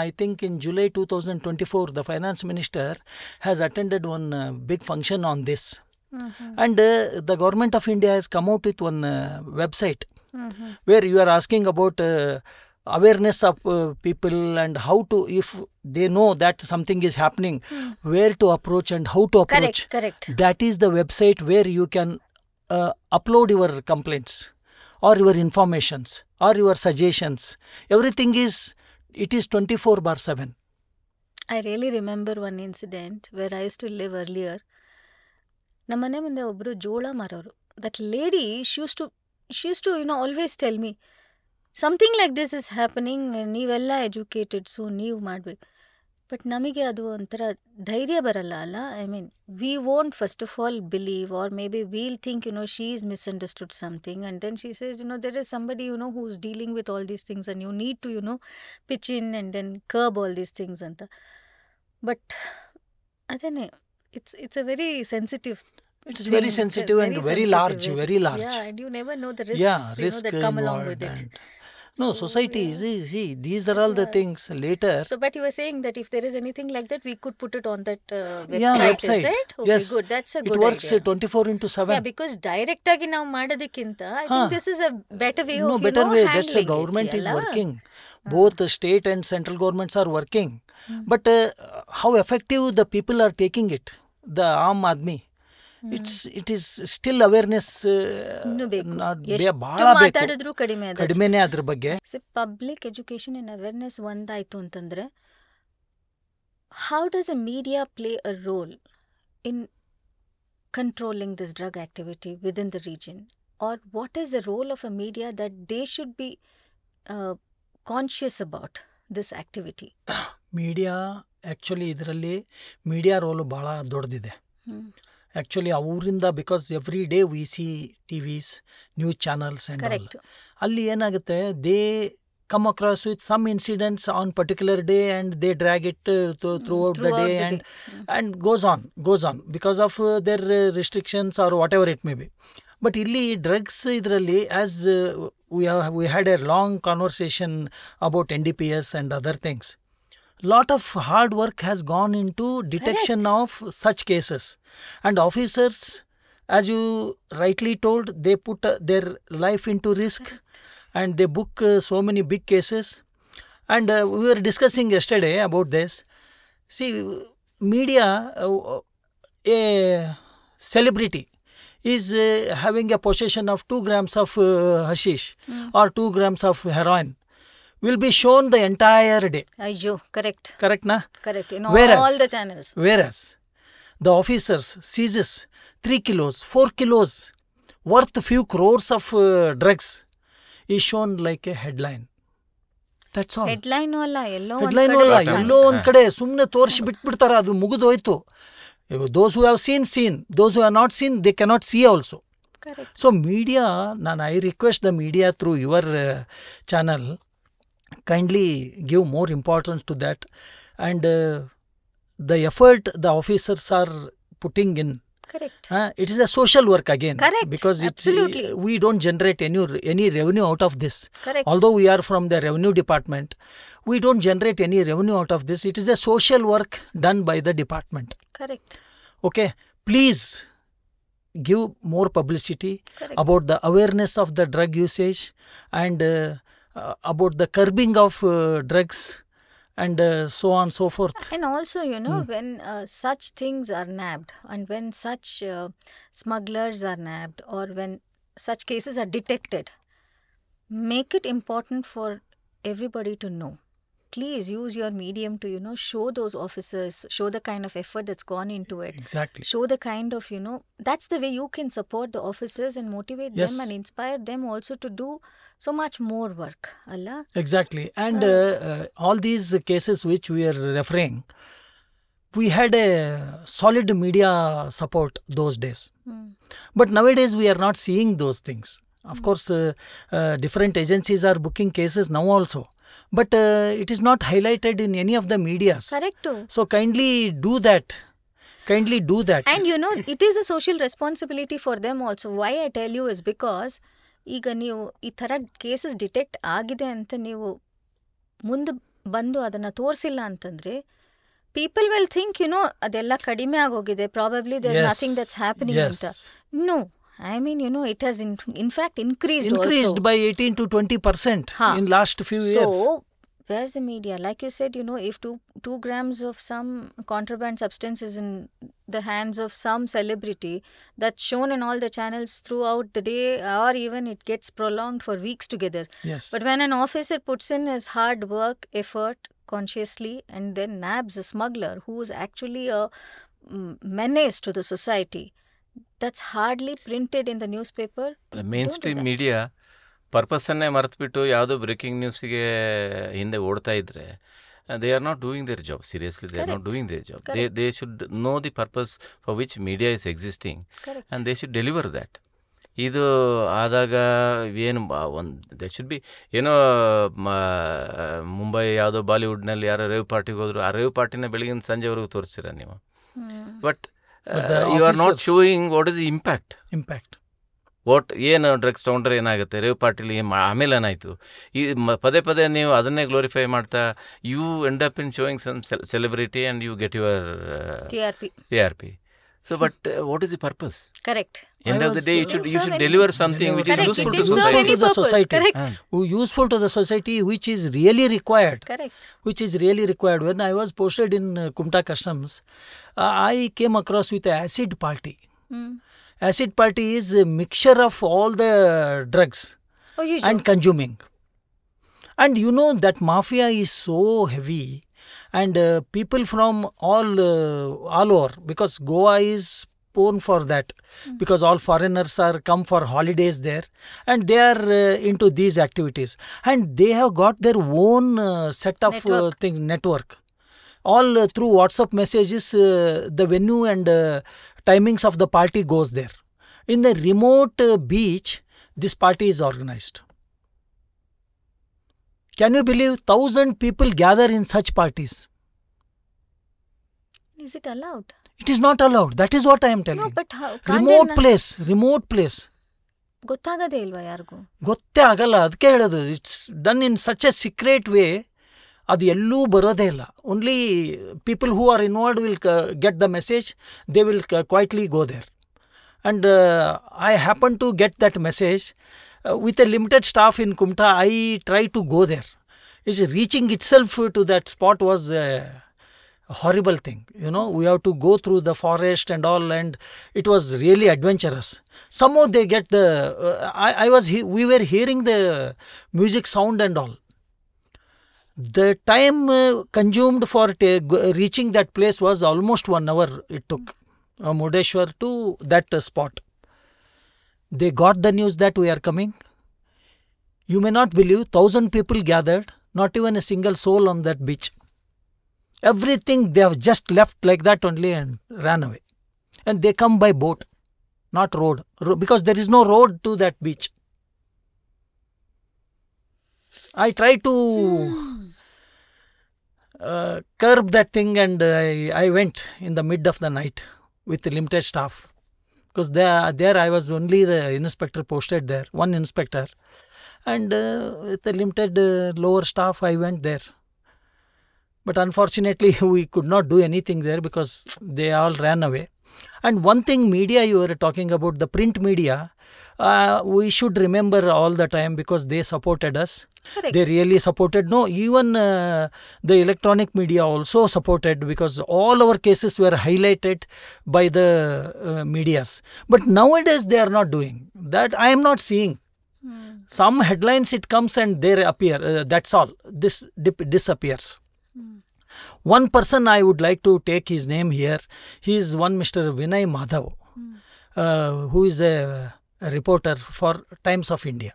I think in July 2024 the finance minister has attended one big function on this. And the government of India has come out with one website where you are asking about awareness of people and how to, if they know that something is happening, where to approach and how to approach. Correct. That is the website where you can upload your complaints or your informations or your suggestions. Everything is, it is 24/7. I really remember one incident where I used to live earlier. ನಮ್ಮ ಮನೆ ಮುಂದೆ ಒಬ್ಬರು ಜೋಳ ಮಾರೋರು. That lady she used to always tell me something like this is happening, ನೀವೆಲ್ಲ educated, so ನೀವು ಮಾಡಬೇಕು. But ನಮಗೆ ಅದು ಒಂಥರ ಧೈರ್ಯ ಬರಲ್ಲ ಅಲ್ಲ. I mean we won't first of all believe, or maybe we'll think she is misunderstood something and then she says there is somebody who is dealing with all these things and you need to pitch in and then curb all these things ಅಂತ. But ಅದೇನೆ, it's a very sensitive. It's very sensitive and very large, very large. Yeah, and you never know the risks that come along with it. No, society is, see, these are all the things later. So, but you were saying that if there is anything like that, we could put it on that website, is it? Okay, yes. good. That's a good idea. It works 24/7. Yeah, because direct agi now madadikinta, I think this is a better way of better way. handling That's the government is working. Both the state and central governments are working. But how effective the people are taking it, the Aam Aadmi. It is still awareness ಬಹಳ ಮಾತಾಡಿದ್ರು ಕಡಿಮೆನೇ ಅದ್ರ ಬಗ್ಗೆ. Public education and awareness ಒಂದಾಯ್ತು ಅಂತಂದ್ರೆ, how does a media play a role in controlling this drug activity within the region, or what is the role of a media that they should be conscious about this activity? Media actually ಇದರಲ್ಲಿ media role ಭಾಳ ದೊಡ್ಡದಿದೆ. Actually ಅವರಿಂದ, because every day we see TVs, news channels and ಅಲ್ಲಿ ಏನಾಗುತ್ತೆ, they come across with some incidents on particular day and they drag it throughout the day and goes on because of their restrictions or whatever it may be. But illi drugs idರಲ್ಲಿ, as we had a long conversation about NDPS and other things, lot of hard work has gone into detection of such cases, and officers, as you rightly told, they put their life into risk. And they book so many big cases. And we were discussing yesterday about this. See, media, a celebrity is having a possession of 2 grams of hashish or 2 grams of heroin, will be shown the entire day. Ayyo, correct. Correct, na? Correct, in whereas, all the channels. Whereas, the officers seizes 3 kilos, 4 kilos worth few crores of drugs is shown like a headline. That's all. Headline ಅಲ್ಲ, ಎಲ್ಲೋ ಒಂದ್ ಕಡೆ ಸುಮ್ಮನೆ ತೋರಿಸಿ ಬಿಟ್ಬಿಡ್ತಾರ, ಅದು ಮುಗಿದೋಯ್ತು. Those who have seen, those who have not seen, they cannot see also. Correct. So media, I request the media through your channel, kindly give more importance to that, and the effort the officers are putting in. Correct. It is a social work again. Correct. Because absolutely, we don't generate any revenue out of this. Correct. Although we are from the revenue department, we don't generate any revenue out of this. It is a social work done by the department. Correct. Okay. Please give more publicity. Correct. About the awareness of the drug usage and about the curbing of drugs. And so on so forth. And also, when such things are nabbed, and when such smugglers are nabbed, or when such cases are detected, make it important for everybody to know. Please use your medium to, show those officers, show the kind of effort that's gone into it. Exactly. Show the kind of, that's the way you can support the officers and motivate them and inspire them also to do so much more work. Allah? Exactly. And all these cases which we are referring, we had a solid media support those days. But nowadays we are not seeing those things. Of course, different agencies are booking cases now also. But it is not highlighted in any of the medias. Correct. So kindly do that. And it is a social responsibility for them also. Why I tell you is because ಈಗ ನೀವು ಈ ಥರ cases detect ಆಗಿದೆ ಅಂತ ನೀವು ಮುಂದೆ ಬಂದು ಅದನ್ನು ತೋರಿಸಿಲ್ಲ ಅಂತಂದರೆ, ಪೀಪಲ್ ವಿಲ್ ಥಿಂಕ್ ಅದೆಲ್ಲ ಕಡಿಮೆ ಆಗೋಗಿದೆ, probably there is nothing that's happening ಅಂತ. No, I mean, it has in fact increased also. By 18 to 20% in last few years. So, where's the media? Like you said, if 2 grams of some contraband substance is in the hands of some celebrity, that's shown in all the channels throughout the day, or even it gets prolonged for weeks together. Yes. But when an officer puts in his hard work, effort, consciously, and then nabs a smuggler who is actually a menace to the society, that's hardly printed in the newspaper. The mainstream media ಪರ್ಪಸ್ಸನ್ನೇ ಮರೆತುಬಿಟ್ಟು ಯಾವುದೋ breaking ನ್ಯೂಸಿಗೆ ಹಿಂದೆ ಓಡ್ತಾ ಇದ್ದರೆ they are not doing their job. Seriously, they are not Correct. doing their job. Correct. They should know the purpose for which media is existing, Correct. and they should deliver that. ಇದು ಆದಾಗ ಏನು ಒಂದು they should be ಏನೋ ಮುಂಬೈ ಯಾವುದೋ ಬಾಲಿವುಡ್ನಲ್ಲಿ ಯಾರೋ rave ಪಾರ್ಟಿಗೆ ಹೋದ್ರು, ಆ ರೇವ್ ಪಾರ್ಟಿನ ಬೆಳಗಿನ ಸಂಜೆವರೆಗೂ ತೋರಿಸ್ತೀರ ನೀವು. But you R not showing what is the impact. ಏನು ಡ್ರಗ್ಸ್ ತೊಗೊಂಡ್ರೆ ಏನಾಗುತ್ತೆ, ರೇವ್ ಪಾರ್ಟಿಲಿ ಆಮೇಲೆ ಏನಾಯಿತು, ಈ ಪದೇ ಪದೇ ನೀವು ಅದನ್ನೇ ಗ್ಲೋರಿಫೈ ಮಾಡ್ತಾ you end up in showing some celebrity and you get your TRP. So, but what is the purpose? Correct. End of the day, you should deliver something which is Correct. useful It to didn't serve society. any purpose. Correct. Useful to the society, which is really required. Correct. Which is really required. When I was posted in Kumta Customs, I came across with a acid party. Acid party is a mixture of all the drugs and consuming. And you know that mafia is so heavy. And people from all over, because Goa is known for that, because all foreigners are come for holidays there, and they are into these activities, and they have got their own set of network. All through WhatsApp messages, the venue and timings of the party goes there. In the remote beach, this party is organized. Can you believe 1,000 people gather in such parties? Is it allowed? It is not allowed. That is what I am telling. No, but how? Remote place. ಗೊತ್ತಾಗದೇ ಇಲ್ವಾ ಯಾರಿಗೂ? ಗೊತ್ತೇ ಆಗಲ್ಲ, ಅದಕ್ಕೆ ಹೇಳೋದು. It's done in such a secret way. ಅದು ಎಲ್ಲೂ ಬರೋದೇ ಇಲ್ಲ. Only people who are involved will get the message. They will quietly go there. And I happened to get that message. With a limited staff in Kumta, I tried to go there. Reaching itself to that spot was a horrible thing. You know, we have to go through the forest and all, and it was really adventurous. Somehow they get the... we were hearing the music sound and all. The time consumed for reaching that place was almost 1 hour it took. Murdeshwar to that spot. They got the news that we are coming. You may not believe, 1,000 people gathered, not even a single soul on that beach. Everything they have just left like that only and ran away. And they come by boat, not road, because there is no road to that beach. I tried to curb that thing, and I went in the mid of the night with the limited staff, because there I was only the inspector posted there, one inspector, and with the limited lower staff I went there. But unfortunately we could not do anything there because they all ran away. And one thing, media, you were talking about the print media, we should remember all the time, because they supported us. Correct. They really supported. No, even the electronic media also supported, because all our cases were highlighted by the medias. But nowadays they are not doing that. I am not seeing. Some headlines it comes and they appear. That's all. This disappears. One person I would like to take his name here. He is one Mr. Vinay Madhav, who is a reporter for Times of India.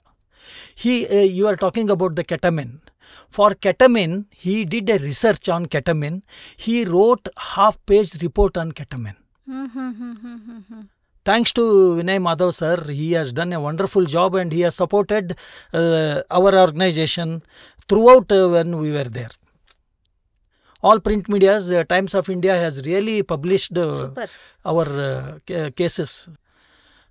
You are talking about the ketamine. For ketamine, he did a research on ketamine. He wrote half-page report on ketamine. Thanks to Vinay Madhav sir, he has done a wonderful job, and he has supported our organization throughout when we were there. All print medias, Times of India has really published our cases.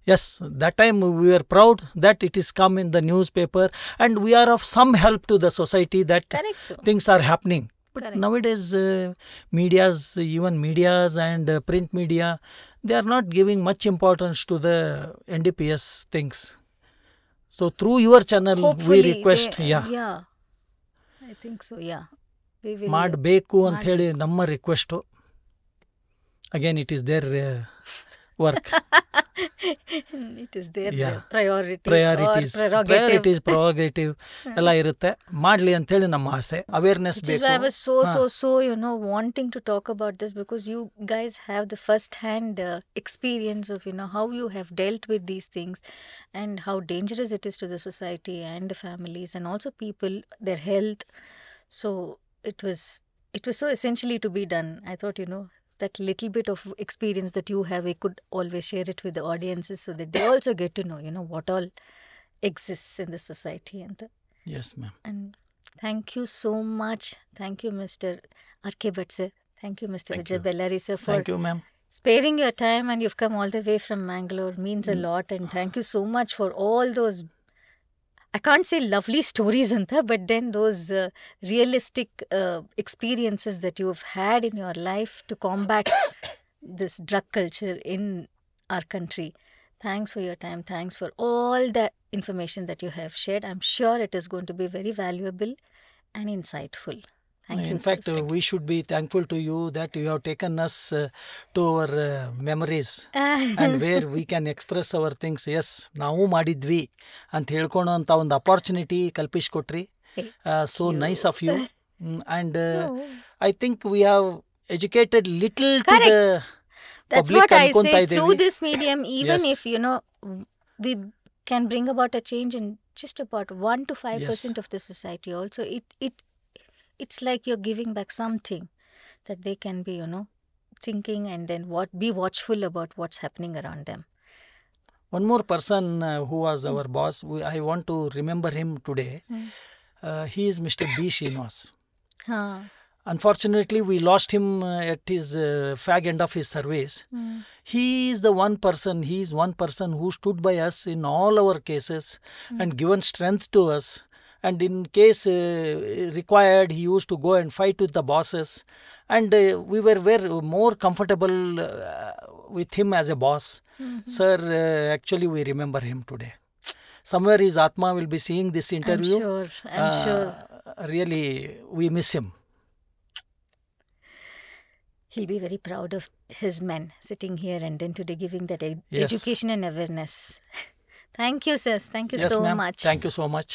Yes, that time we were proud that it is come in the newspaper, and we are of some help to the society, that things are happening. But nowadays, even medias and print media, they are not giving much importance to the NDPS things. So through your channel, we request, yeah, I think so, yeah. ಮಾಡಬೇಕು ಅಂತ ಹೇಳಿ ನಮ್ಮ request. Again it is their work. It is their priorities prerogative ಎಲ್ಲ ಇರುತ್ತೆ, ಮಾಡಲಿ ಅಂತೇಳಿ ನಮ್ಮ ಆಸೆ. ಅವೇರ್ನೆಸ್ ಬೇಕು. I was so wanting to talk about this, because you guys have the first hand experience of how you have dealt with these things, and how dangerous it is to the society and the families, and also people, their health. So it was it was so essentially to be done. I thought, that little bit of experience that you have, we could always share it with the audiences so that they also get to know, what all exists in the society. Yes, ma'am. And thank you so much. Thank you, Mr. R.K. Bhatt sir. Thank you, Mr. Thank Vijay you. Bellary sir, for Thank you, ma'am. sparing your time, and you've come all the way from Mangalore. Means a lot. And thank you so much for all those, I can't say lovely stories, but then those realistic experiences that you have had in your life to combat this drug culture in our country. Thanks for your time. Thanks for all the information that you have shared. I'm sure it is going to be very valuable and insightful. Thank you. In fact, we should be thankful to you that you have taken us to our memories and where we can express our things. Yes, ನಾವು ಮಾಡಿದ್ವಿ ಅಂತ ಹೇಳ್ಕೊಳೋ ಅಂತ ಒಂದು opportunity ಕಲ್ಪಿಸ್ಕೊಟ್ರಿ. So nice of you. And I think we have educated little to the That's public. what I say. ಅನ್ಕೊಂತಾ Through ಇದ್ದೀವಿ. this medium, even Yes. if, we can bring about a change in just about 1 to 5% Yes. of the society also, it's like you're giving back something that they can be, thinking, and then be watchful about what's happening around them. One more person who was our boss, I want to remember him today. He is Mr. B. Srinivas. Huh. Unfortunately, we lost him at his fag end of his service. He is one person who stood by us in all our cases and given strength to us. And in case required, he used to go and fight with the bosses. And we were very more comfortable with him as a boss. Sir, actually, we remember him today. Somewhere his Atma will be seeing this interview. I'm sure. Really, we miss him. He'll be very proud of his men sitting here and then today giving that Yes. education and awareness. Thank you, sirs. Thank you Yes, so ma'am. much. Thank you so much.